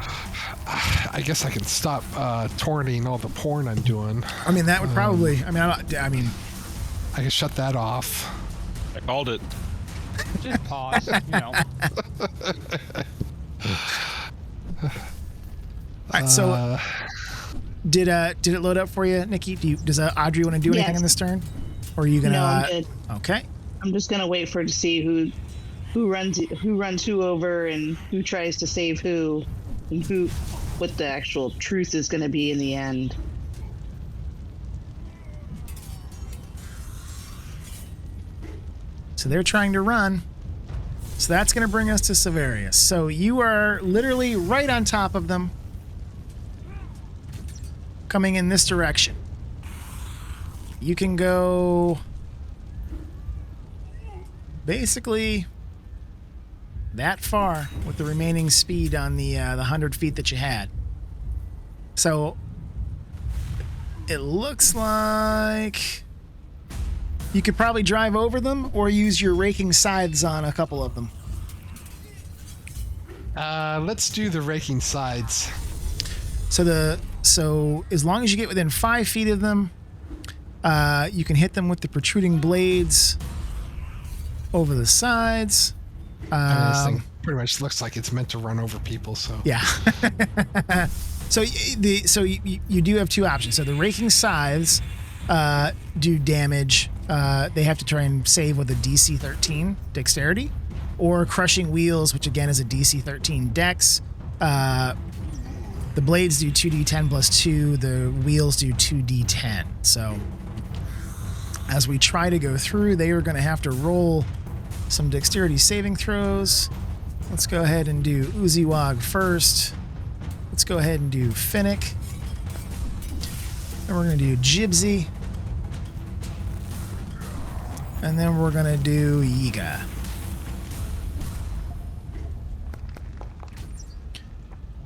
I guess I can stop torrenting all the porn I'm doing. I mean, that would probably. I mean, I can shut that off. I called it. Just pause, All right, so did it load up for you, Nikki? Does Audrey want to do anything in this turn, or are you gonna? No, I'm good. Okay. I'm just gonna wait for to see who runs who over and who tries to save who, and what the actual truth is gonna be in the end. So they're trying to run. So that's going to bring us to Severius. So you are literally right on top of them, coming in this direction. You can go basically that far with the remaining speed on the 100 feet that you had. So it looks like you could probably drive over them or use your raking scythes on a couple of them. Let's do the raking sides. So as long as you get within 5 feet of them, you can hit them with the protruding blades over the sides. This thing pretty much looks like it's meant to run over people. So yeah. So you do have two options. So the raking scythes do damage. They have to try and save with a DC 13 dexterity, or crushing wheels, which again is a DC 13 dex. The blades do 2d10 plus 2. The wheels do 2d10. So as we try to go through, they are going to have to roll some dexterity saving throws. Let's go ahead and do Uziwag first. Let's go ahead and do Finnick. Then we're going to do Jibsy. And then we're going to do Yiga.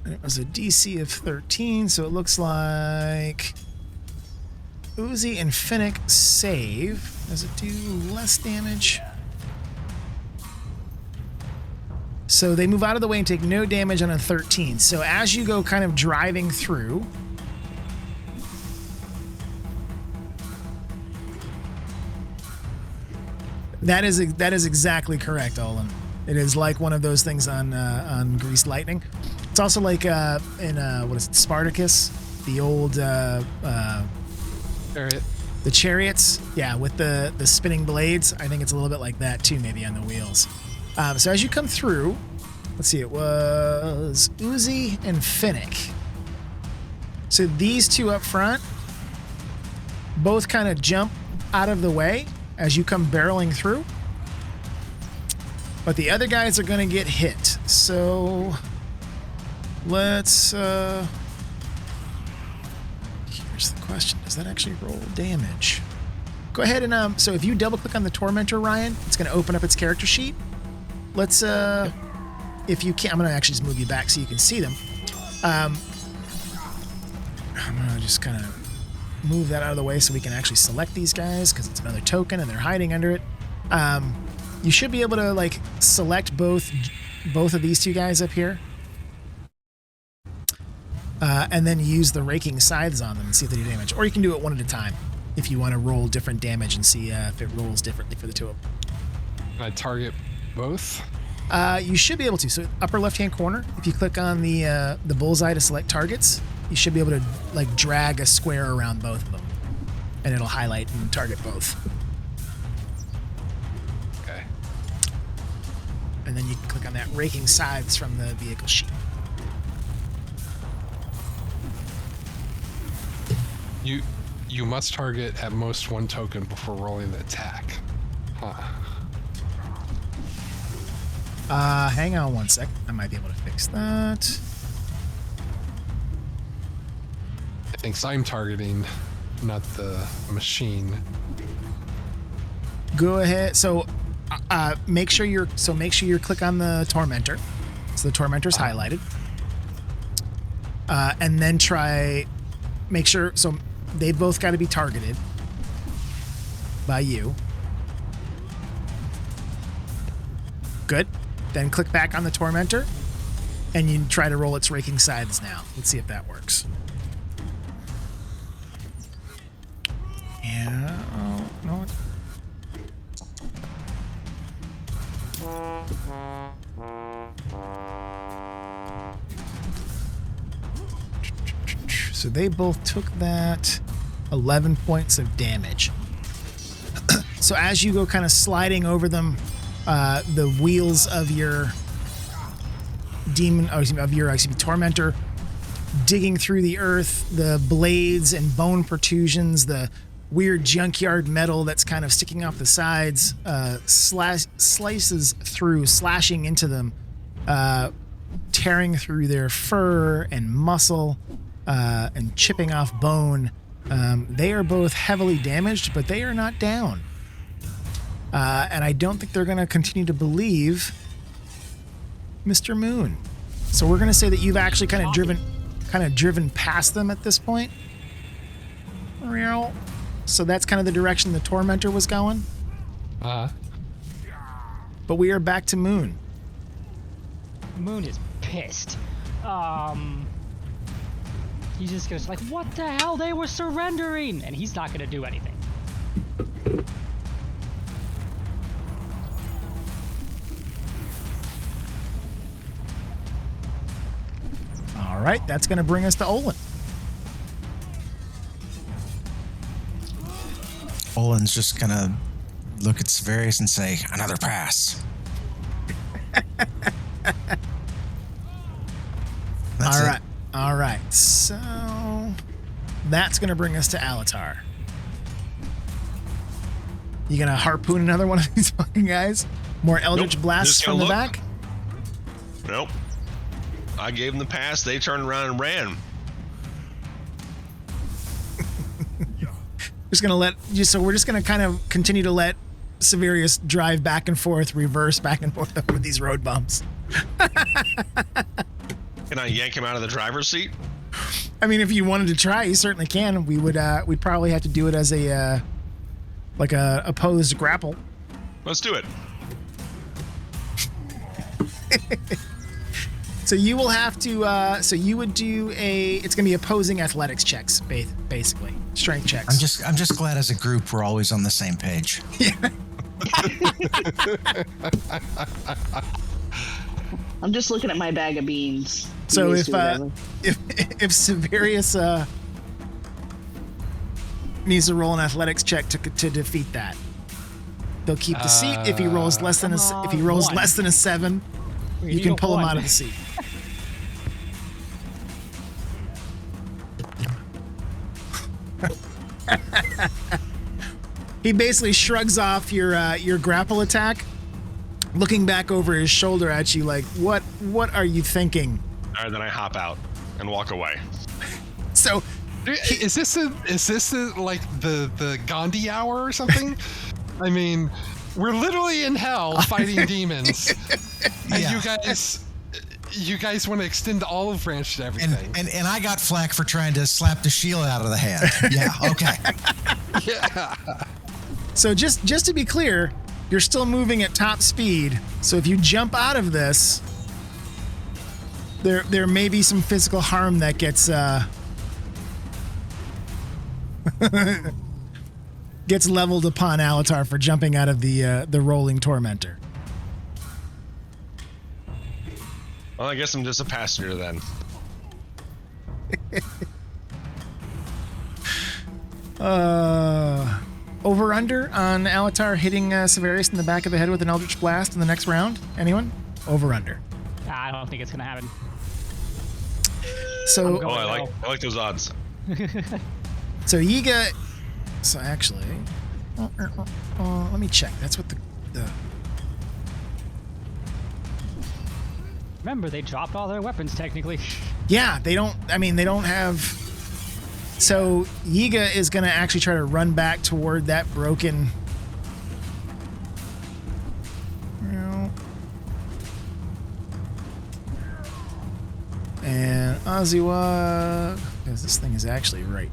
It was a DC of 13, so it looks like Uzi and Finnick save. Does it do less damage? So they move out of the way and take no damage on a 13. So as you go kind of driving through, that is exactly correct, Olin. It is like one of those things on Greased Lightning. It's also like in what is it, Spartacus, the old Chariot. The chariots, yeah, with the spinning blades. I think it's a little bit like that too, maybe on the wheels. So as you come through, let's see, it was Uzi and Finnick. So these two up front both kind of jump out of the way as you come barreling through. But the other guys are going to get hit. So let's... here's the question. Does that actually roll damage? Go ahead and... so if you double-click on the Tormentor, Ryan, it's going to open up its character sheet. Let's... if you can... I'm going to actually just move you back so you can see them. I'm going to just kind of move that out of the way so we can actually select these guys because it's another token and they're hiding under it. You should be able to like select both of these two guys up here. And then use the raking scythes on them and see if they do damage. Or you can do it one at a time if you want to roll different damage and see if it rolls differently for the two of them. Can I target both? You should be able to. So upper left-hand corner, if you click on the bullseye to select targets, you should be able to like drag a square around both of them, and it'll highlight and target both. Okay. And then you can click on that raking scythes from the vehicle sheet. You must target at most one token before rolling the attack. Huh. Hang on one sec. I might be able to fix that. I think I'm targeting, not the machine. Go ahead. So, make sure you click on the tormentor. So the tormentor's highlighted. And then make sure. So they've both got to be targeted by you. Good. Then click back on the tormentor, and you try to roll its raking scythes now. Let's see if that works. Yeah. Oh, no. So they both took that 11 points of damage. So as you go kind of sliding over them, the wheels of your tormentor digging through the earth, the blades and bone protrusions, the weird junkyard metal that's kind of sticking off the sides, slices through, slashing into them, tearing through their fur and muscle, and chipping off bone. They are both heavily damaged, but they are not down. And I don't think they're going to continue to believe Mr. Moon. So we're going to say that you've actually kind of driven past them at this point. So that's kind of the direction the tormentor was going. But we are back to Moon. Moon is pissed. He just goes like, what the hell? They were surrendering! And he's not going to do anything. All right, that's going to bring us to Olin. Olin's just going to look at Severius and say, another pass. That's it. All right. So that's going to bring us to Alatar. You going to harpoon another one of these fucking guys? More Eldritch blasts from the back? Nope. I gave them the pass. They turned around and ran. We're just going to kind of continue to let Severius drive back and forth, reverse back and forth over these road bumps. Can I yank him out of the driver's seat? I mean, if you wanted to try, you certainly can. We'd probably have to do it as a opposed grapple. Let's do it. So you will have to. So you would do it's going to be opposing athletics checks, basically strength checks. I'm just glad as a group we're always on the same page. Yeah. I'm just looking at my bag of beans. So if Severius needs to roll an athletics check to defeat that, they'll keep the seat. If he rolls less than a 7, you can pull him out of the seat. He basically shrugs off your grapple attack, looking back over his shoulder at you like, what are you thinking? All right, then I hop out and walk away. So is this like the Gandhi hour or something? I mean, we're literally in hell fighting demons. And you guys You guys want to extend the olive branch to everything. And I got flack for trying to slap the shield out of the hand. Yeah, okay. Yeah. So just to be clear, you're still moving at top speed. So if you jump out of this, there may be some physical harm that gets gets leveled upon Alatar for jumping out of the rolling tormentor. Well, I guess I'm just a passenger then. Over under on Alatar hitting Severius in the back of the head with an Eldritch Blast in the next round? Anyone? Over under. I don't think it's gonna happen. So Oh, I like those odds. So Yiga. So actually, let me check. That's what the Remember, they dropped all their weapons technically. yeah, they don't. I mean, they don't have. So Yiga is going to actually try to run back toward that broken. And Oziwa, because this thing is actually right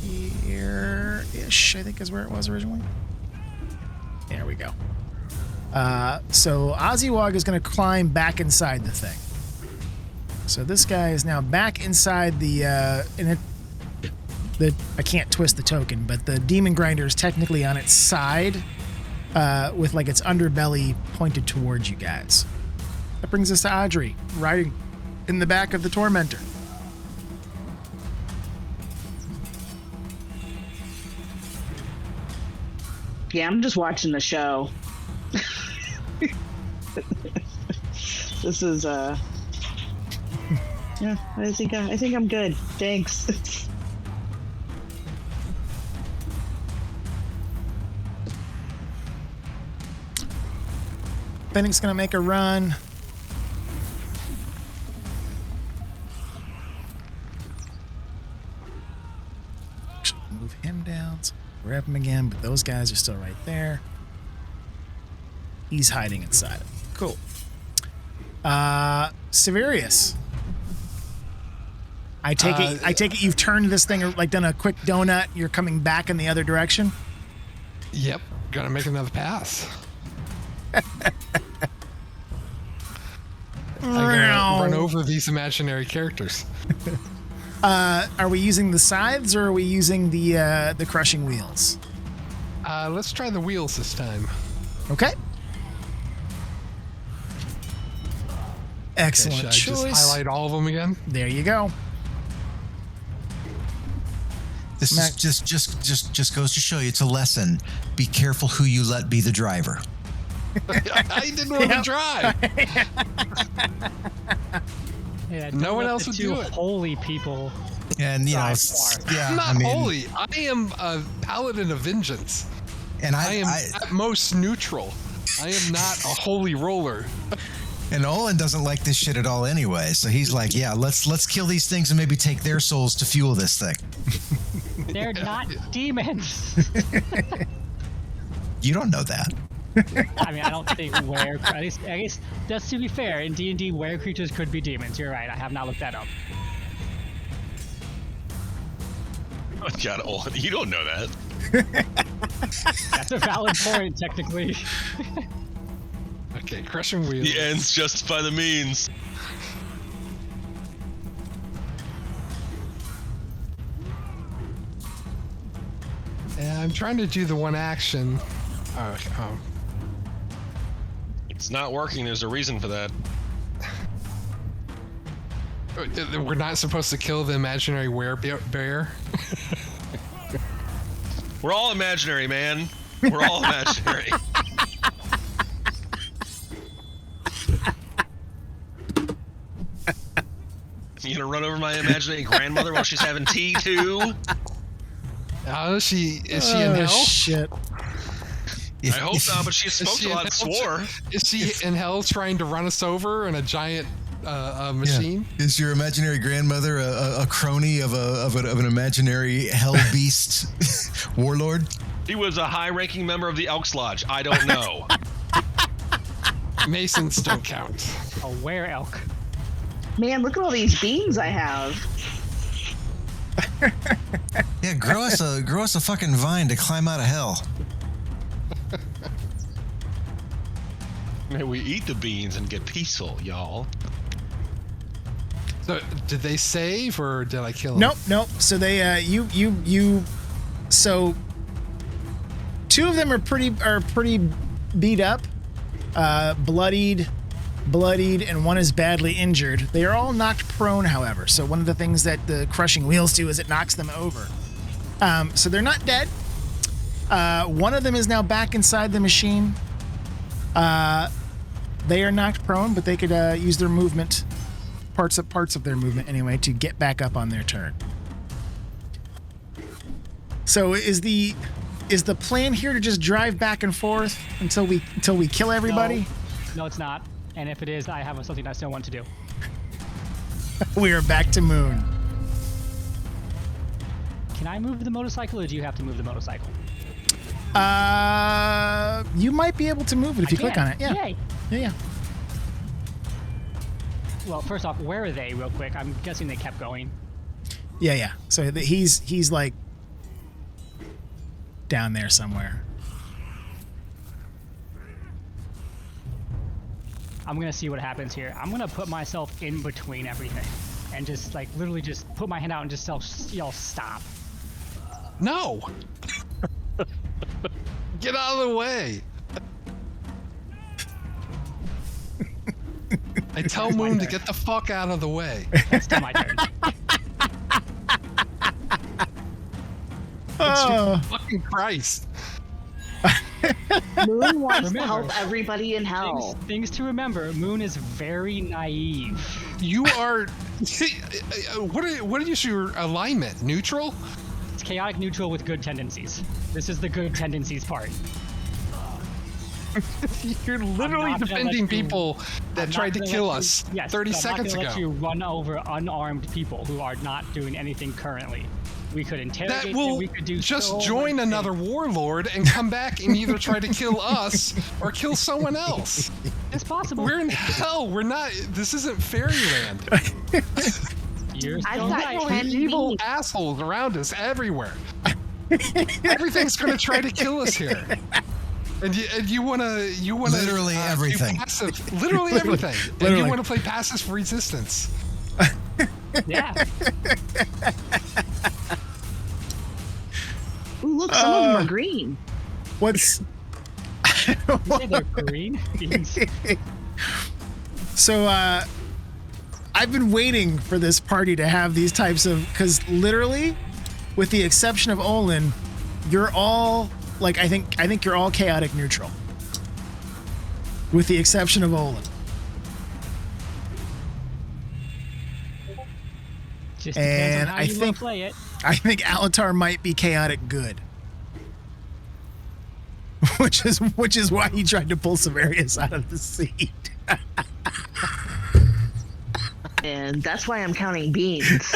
here-ish, I think is where it was originally. There we go. So Oziwag is going to climb back inside the thing. So this guy is now back inside the I can't twist the token, but the demon grinder is technically on its side, with like its underbelly pointed towards you guys. That brings us to Audrey, riding in the back of the tormentor. Yeah, I'm just watching the show. This is yeah, I think I'm good. Thanks. Fennec's gonna make a run. Actually, move him down. So grab him again, but those guys are still right there. He's hiding inside him. Cool. Severius. I take it you've turned this thing, like done a quick donut. You're coming back in the other direction. Yep. Gonna make another pass. I'm gonna run over these imaginary characters. Are we using the scythes or are we using the crushing wheels? Let's try the wheels this time. Okay. Excellent Okay, should I choice. just highlight all of them again? There you go. This is just goes to show you it's a lesson. Be careful who you let be the driver. I didn't want to drive. Yeah, No one let else the would two do it. holy people. And you know, I'm not holy. I am a paladin of vengeance. And I am at most neutral. I am not a holy roller. And Olin doesn't like this shit at all anyway. So he's like, yeah, let's kill these things and maybe take their souls to fuel this thing. They're not demons. You don't know that. I mean, I don't think at least, just to be fair, in D&D, were creatures could be demons. You're right. I have not looked that up. Oh God, Olin, you don't know that. That's a valid point, technically. Okay, crushing wheels. The ends justify the means. Yeah, I'm trying to do the one action. Oh. It's not working. There's a reason for that. We're not supposed to kill the imaginary bear. We're all imaginary, man. We're all imaginary. You gonna run over my imaginary grandmother while she's having tea too? Oh, is she in hell? Shit. I hope not, but she smoked a lot and swore. Is she in hell trying to run us over in a giant machine? Yeah. Is your imaginary grandmother a crony of an imaginary hell beast warlord? He was a high-ranking member of the Elks Lodge. I don't know. Masons don't count. A were elk. Man, look at all these beans I have. Yeah, grow us a fucking vine to climb out of hell. May we eat the beans and get peaceful, y'all. So, did they save or did I kill them? Nope. So they, so 2 of them are pretty beat up, bloodied, and 1 is badly injured. They are all knocked prone, however. So one of the things that the crushing wheels do is it knocks them over. So they're not dead. 1 of them is now back inside the machine. They are knocked prone, but they could use their movement, parts of their movement anyway, to get back up on their turn. So is the plan here to just drive back and forth until we kill everybody? No, it's not. And if it is, I have something I still want to do. We are back to Moon. Can I move the motorcycle, or do you have to move the motorcycle? You might be able to move it if you click on it. Yeah. Yay. Yeah. Well, first off, where are they, real quick? I'm guessing they kept going. Yeah. So he's like down there somewhere. I'm gonna see what happens here. I'm gonna put myself in between everything, and just like literally just put my hand out and just yell stop. No! Get out of the way! I tell Moon to get the fuck out of the way. That's still my turn. Oh. Fucking Christ. Moon wants to Remember, help everybody in hell. Things to remember, Moon is very naive. You are... What is your alignment? Neutral? It's chaotic neutral with good tendencies. This is the good tendencies part. You're literally defending people that tried to kill us 30 seconds ago. I'm not gonna let you run over unarmed people who are not doing anything currently. We could interrogate That them, will we could do just so join much another things. warlord and come back and either try to kill us or kill someone else. It's possible. We're in hell. We're not. This isn't fairyland. You're I've still got right. 10 Evil beans. assholes around us everywhere. Everything's going to try to kill us here. And you want to Literally everything. Literally everything. And Literally. you want to play passive resistance. Yeah. Ooh, look, some of them are green. What's You say they're green beans. so? I've been waiting for this party to have these types of, because literally, with the exception of Olin, you're all like I think you're all chaotic neutral, with the exception of Olin. Just depends And on how I you think- play it. I think Alatar might be chaotic good, which is why he tried to pull Severius out of the seat. And that's why I'm counting beans.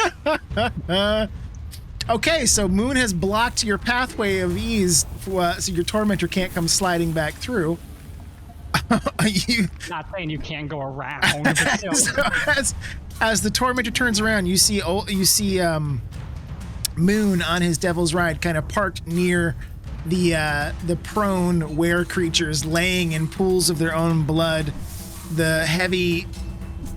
Okay, so Moon has blocked your pathway of ease, so your tormentor can't come sliding back through. You, Not saying you can't go around, but still. so as the tormentor turns around, you see Moon on his devil's ride, kind of parked near the prone were creatures, laying in pools of their own blood. The heavy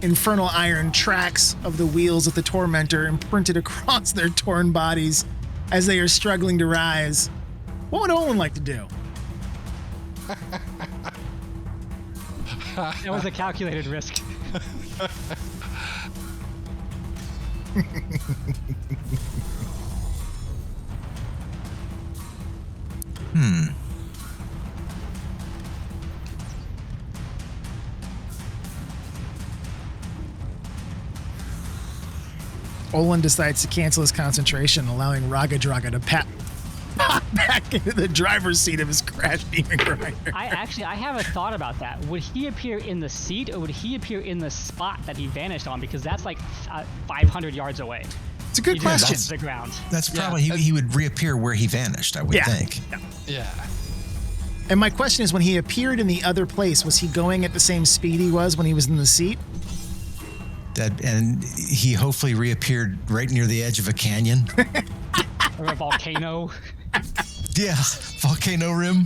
infernal iron tracks of the wheels of the tormentor imprinted across their torn bodies as they are struggling to rise. What would Olin like to do? That was a calculated risk. Olin decides to cancel his concentration, allowing Raggadragga to pop back into the driver's seat of his crash demon grinder. I have a thought about that. Would he appear in the seat, or would he appear in the spot that he vanished on? Because that's like 500 yards away. It's a good He just question. hits the ground. That's Yeah, probably he would reappear where he vanished, I would think. Yeah. And my question is, when he appeared in the other place, was he going at the same speed he was when he was in the seat? And he hopefully reappeared right near the edge of a canyon. Or a volcano. Yeah, volcano rim.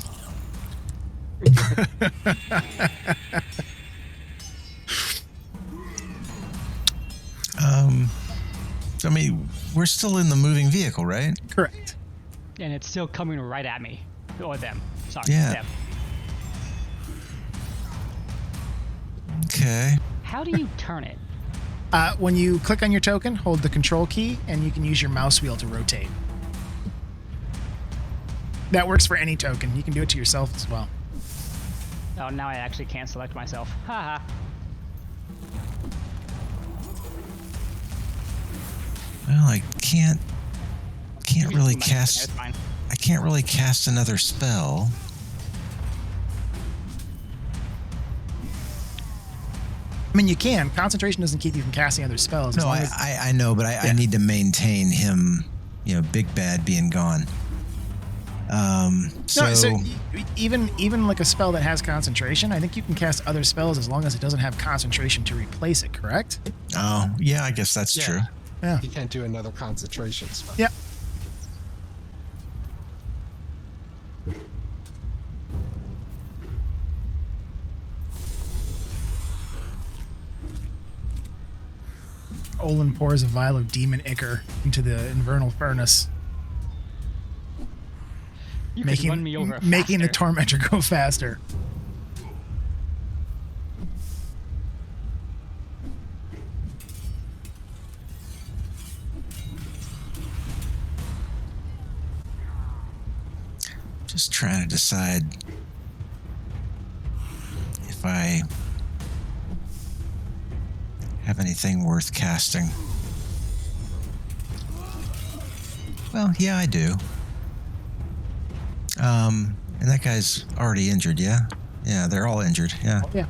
I mean, we're still in the moving vehicle, right? Correct. And it's still coming right at me. Or them. Sorry, Yeah. them. Okay. How do you turn it? When you click on your token, hold the control key, and you can use your mouse wheel to rotate. That works for any token. You can do it to yourself as well. Oh, now I actually can't select myself. Haha. Well, I can't really It's cast. fine. I can't really cast another spell. I mean, you can. Concentration doesn't keep you from casting other spells. as No, long as- I know, but I need to maintain him. Big bad being gone. Even like a spell that has concentration, I think you can cast other spells as long as it doesn't have concentration to replace it. Correct? Oh, yeah, I guess that's true. Yeah. You can't do another concentration spell. Yep. Olin pours a vial of demon ichor into the infernal furnace, You could run me over making the faster. tormentor go faster. Just trying to decide if I have anything worth casting. Well, yeah, I do. And that guy's already injured, yeah? Yeah, they're all injured, yeah. Yeah.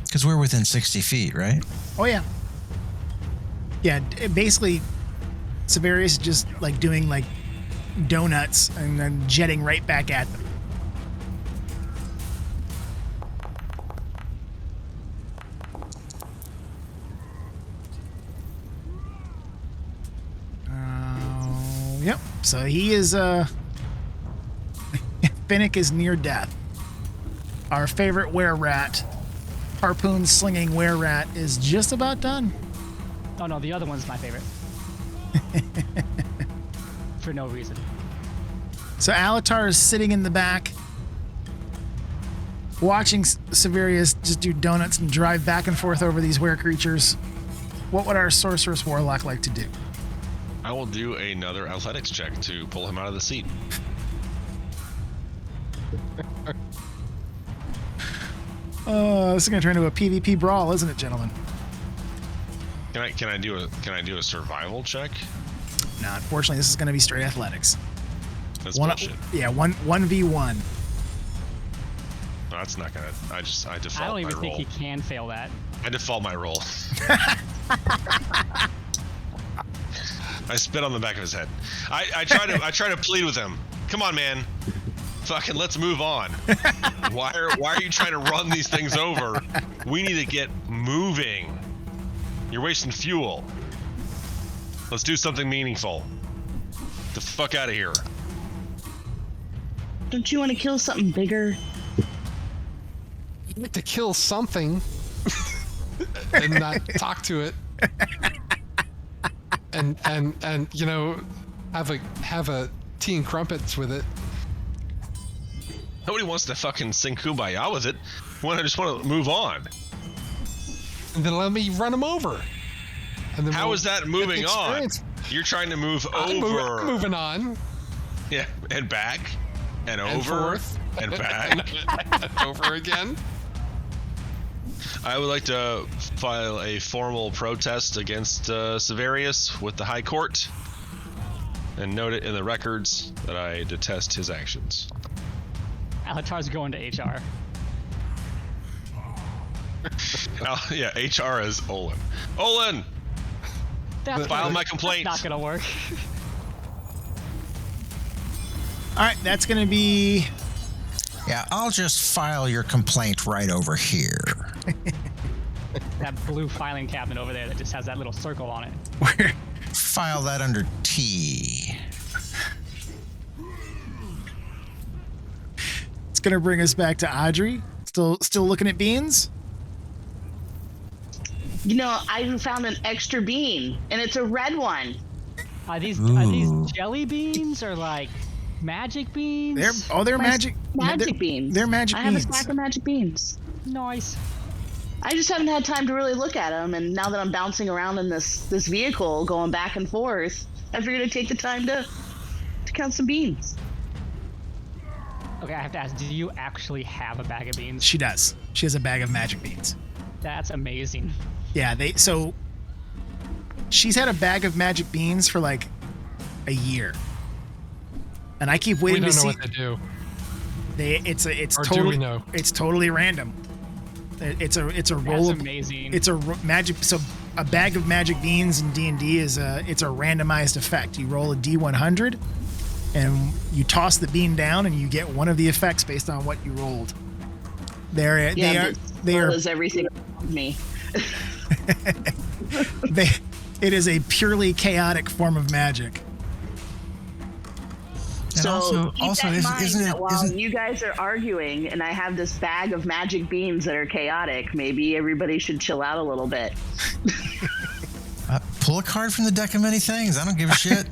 Because we're within 60 feet, right? Oh yeah. Yeah. Basically, Severius is just like doing like donuts and then jetting right back at them. Yep. So he is Finnick is near death. Our favorite were-rat, harpoon slinging were-rat, is just about done. Oh no, the other one's my favorite. For no reason. So Alatar is sitting in the back, watching Severius just do donuts and drive back and forth over these were creatures. What would our sorceress warlock like to do? I will do another athletics check to pull him out of the seat. This is gonna turn into a PvP brawl, isn't it, gentlemen? Can I do a survival check? No, unfortunately, this is gonna be straight athletics. That's bullshit. Yeah, 1v1. No, that's not gonna. I default I don't even my think roll. he can fail that. I default my roll. I spit on the back of his head. I try to plead with him. Come on, man. Fucking let's move on. Why are you trying to run these things over? We need to get moving. You're wasting fuel. Let's do something meaningful. Get the fuck out of here. Don't you want to kill something bigger? You need to kill something and not talk to it. And have a tea and crumpets with it. Nobody wants to fucking sing Kumbaya with it. I just want to move on. And then let me run him over. And then How is that moving on? You're trying to move over. I'm moving on. Yeah, and back, and over, forth. and back. And over again. I would like to file a formal protest against Severius with the High Court, and note it in the records that I detest his actions. Alatar's going to HR. Yeah, HR is Olin. Olin! That's File gonna- my complaint. That's not gonna work. All right, that's going to be Yeah, I'll just file your complaint right over here. That blue filing cabinet over there that just has that little circle on it. where File that under T. it's going to bring us back to Audrey. Still looking at beans? You know, I found an extra bean, and it's a red one. Are these jelly beans or like magic beans? They're My magic Magic beans. They're magic I have beans. a stack of magic beans. Nice. I just haven't had time to really look at them, and now that I'm bouncing around in this vehicle, going back and forth, I figured I'd take the time to count some beans. Okay, I have to ask, do you actually have a bag of beans? She does. She has a bag of magic beans. That's amazing. Yeah, so she's had a bag of magic beans for like a year. And I keep We waiting don't to know see what they do. it's Or do totally we know? It's totally random. It's a That's roll of amazing. it's a magic. So a bag of magic beans in D&D it's a randomized effect. You roll a D100 and you toss the bean down and you get one of the effects based on what you rolled. They are Does everything around me. it is a purely chaotic form of magic. And So keep that in mind isn't that while it? you guys are arguing and I have this bag of magic beans that are chaotic, maybe everybody should chill out a little bit. Pull a card from the deck of many things. I don't give a shit.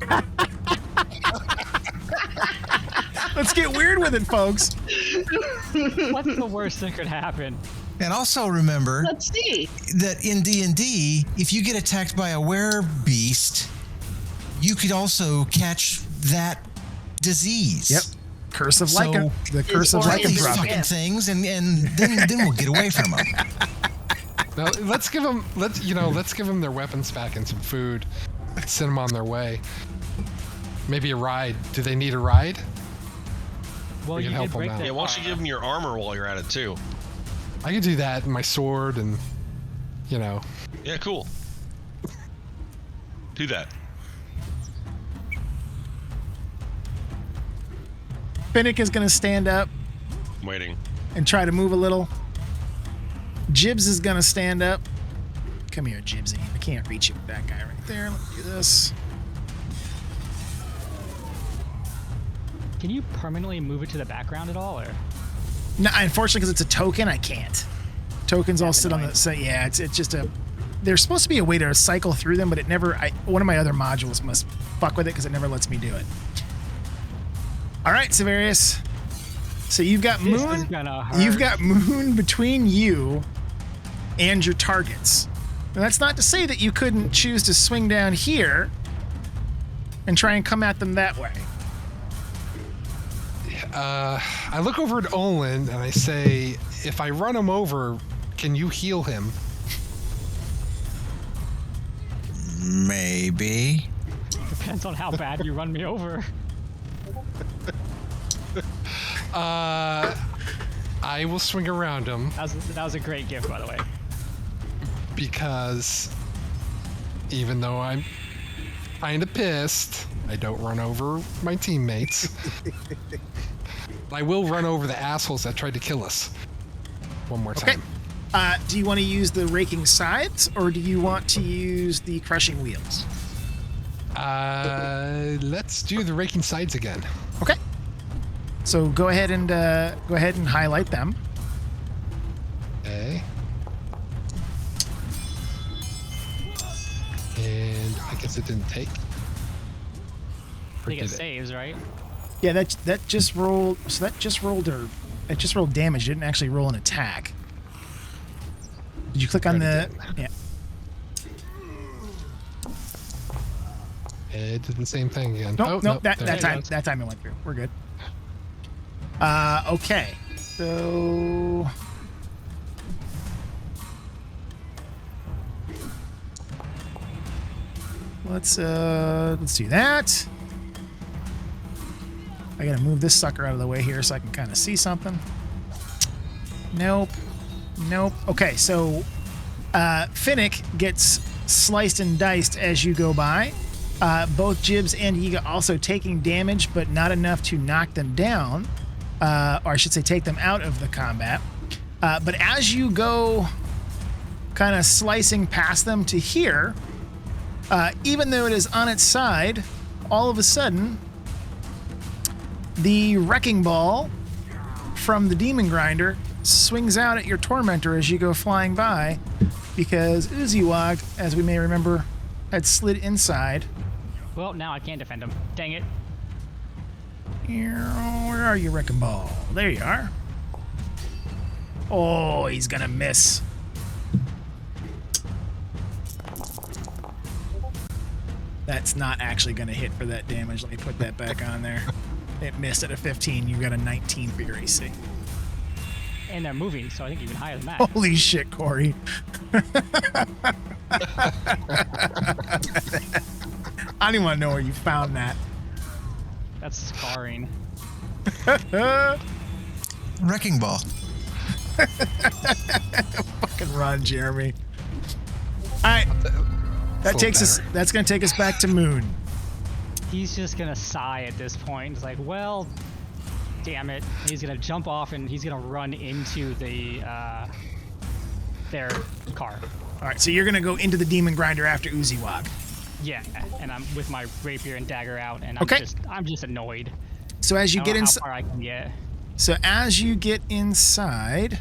Let's get weird with it, folks. What's the worst that could happen? And also remember Let's see. that in D&D, if you get attacked by a werebeast, you could also catch that disease. Yep. Curse of So- the curse of Fight Fight these Lycanthropy. lycanthropy. fucking things, and then we'll get away from them. Now, let's give them their weapons back and some food. Send them on their way. Maybe a ride. Do they need a ride? Well, We you can help did them break out. their Yeah, why don't you car. give them your armor while you're at it too? I could do that, and my sword, and Yeah, cool. Do that. Finnick is going to stand up I'm waiting. and try to move a little. Jibs is going to stand up. Come here, Jibsy. I can't reach you with that guy right there. Let me do this. Can you permanently move it to the background at all, or? No, unfortunately, because it's a token, I can't. Tokens all sit on the. So yeah, it's just a. There's supposed to be a way to cycle through them, but it never. One of my other modules must fuck with it because it never lets me do it. All right, Severius. So you've got This is Moon. gonna hurt. You've got Moon between you and your targets. Now, that's not to say that you couldn't choose to swing down here and try and come at them that way. I look over at Olin and I say, if I run him over, can you heal him? Maybe. Depends on how bad you run me over. I will swing around him That was a great gift, by the way. because even though I'm kind of pissed, I don't run over my teammates. I will run over the assholes that tried to kill us. One more Okay. time. Do you want to use the raking sides or do you want to use the crushing wheels? Let's do the raking sides again. Okay. So go ahead and highlight them. Okay. And I guess it didn't take. I think it did it? saves, right? Yeah, that just rolled. So that just rolled damage. It didn't actually roll an attack. Did you click on the? Already Yeah. It did the same thing again. Nope. nope, That there it time goes. that time it went through. We're good. Okay. So. Let's do that. I gotta move this sucker out of the way here so I can kind of see something. Nope. Okay, so Finnick gets sliced and diced as you go by. Both Jibs and Yiga also taking damage, but not enough to knock them down, or I should say take them out of the combat. But as you go kind of slicing past them to here, even though it is on its side, all of a sudden, the wrecking ball from the demon grinder swings out at your tormentor as you go flying by, because Uziwag, as we may remember, had slid inside. Well, now I can't defend him. Dang it. Where are you, wrecking ball? There you are. Oh, he's gonna miss. That's not actually gonna hit for that damage. Let me put that back on there. It missed at a 15. You got a 19 for your AC. And they're moving, so I think even higher than that. Holy shit, Corey. I don't even want to know where you found that. That's scarring. Wrecking ball. Fucking run, Jeremy. All right. That's going to take us back to Moon. He's just gonna sigh at this point. He's like, well, damn it. And he's gonna jump off and he's gonna run into the their car. All right, so you're going to go into the demon grinder after Uziwag. Yeah, and I'm with my rapier and dagger out, and Okay. I'm just annoyed. So as you I get don't know inside, how far I can get. so as you get inside,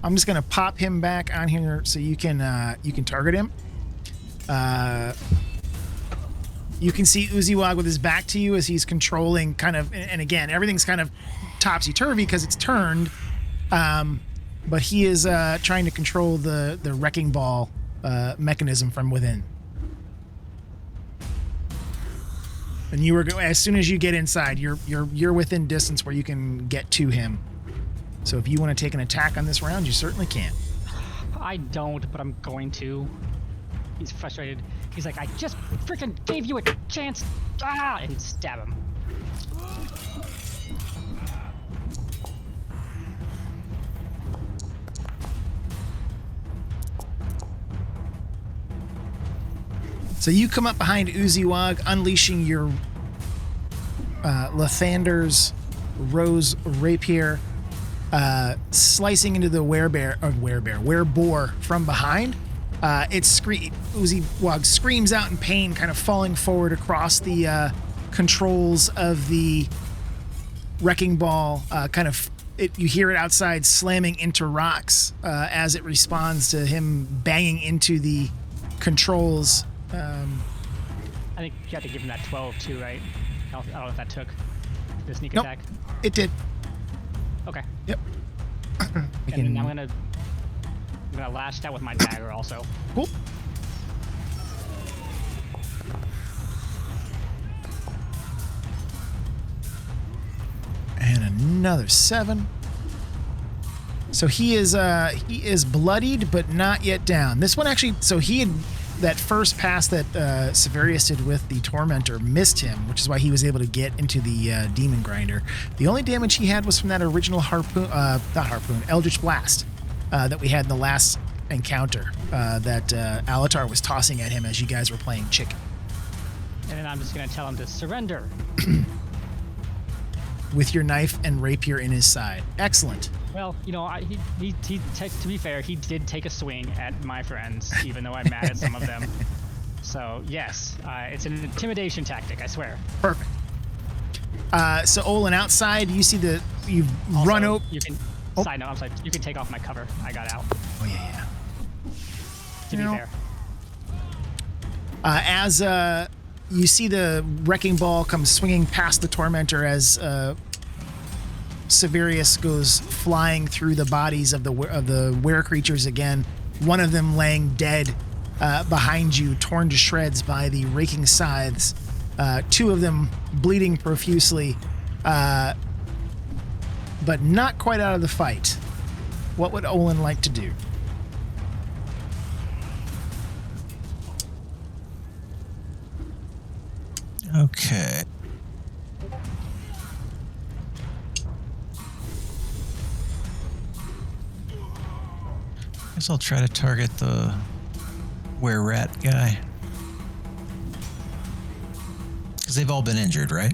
I'm just going to pop him back on here so you can target him. You can see Uziwag with his back to you as he's controlling kind of, and again, everything's kind of topsy-turvy because it's turned, but he is trying to control the wrecking ball mechanism from within. And you were as soon as you get inside, you're within distance where you can get to him. So if you want to take an attack on this round, you certainly can. I don't, but I'm going to. He's frustrated. He's like, I just freaking gave you a chance. Ah! And stab him. So you come up behind Uziwag, unleashing your Lathander's Rose Rapier, slicing into the wereboar from behind. Uziwag screams out in pain, kind of falling forward across the controls of the wrecking ball. You hear it outside slamming into rocks as it responds to him banging into the controls. I think you have to give him that 12 too, right? I don't know if that took the sneak Nope. attack. It did. Okay. Yep. And then I'm gonna lash that with my dagger also. Cool. And another 7. So he is bloodied but not yet down. This one actually, so he had that first pass that Severius did with the Tormentor missed him, which is why he was able to get into the Demon Grinder. The only damage he had was from that original Eldritch Blast that we had in the last encounter that Alatar was tossing at him as you guys were playing chicken. And then I'm just gonna tell him to surrender. With your knife and rapier in his side. Excellent. Well, you know, to be fair, he did take a swing at my friends, even though I'm mad at some of them. So, yes, it's an intimidation tactic, I swear. Perfect. So, Olin, outside, you see Also, run over. You can, side note, I'm sorry, you can take off my cover. I got out. Oh, yeah. To be fair. As you see the wrecking ball come swinging past the Tormentor as Severius goes flying through the bodies of the were creatures again. One of them laying dead behind you, torn to shreds by the raking scythes. 2 of them bleeding profusely, but not quite out of the fight. What would Olin like to do? Okay. Guess I'll try to target the were-rat guy? Because they've all been injured, right?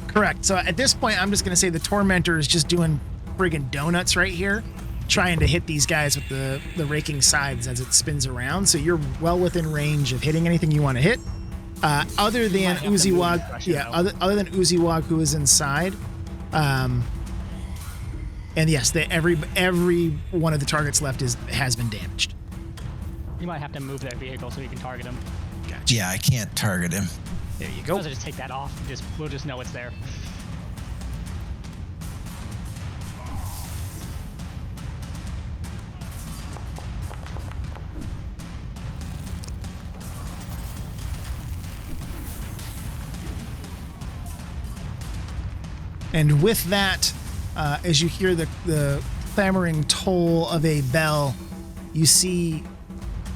Correct. So at this point, I'm just going to say the Tormentor is just doing friggin' donuts right here, trying to hit these guys with the raking scythes as it spins around. So you're well within range of hitting anything you want to hit. Other than Uziwag, other than Uziwag, who is inside. And yes, every one of the targets left has been damaged. You might have to move that vehicle so you can target him. Gotcha. Yeah, I can't target him. There you go. I'll just take that off. We'll just know it's there. And with that, as you hear the clamoring toll of a bell, you see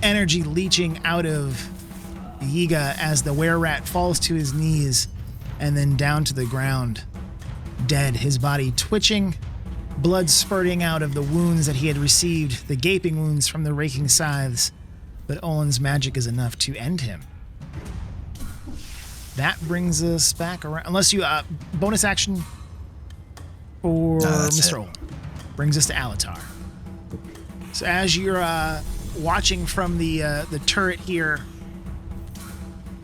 energy leaching out of Yiga as the were-rat falls to his knees and then down to the ground, dead, his body twitching, blood spurting out of the wounds that he had received, the gaping wounds from the raking scythes. But Olin's magic is enough to end him. That brings us back around, unless you bonus action for Mr. Olin. Brings us to Alatar. So as you're watching from the turret here,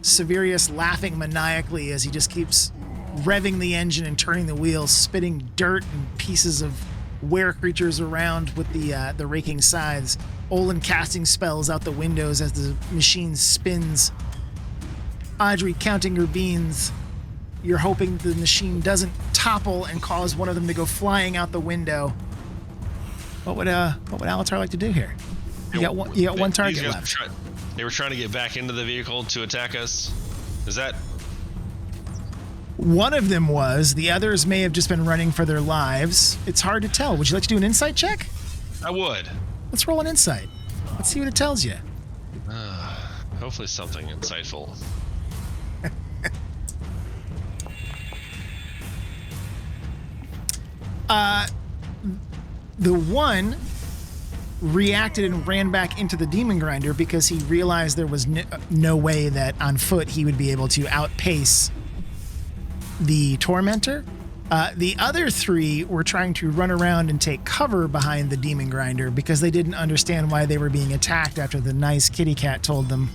Severius laughing maniacally as he just keeps revving the engine and turning the wheels, spitting dirt and pieces of were creatures around with the raking scythes. Olin casting spells out the windows as the machine spins. Audrey counting her beans. You're hoping the machine doesn't topple and cause one of them to go flying out the window. What would Alatar like to do here? You got one target left. They were trying to get back into the vehicle to attack us. Is that? One of them was. The others may have just been running for their lives. It's hard to tell. Would you like to do an insight check? I would. Let's roll an insight. Let's see what it tells you. Hopefully something insightful. The one reacted and ran back into the demon grinder because he realized there was no way that on foot he would be able to outpace the tormentor. The other three were trying to run around and take cover behind the demon grinder because they didn't understand why they were being attacked after the nice kitty cat told them,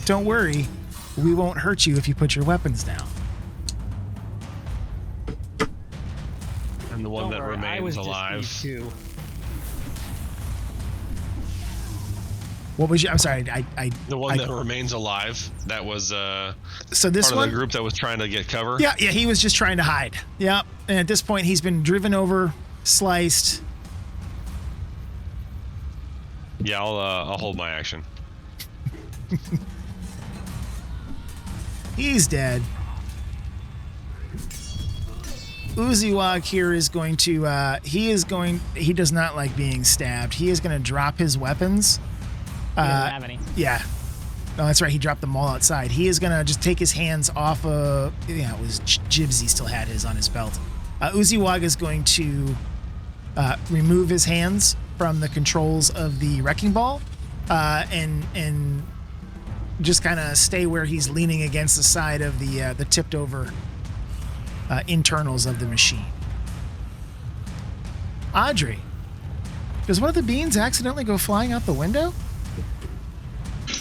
"Don't worry, we won't hurt you if you put your weapons down." And the one that remains alive. What was you? I'm sorry. The one that remains alive. That was so this part one, of the group that was trying to get cover. Yeah. He was just trying to hide. Yeah. And at this point, he's been driven over, sliced. Yeah, I'll hold my action. He's dead. Uziwag here is going to. He does not like being stabbed. He is going to drop his weapons. He doesn't have any. Yeah. No, that's right. He dropped them all outside. He is going to just take his hands off of... Yeah, it was Jibsy still had his on his belt. Uziwag is going to remove his hands from the controls of the wrecking ball and just kind of stay where he's leaning against the side of the tipped over internals of the machine. Audrey, does one of the beans accidentally go flying out the window?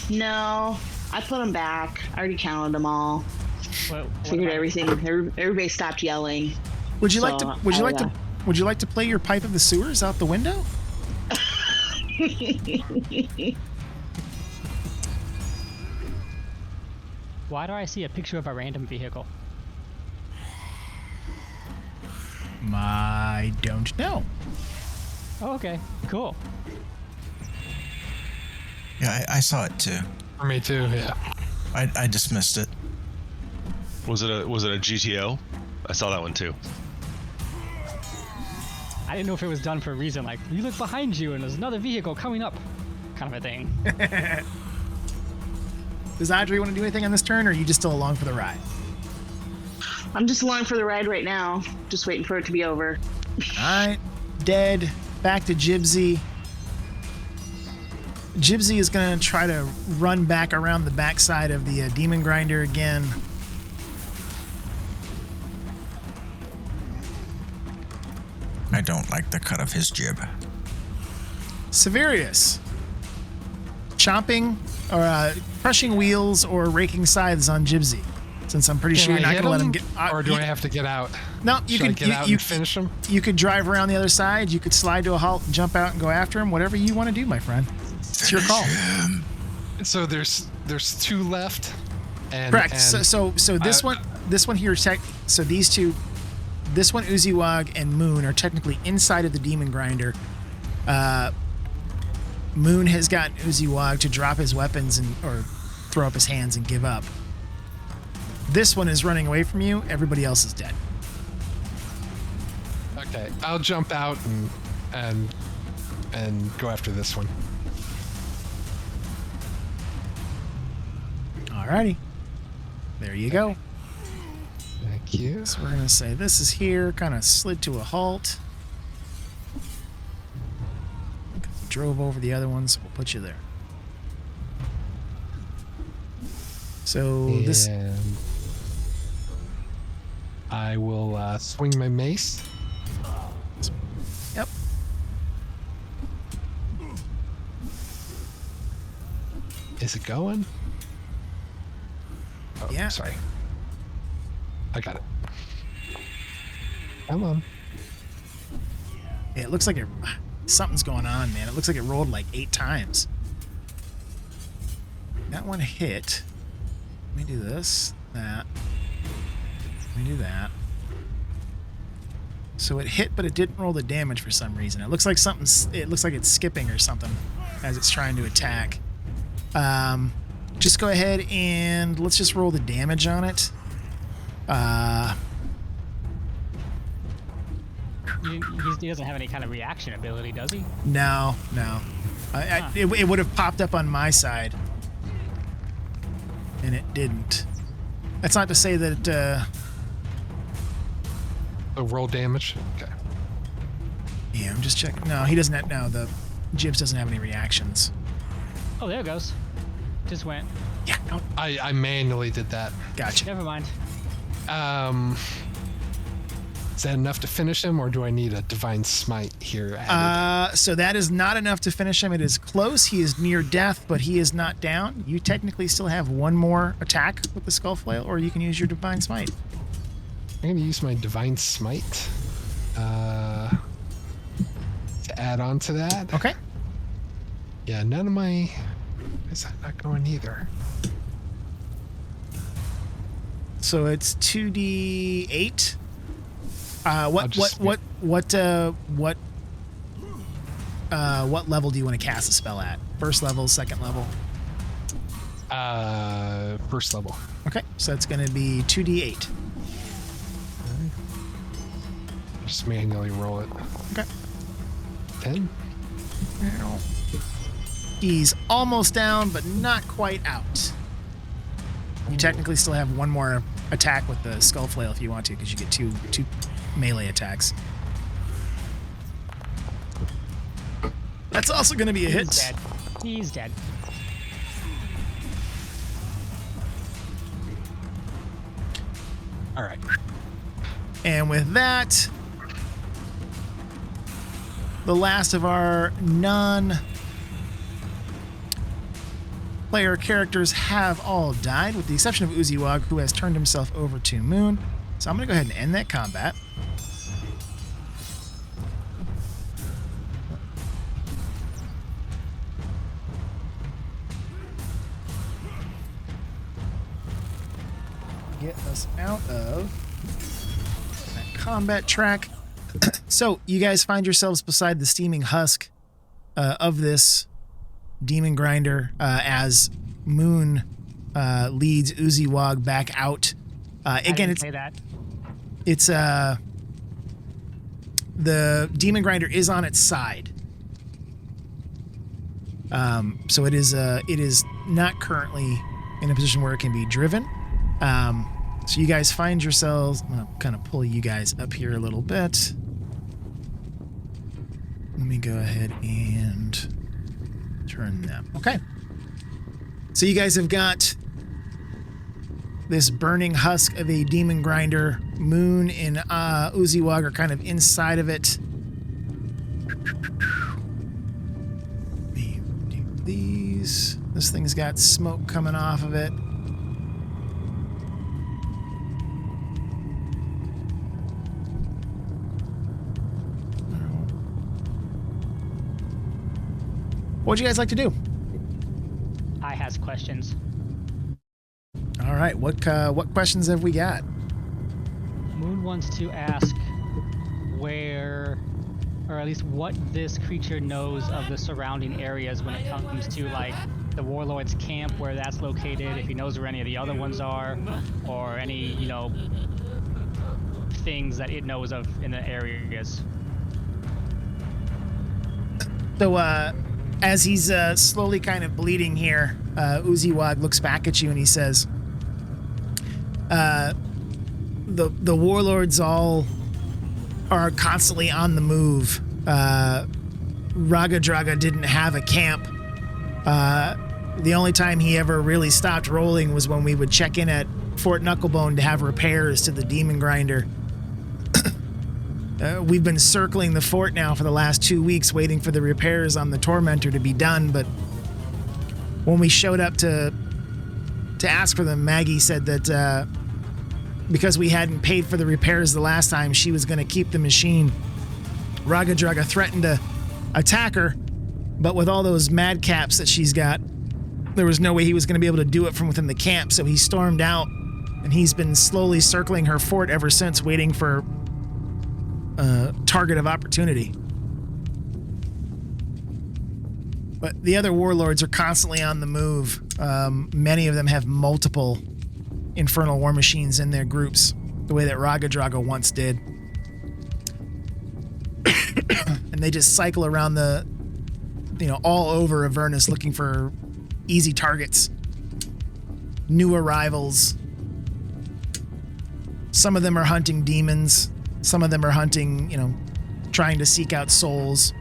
No, I put them back. I already counted them all. What Figured everything. Everybody stopped yelling. Would you like to play your pipe of the sewers out the window? Why do I see a picture of a random vehicle? I don't know. Oh, okay, cool. Yeah, I saw it too. For me too, yeah. I dismissed it. Was it a GTO? I saw that one too. I didn't know if it was done for a reason, like, you look behind you and there's another vehicle coming up, kind of a thing. Does Audrey want to do anything on this turn, or are you just still along for the ride? I'm just along for the ride right now. Just waiting for it to be over. All right, dead. Back to Jibsy. Gypsy is going to try to run back around the backside of the demon grinder again. I don't like the cut of his jib. Severius. Chomping or crushing wheels or raking scythes on Gypsy. Since I'm pretty sure you're not going to let him get... or do I have to get out? No, you Should I can get out and finish him? You could drive around the other side. You could slide to a halt and jump out and go after him. Whatever you want to do, my friend. It's your call. So there's 2 left. And, Correct. And so this one here, so these two, this one, Uziwag and Moon, are technically inside of the demon grinder. Moon has gotten Uziwag to drop his weapons or throw up his hands and give up. This one is running away from you. Everybody else is dead. Okay, I'll jump out and go after this one. Alrighty. There you go. Thank you. So we're going to say this is here, kind of slid to a halt. Drove over the other ones. We'll put you there. So this... I will swing my mace. Yep. Is it going? Oh, Yeah. Sorry. I got it. Come on. Yeah, it looks like something's going on, man. It looks like it rolled like 8 times. That one hit. Let me do this, that. Let me do that. So it hit, but it didn't roll the damage for some reason. It looks like it looks like it's skipping or something as it's trying to attack. Just go ahead and let's just roll the damage on it. He doesn't have any kind of reaction ability, does he? No. It would have popped up on my side, and it didn't. That's not to say that Oh, roll damage? Okay. yeah, I'm just checking. No, he doesn't have... No, the Jibs doesn't have any reactions. Oh, there it goes. Just went. Yeah, no, I manually did that. gotcha. Never mind. Is that enough to finish him, or do I need a divine smite here added? So that is not enough to finish him. It is close. He is near death, but he is not down. You technically still have one more attack with the skull flail, or you can use your divine smite. I'm going to use my divine smite to add on to that. Okay. Yeah, none of my... Is that not going either? So it's 2d8. What level do you want to cast a spell at? First level, second level? First level. Okay, so it's going to be 2d8. Just manually roll it. Okay. 10. He's almost down, but not quite out. You technically still have one more attack with the skull flail if you want to, because you get two melee attacks. That's also going to be a hit. He's dead. He's dead. All right. And with that, the last of our non-player characters have all died, with the exception of Uziwag, who has turned himself over to Moon. So I'm going to go ahead and end that combat. Get us out of that combat track. So you guys find yourselves beside the steaming husk of this demon grinder as Moon leads Uziwag back out. Again, it's the demon grinder is on its side. So it is not currently in a position where it can be driven. So you guys find yourselves, I'm going to kind of pull you guys up here a little bit. Let me go ahead and Turn them. Okay. So you guys have got this burning husk of a demon grinder. Moon and Uziwag are kind of inside of it. Let me do these. This thing's got smoke coming off of it. What'd you guys like to do? I has questions. All right, what questions have we got? Moon wants to ask where, or at least what this creature knows of the surrounding areas when it comes to like the warlord's camp, where that's located, if he knows where any of the other ones are, or any, you know, things that it knows of in the areas. So, as he's slowly kind of bleeding here, Uziwag looks back at you and he says, the warlords all are constantly on the move. Raggadragga didn't have a camp. The only time he ever really stopped rolling was when we would check in at Fort Knucklebone to have repairs to the demon grinder. We've been circling the fort now for the last 2 weeks waiting for the repairs on the Tormentor to be done, but when we showed up to ask for them, Maggie said that because we hadn't paid for the repairs the last time, she was going to keep the machine. Raggadragga threatened to attack her, but with all those madcaps that she's got, there was no way he was going to be able to do it from within the camp, so he stormed out, and he's been slowly circling her fort ever since, waiting for target of opportunity. But the other warlords are constantly on the move. Many of them have multiple infernal war machines in their groups, the way that Raggadragga once did. And they just cycle around all over Avernus looking for easy targets, new arrivals. Some of them are hunting demons. Some of them are hunting, trying to seek out souls.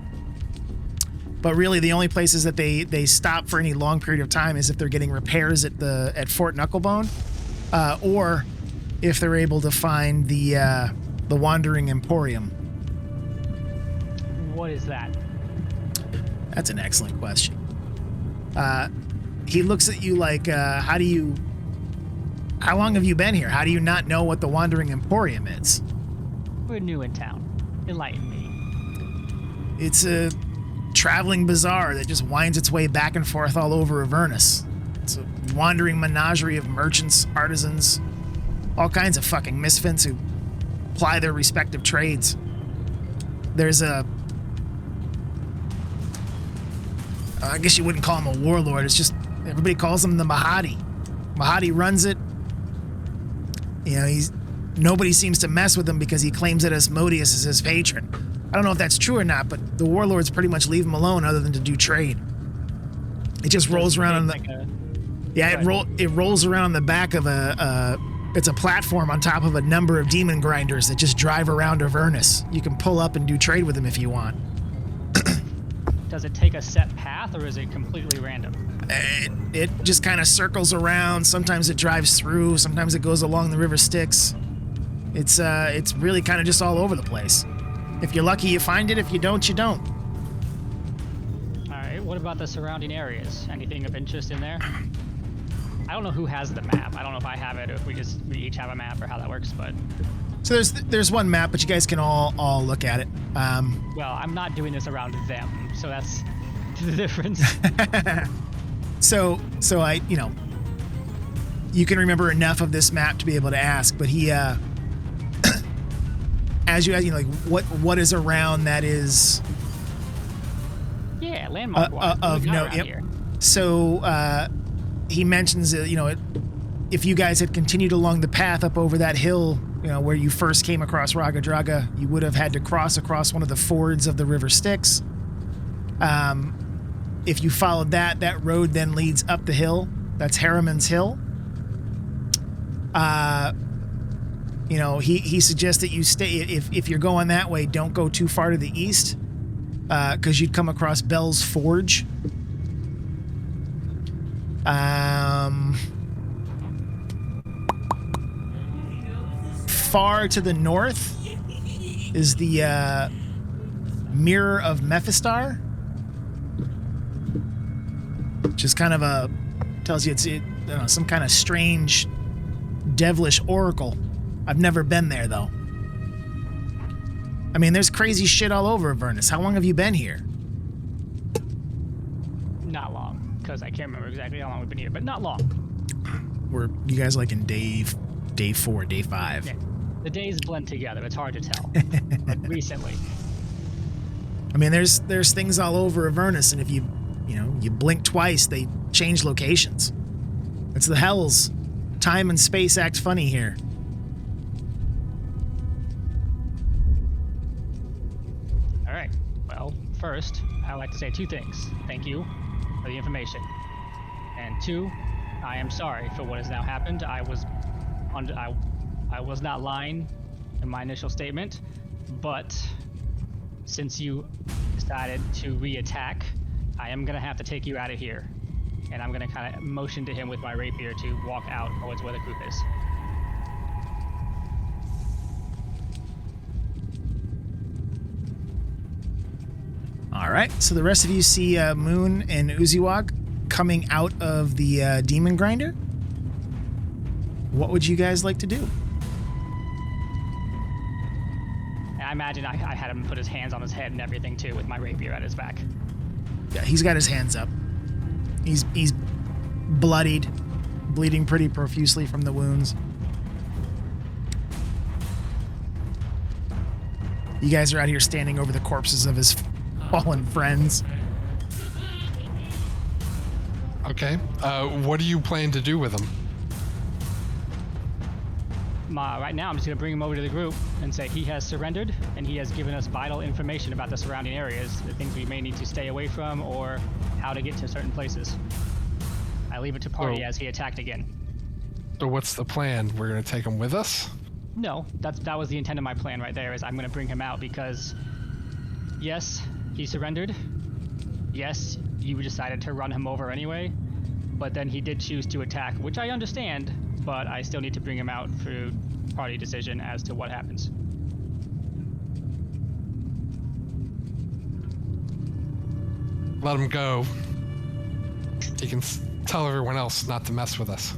But really, the only places that they stop for any long period of time is if they're getting repairs at Fort Knucklebone, or if they're able to find the Wandering Emporium. What is that? That's an excellent question. He looks at you like, how long have you been here? How do you not know what the Wandering Emporium is? We're new in town. Enlighten me. It's a traveling bazaar that just winds its way back and forth all over Avernus. It's a wandering menagerie of merchants, artisans, all kinds of fucking misfits who ply their respective trades. There's I guess you wouldn't call him a warlord. It's just, everybody calls him the Mahadi. Mahadi runs it. Nobody seems to mess with him because he claims that Asmodeus is his patron. I don't know if that's true or not, but the warlords pretty much leave him alone other than to do trade. It just rolls around on the... it rolls around on the back of it's a platform on top of a number of demon grinders that just drive around Avernus. You can pull up and do trade with them if you want. Does it take a set path, or is it completely random? It just kind of circles around. Sometimes it drives through. Sometimes it goes along the river Styx. It's really kind of just all over the place. If you're lucky, you find it. If you don't, you don't. All right. What about the surrounding areas? Anything of interest in there? I don't know who has the map. I don't know if I have it, or if we each have a map, or how that works. But so there's one map, but you guys can all look at it. Well, I'm not doing this around them, so that's the difference. So I, you can remember enough of this map to be able to ask, but he, as you ask, what is around that is, yeah, landmark of note. Yep. Here. So he mentions that, if you guys had continued along the path up over that hill, where you first came across Raggadragga, you would have had to cross across one of the fords of the river Styx. If you followed that road then leads up the hill. That's Haruman's Hill. He suggests that you stay, if you're going that way, don't go too far to the east, because you'd come across Bell's Forge. Far to the north is the Mirror of Mephistar, which is kind of tells you it's some kind of strange devilish oracle. I've never been there though. I mean, there's crazy shit all over Avernus. How long have you been here? Not long, because I can't remember exactly how long we've been here, but not long. Were you guys like in day 4, day 5? Yeah. The days blend together. It's hard to tell. But recently. I mean, there's things all over Avernus, and if you blink twice, they change locations. It's the hells. Time and space act funny here. All right. Well, first, I'd like to say 2 things. Thank you for the information. And 2, I am sorry for what has now happened. I was not lying in my initial statement, but since you decided to re-attack, I am gonna have to take you out of here. And I'm gonna kind of motion to him with my rapier to walk out towards where the group is. All right, so the rest of you see Moon and Uziwag coming out of the demon grinder. What would you guys like to do? I imagine I had him put his hands on his head and everything too, with my rapier at his back. Yeah, he's got his hands up. He's bloodied, bleeding pretty profusely from the wounds. You guys are out here standing over the corpses of his fallen friends. Okay. What do you plan to do with them? Right now, I'm just going to bring him over to the group and say he has surrendered, and he has given us vital information about the surrounding areas, the things we may need to stay away from, or how to get to certain places. I leave it to party as he attacked again. So what's the plan? We're going to take him with us? No, that was the intent of my plan right there, is I'm going to bring him out because, yes, he surrendered. Yes, you decided to run him over anyway, but then he did choose to attack, which I understand, but I still need to bring him out through party decision as to what happens. Let him go. He can tell everyone else not to mess with us.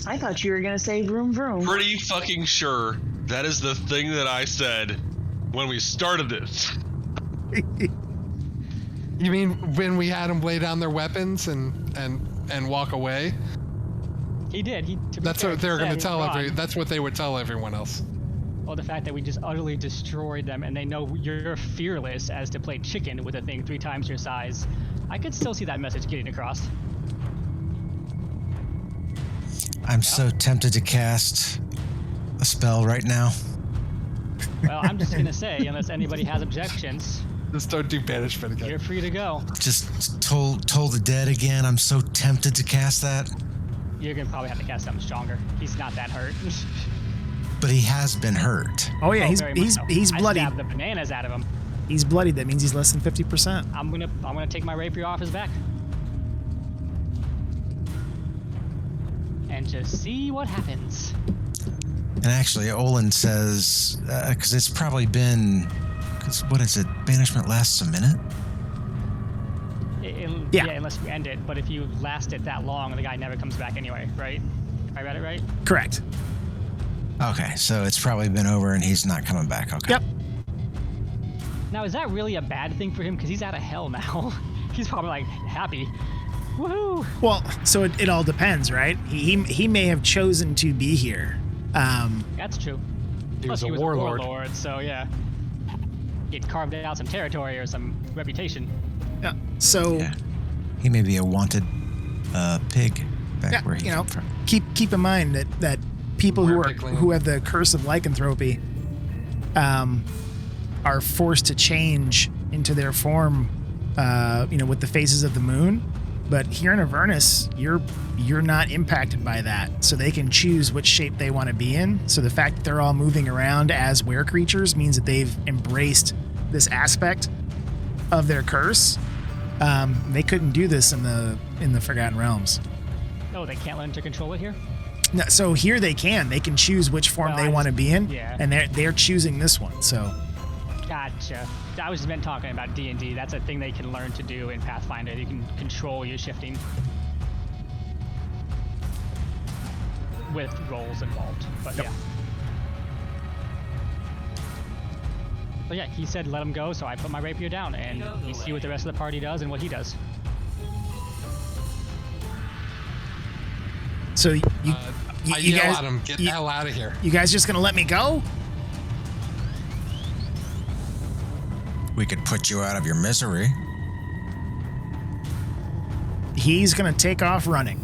I thought you were gonna say vroom vroom. Pretty fucking sure that is the thing that I said when we started this. You mean when we had them lay down their weapons and walk away? He did. That's what they're going to tell that's what they would tell everyone else. Well, the fact that we just utterly destroyed them, and they know you're fearless as to play chicken with a thing 3 times your size. I could still see that message getting across. I'm so tempted to cast a spell right now. Well, I'm just gonna say, unless anybody has objections, Just don't do banishment again. you're free to go. Just toll the dead again. I'm so tempted to cast that. You're gonna probably have to cast something stronger. He's not that hurt. But he has been hurt. Oh yeah, very much so. he's bloodied. I stabbed the bananas out of him. He's bloodied. That means he's less than 50%. I'm gonna take my rapier off his back and just see what happens. And actually, Olin says, because it's probably been, because what is it? Banishment lasts a minute? Yeah, unless you end it. But if you last it that long, the guy never comes back anyway, right? I read it right? Correct. Okay, so it's probably been over and he's not coming back. Okay. Yep. Now, is that really a bad thing for him? Because he's out of hell now. He's probably like happy. Woohoo! Well, so it all depends, right? He may have chosen to be here. That's true. He Plus, was a warlord. So yeah. He'd carved out some territory or some reputation. Yeah. So Yeah. He may be a wanted pig back where he came from. keep in mind that people Pickling. who have the curse of lycanthropy are forced to change into their form, with the phases of the moon. But here in Avernus, you're not impacted by that, so they can choose which shape they want to be in. So the fact that they're all moving around as were creatures means that they've embraced this aspect of their curse. They couldn't do this in the Forgotten Realms. No, they can't learn to control it here. No, so here they can choose which form they want to be in, yeah. and they're choosing this one. So Gotcha. I was meant talking about D&D. That's a thing they can learn to do in Pathfinder. You can control your shifting with roles involved. But Yep. yeah. But yeah, he said let him go, so I put my rapier down, and we see what the rest of the party does and what he does. so you I you yell guys at him, get the hell out of here. you guys just gonna let me go? We could put you out of your misery. He's gonna take off running.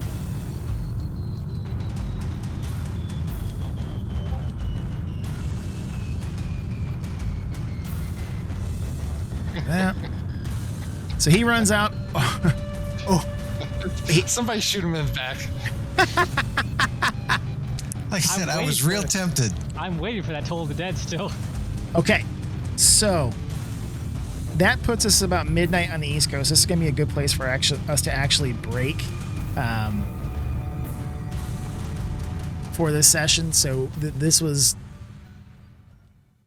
Yeah. So he runs out. Somebody shoot him in the back. Like I said, I waiting was for real it. tempted. I'm waiting for that Toll of the Dead still. Okay, so that puts us about midnight on the East Coast. This is going to be a good place for us to actually break for this session. So this was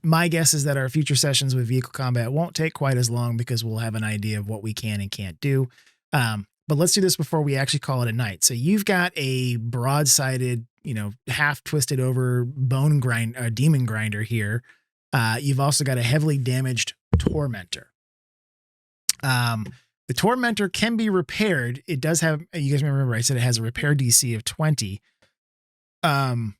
my guess is that our future sessions with vehicle combat won't take quite as long because we'll have an idea of what we can and can't do. But let's do this before we actually call it a night. So you've got a broad-sided, half twisted over demon grinder here. You've also got a heavily damaged tormentor. The tormentor can be repaired. It does have, you guys remember I said it has a repair DC of 20. But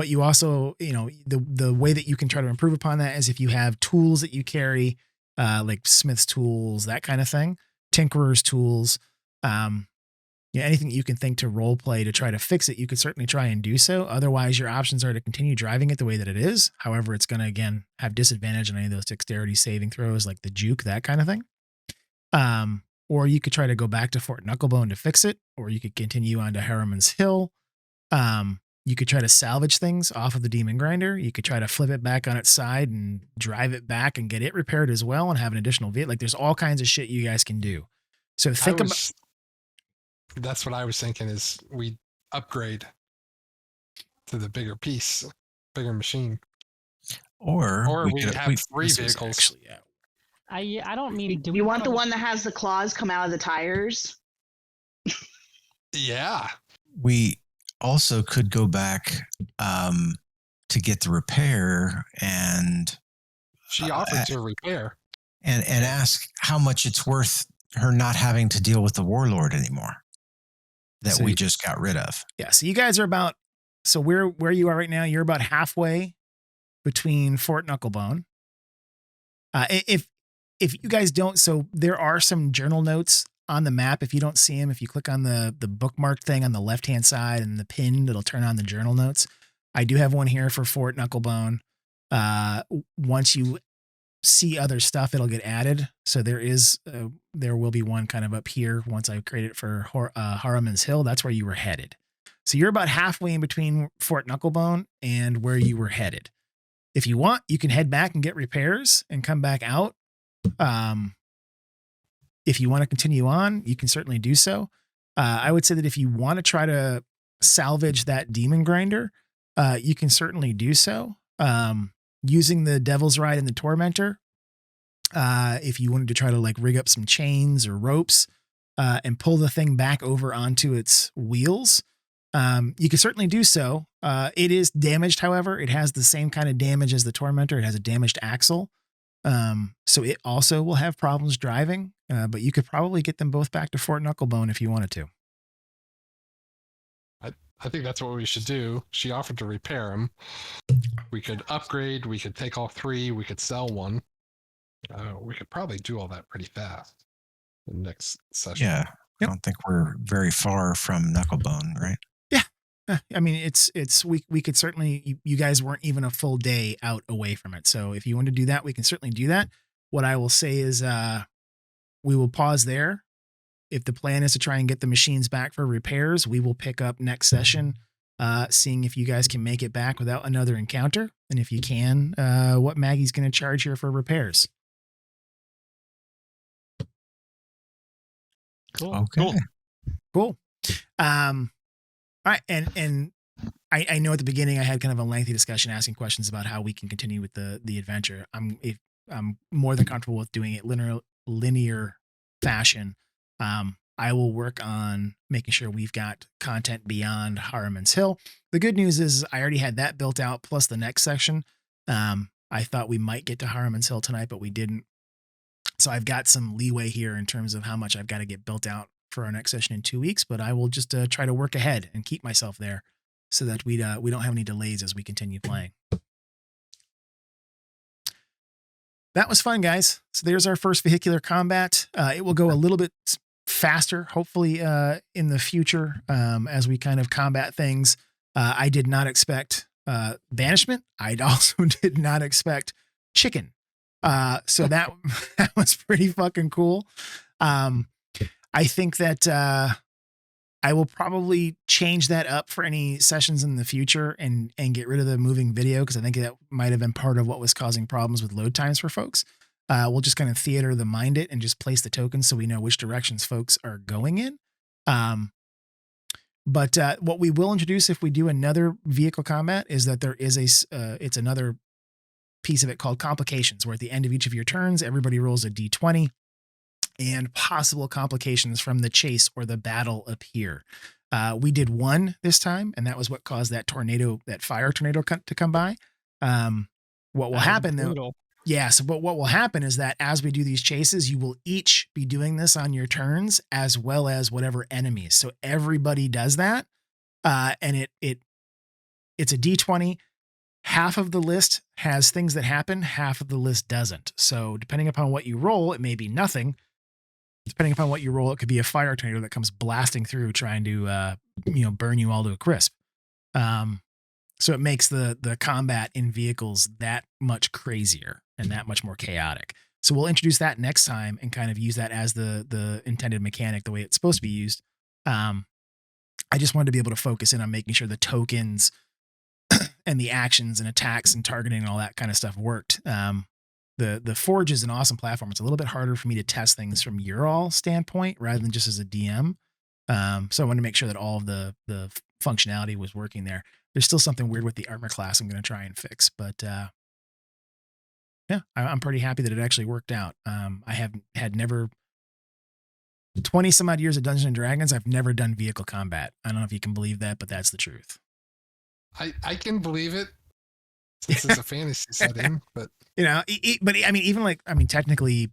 you also, the way that you can try to improve upon that is if you have tools that you carry, like smith's tools, that kind of thing, tinkerer's tools, anything that you can think to role play to try to fix it, you could certainly try and do so. Otherwise, your options are to continue driving it the way that it is. However, it's going to, again, have disadvantage on any of those dexterity saving throws, like the juke, that kind of thing. Or you could try to go back to Fort Knucklebone to fix it, or you could continue on to Haruman's Hill. You could try to salvage things off of the demon grinder. You could try to flip it back on its side and drive it back and get it repaired as well and have an additional vehicle. Like there's all kinds of shit you guys can do. So think about. That's what I was thinking is we upgrade to the bigger piece, bigger machine. Or we could have three This was vehicles. actually, I don't mean. Do we You want the wanna- one that has the claws come out of the tires? Yeah. we also could go back to get the repair and She offered to repair. and ask how much it's worth her not having to deal with the warlord anymore that So we you- just got rid of. Yeah. So you guys are about, so where you are right now, you're about halfway between Fort Knucklebone. If you guys don't, so there are some journal notes on the map. If you don't see them, if you click on the bookmark thing on the left-hand side and the pin, it'll turn on the journal notes. I do have one here for Fort Knucklebone. Once you see other stuff, it'll get added. So there will be one kind of up here once I create it for Haruman's Hill. That's where you were headed. So you're about halfway in between Fort Knucklebone and where you were headed. If you want, you can head back and get repairs and come back out. If you want to continue on, you can certainly do so. I would say that if you want to try to salvage that demon grinder, you can certainly do so. Using the Devil's Ride and the Tormentor, if you wanted to try to like rig up some chains or ropes and pull the thing back over onto its wheels, you can certainly do so. It is damaged, however. It has the same kind of damage as the Tormentor. It has a damaged axle. So it also will have problems driving, but you could probably get them both back to Fort Knucklebone if you wanted to. I think that's what we should do. She offered to repair them. We could upgrade. We could take all three. We could sell one. We could probably do all that pretty fast in the next session. Yeah. I don't think we're very far from Knucklebone, right? I mean, we could certainly, you guys weren't even a full day out away from it. So if you want to do that, we can certainly do that. What I will say is, we will pause there. If the plan is to try and get the machines back for repairs, we will pick up next session, seeing if you guys can make it back without another encounter. And if you can, what Maggie's going to charge here for repairs. Cool. Okay. Cool. All right, and I know at the beginning I had kind of a lengthy discussion asking questions about how we can continue with the adventure. I'm more than comfortable with doing it linear fashion. I will work on making sure we've got content beyond Haruman's Hill. The good news is I already had that built out plus the next section. I thought we might get to Haruman's Hill tonight, but we didn't. So I've got some leeway here in terms of how much I've got to get built out for our next session in 2 weeks, but I will just try to work ahead and keep myself there so that we don't have any delays as we continue playing. That was fun, guys. So there's our first vehicular combat. It will go a little bit faster, hopefully, in the future as we kind of combat things. I did not expect banishment. I also did not expect chicken. So that was pretty fucking cool. I think that I will probably change that up for any sessions in the future and get rid of the moving video because I think that might have been part of what was causing problems with load times for folks. We'll just kind of theater the mind it and just place the tokens so we know which directions folks are going in. But what we will introduce if we do another vehicle combat is that there is it's another piece of it called complications, where at the end of each of your turns, everybody rolls a d20 and possible complications from the chase or the battle appear. We did one this time, and that was what caused that fire tornado to come by. What will happen though? Yeah. So, but what will happen is that as we do these chases, you will each be doing this on your turns as well as whatever enemies. So everybody does that. And it's a d20. Half of the list has things that happen. Half of the list doesn't. So depending upon what you roll, it may be nothing. Depending upon what you roll, it could be a fire tornado that comes blasting through trying to, burn you all to a crisp. So it makes the combat in vehicles that much crazier and that much more chaotic. So we'll introduce that next time and kind of use that as the intended mechanic, the way it's supposed to be used. I just wanted to be able to focus in on making sure the tokens and the actions and attacks and targeting and all that kind of stuff worked. The Forge is an awesome platform. It's a little bit harder for me to test things from your all standpoint rather than just as a DM. So I wanted to make sure that all of the functionality was working there. There's still something weird with the armor class I'm going to try and fix, but yeah, I'm pretty happy that it actually worked out. I have had never 20 some odd years of Dungeons and Dragons. I've never done vehicle combat. I don't know if you can believe that, but that's the truth. I can believe it since it's a fantasy setting, but technically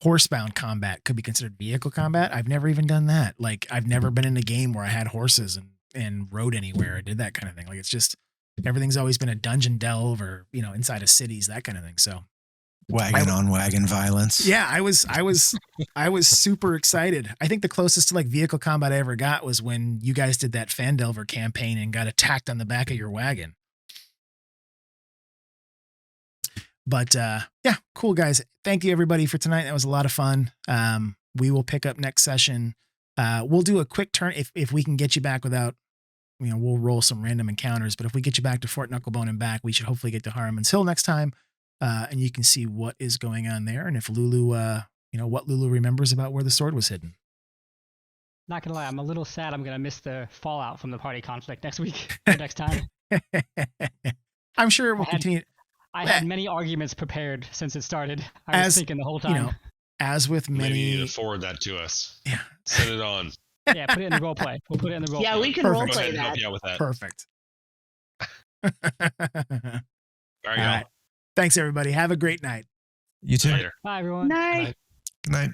horsebound combat could be considered vehicle combat. I've never even done that. Like I've never been in a game where I had horses and rode anywhere. I did that kind of thing. Like it's just, everything's always been a dungeon delve or, inside of cities, that kind of thing. So wagon on wagon violence. Yeah. I was super excited. I think the closest to like vehicle combat I ever got was when you guys did that Fandelver campaign and got attacked on the back of your wagon. But yeah, cool guys. Thank you everybody for tonight. That was a lot of fun. We will pick up next session. We'll do a quick turn if we can get you back without, we'll roll some random encounters. But if we get you back to Fort Knucklebone and back, we should hopefully get to Haruman's Hill next time. And you can see what is going on there. And if Lulu, what Lulu remembers about where the sword was hidden. Not gonna lie, I'm a little sad. I'm gonna miss the fallout from the party conflict next week or next time. I'm sure it will continue. I had many arguments prepared since it started. I was thinking the whole time. As with many. Maybe you need to forward that to us. Yeah. Send it on. Yeah, put it in the role play. We'll put it in the role play. Yeah, we can role play that. Help you out with that. Perfect. All right, y'all. Thanks, everybody. Have a great night. You too. Later. Bye, everyone. Night. Good night.